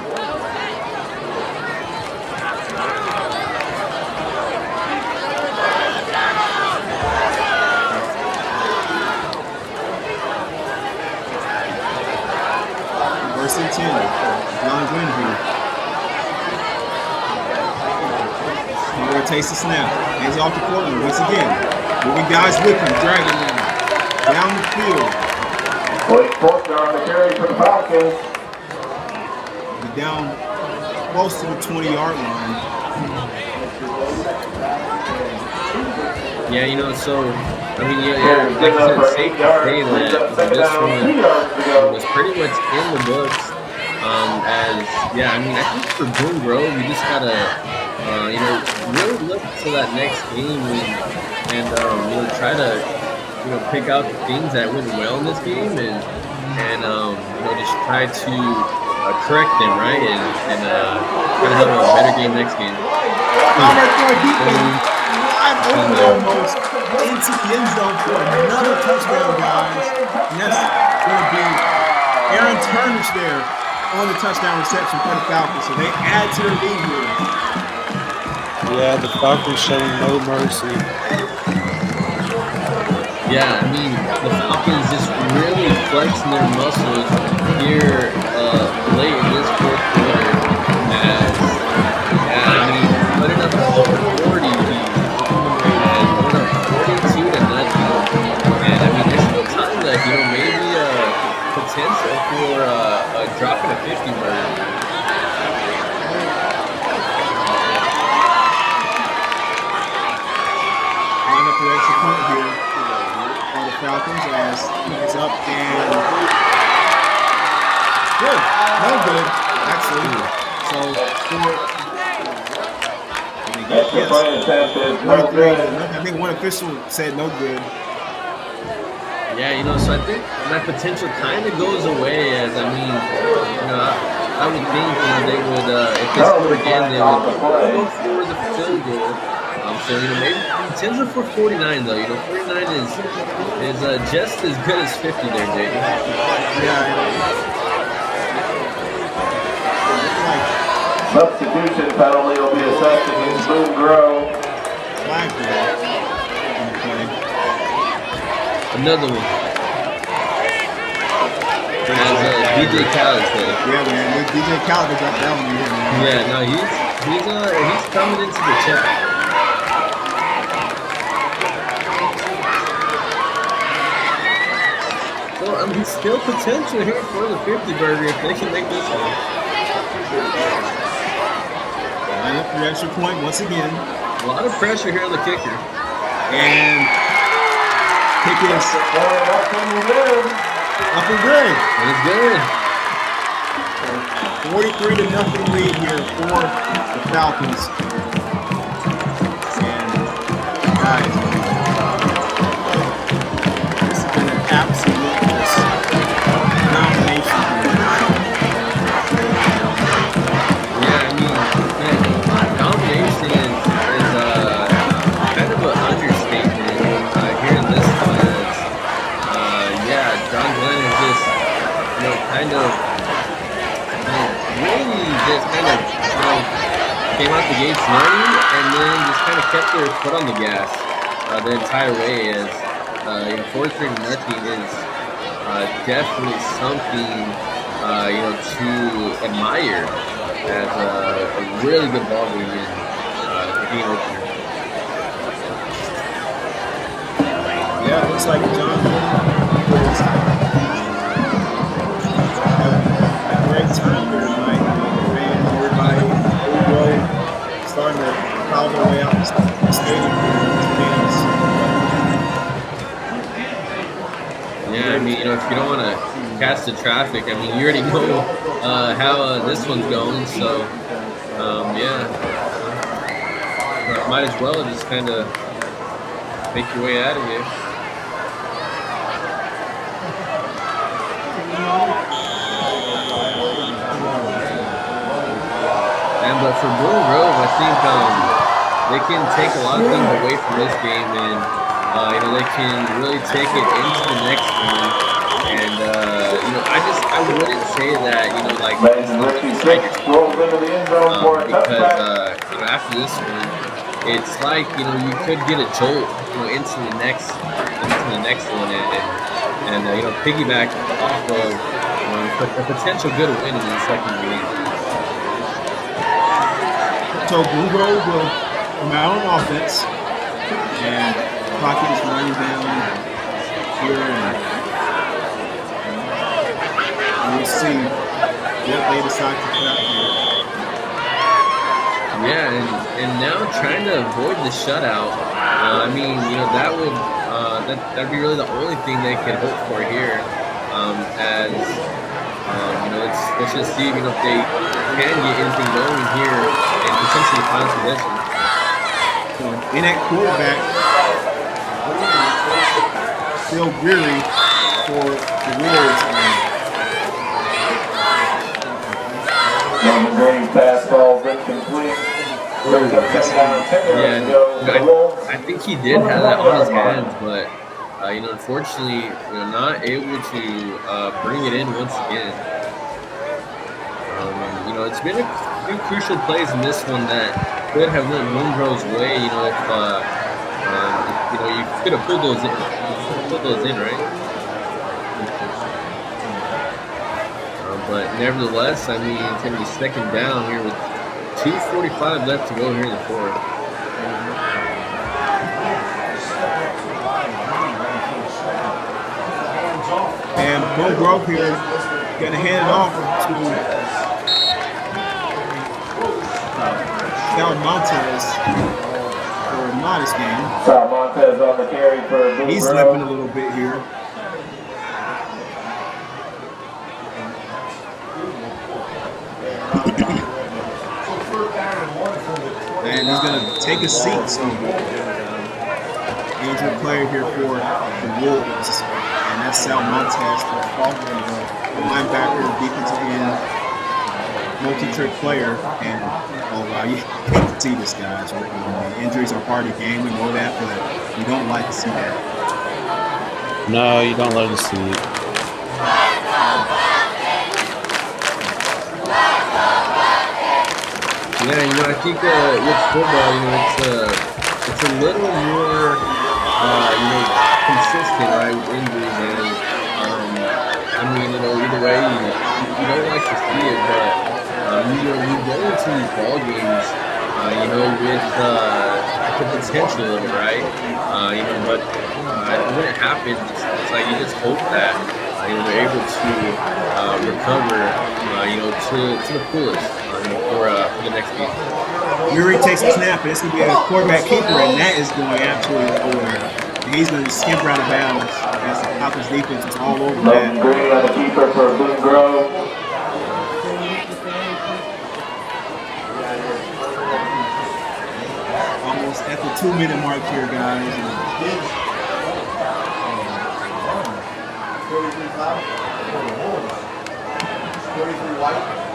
First and 10, John Glenn here. Conroy takes the snap, hands it off to Portland once again. Moving guys with him, dragging them down the field. Blake Fortner on the carry for the Falcons. Be down close to the 20-yard line. Yeah, so like I said, safe to say that this one was pretty much in the books. I think for Boone Grove, you just gotta, really look to that next game and try to, pick out the things that went well in this game and just try to correct them, right, and try to have a better game next game. Wide open almost into the end zone for another touchdown, guys. And that's going to be Aaron Turner's there on the touchdown reception for the Falcons. So they add to their lead here. Yeah, the Falcons showing no mercy. Yeah, I mean, the Falcons just really flexing their muscles here late in this fourth quarter. Putting up over 40 lead and putting up 42 to nothing. And I mean, there's still time left, maybe potential for dropping a 50 burger. For extra point here for the Falcons as it's up and good. No good, actually. So I think one official said no good. Yeah, so I think that potential kind of goes away as, I would think they would, if they score again, they would go for the field goal. So, maybe potential for 49, though. 49 is just as good as 50 there, Jaydon. Yeah. Substitution penalty will be assessed against Boone Grove. flag there in the play. Another one. As DJ Khaled said. Yeah, man. DJ Khaled got that one here, man. Yeah, no, he's coming into the chat. So still potential here for the 50 burger if they can make this one. Line up for the extra point once again. A lot of pressure here on the kicker. And kick is up and good. It's good. 43-0 lead here for the Falcons. And guys, this has been an absolute domination. Yeah, I mean, domination is kind of an understatement here in this one. Yeah, John Glenn is just, kind of really just kind of, came out the gates running and then just kind of kept their foot on the gas the entire way. As 43-0 is definitely something to admire as a really good ball game in game opener. Yeah, it looks like John was a great time here tonight. Fans, everybody, starting to crowd their way out the stadium here. Yeah, I mean, if you don't want to catch the traffic, I mean, you already know how this one's going, so yeah, might as well just kind of make your way out of here. But for Boone Grove, I think they can take a lot of things away from this game, and they can really take it into the next one. And I wouldn't say that because after this one, it's like you could get a jolt into the next one, and piggyback off of a potential good win in the second game. So Boone Grove will come out on offense, and Pocket is running down here, and we'll see what they decide to put out here. Yeah, and now trying to avoid the shutout. I mean, that would that'd be really the only thing they could hope for here. As let's just see if they can get anything going here and potentially find possession. In at quarterback, Phil Greery for the Wolves. Norman Green's pass ball is incomplete. I think he did have that on his hands, but unfortunately, not able to bring it in once again. It's been a few crucial plays in this one that could have went Boone Grove's way. If you could have pulled those in, right? But nevertheless, I mean, it's going to be second down here with 2:45 left to go here in the fourth. And Boone Grove here going to hand it off to Sal Montez for a modest game. Sal Montez on the carry for Boone He's Grove. limping a little bit here. And he's going to take a seat. So, injured player here for the Wolves. And that's Sal Montez for the Falcons. Linebacker, defensive end, multi-trick player. And you hate to see this, guys. Injuries are part of the game. We know that, but we don't like to see that. No, you don't like to see it. Yeah, I think with football, it's a little more, consistent, right, with injuries. And I mean, either way, you don't like to see it, but you go into these ball games, with the potential of it, right? But when it happens, it's like you just hope that they're able to recover, to the fullest, for the next game. Yuri takes a snap, and it's going to be a quarterback keeper, and that is going absolutely nowhere. And he's going to skimper out of bounds as the Falcons defense is all over that. Green on the keeper for Boone Grove. Almost at the 2-minute mark here, guys. 33 cloud. 33 white.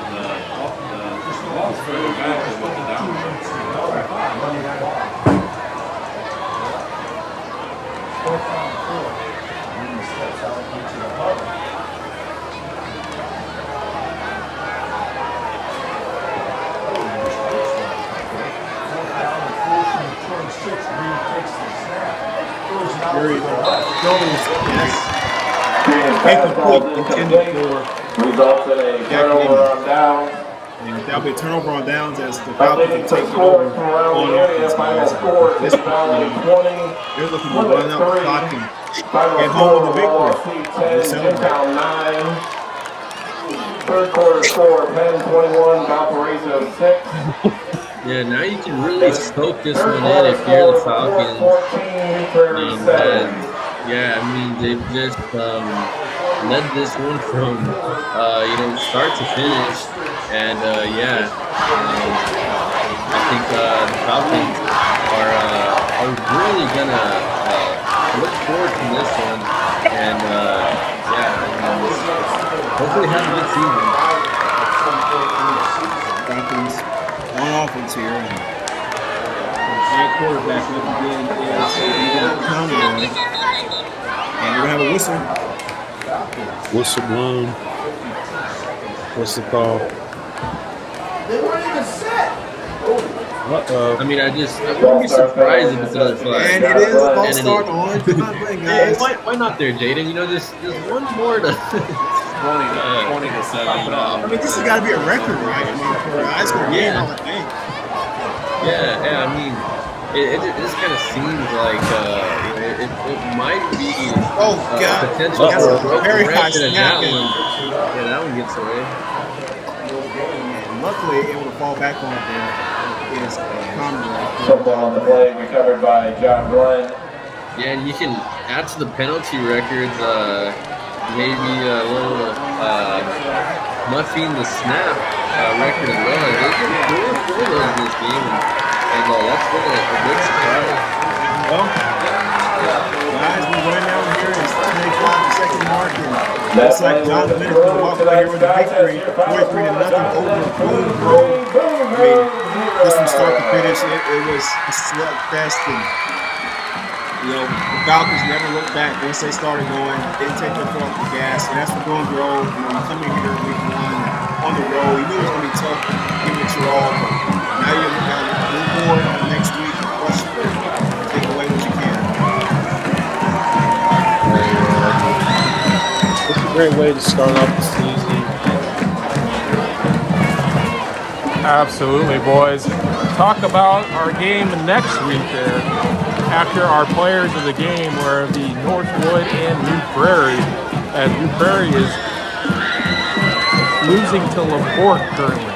Results in a turnover on downs. And that'll be a turnover on downs as the Falcons will take it over on offense. This, they're looking to run out the clock and get home with the victory. Third quarter score, Penn 21, Valparaiso 6. Yeah, now you can really soak this one in if you're the Falcons. Yeah, I mean, they've just led this one from, start to finish. And, I think the Falcons are really going to look forward to this one. And, hopefully have a good season. Falcons on offense here. And quarterback up again is Conway. And we're going to have a whistle. Whistle blown. What's the call? They weren't even set. Uh-oh. I mean, I wouldn't be surprised if it's another flag. And it is a false start on guys. Why not there, Jaydon? There's one more to 20 to 7. I mean, this has got to be a record, right? I mean, for a high school game, I would think. Yeah. I mean, it just kind of seems like it might be potential for a very high record. snap. That one gets away. And luckily, able to fall back on it there is Conway. Football on the play, recovered by John Glenn. Yeah, and you can add to the penalty records, maybe a little muffing the snap record as well. They've been 4 of those in this game, and that's been a big surprise. Well, guys, we're running down here. It's 25-second mark, and looks like John Glenn is going to walk away here with a victory, 43-0 over Boone Grove. I mean, just from start to finish, it was a slugfest, and the Falcons never looked back. Once they started going, they didn't take their foot off the gas, and that's what Boone Grove. You come in here week 1 on the road. You knew it was going to be tough, give it your all, but now you're going to move forward next week and crush it. Take away what you can. It's a great way to start off the season. Absolutely, boys. Talk about our game next week there. After our players of the game were the Northwood and New Prairie, as New Prairie is losing to LaPorte currently.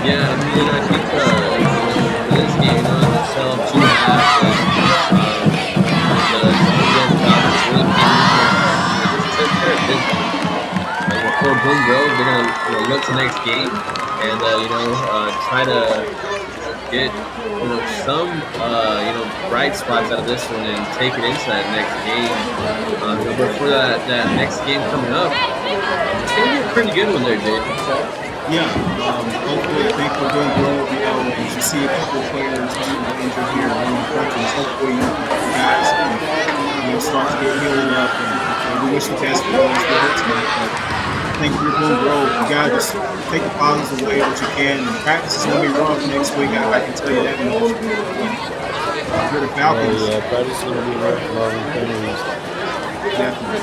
Yeah, I mean, I think for this game, the sell 2 halves, for Boone Grove, they're gonna look to next game and try to get some bright spots out of this one and take it into that next game. But for that next game coming up, it's gonna be a pretty good one there, Jay. Yeah, hopefully I think for Boone Grove, as you see a couple of players injured here on the front, hopefully you guys can start to get healing up, and we wish the best for those tonight. I think if you're Boone Grove, you gotta just take the positives away what you can. And practice is gonna be rough next week. I can tell you that much. If you're the Falcons, yeah, practice is going to be rough involving penalties. definitely.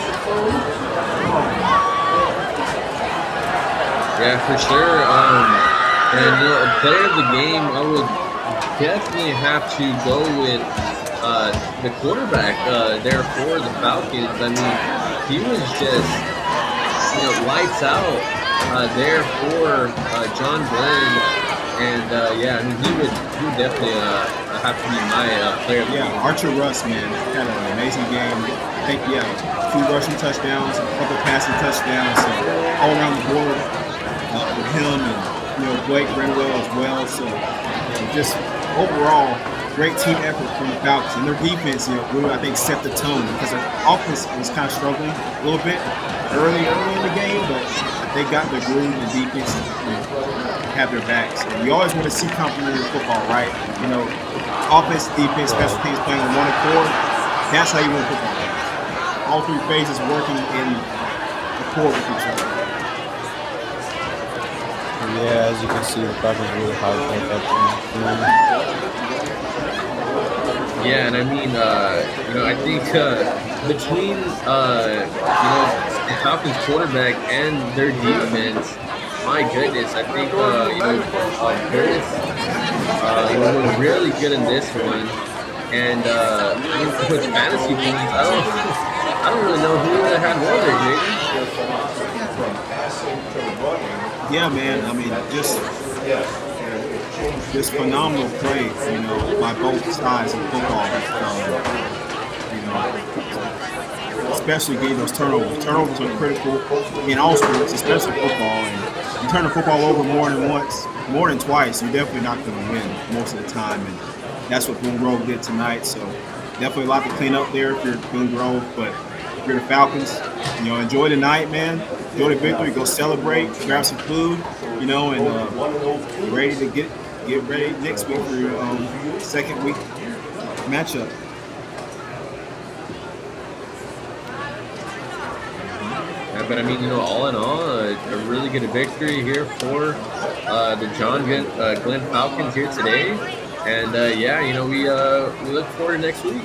Yeah, for sure. And player of the game, I would definitely have to go with the quarterback there for the Falcons. I mean, he was just lights out there for John Glenn, and yeah, I mean he would definitely have to be my player of the game. Archer Russ, man, had an amazing game. I think a few rushing touchdowns, a couple passing touchdowns, so all around the board with him, and Blake Renwell as well. So just overall, great team effort from the Falcons, and their defense, really, I think, set the tone because their offense was kind of struggling a little bit early in the game, but they got their groove and defense have their backs. And you always want to see complementary football, right? Offense, defense, special teams playing on one accord. That's how you win football games. All three phases working in accord with each other. Yeah, as you can see, the Falcons really hyped that team. Yeah, and I mean, I think between the Falcons quarterback and their defense, my goodness, I think both were really good in this one. And with fantasy points, I don't really know who would have had more there, Jaydon. Yeah, man. I mean, just phenomenal play, by both sides of football. Especially getting those turnovers. Turnovers are critical in all sports, especially football. And you turn the football over more than twice, you're definitely not going to win most of the time. And that's what Boone Grove did tonight. So definitely a lot to clean up there if you're Boone Grove. But if you're the Falcons, enjoy the night, man. Enjoy the victory. Go celebrate. Grab some food, and ready to get ready next week for your second week matchup. Yeah, but I mean, all in all, a really good victory here for the John Glenn Falcons here today. And we look forward to next week.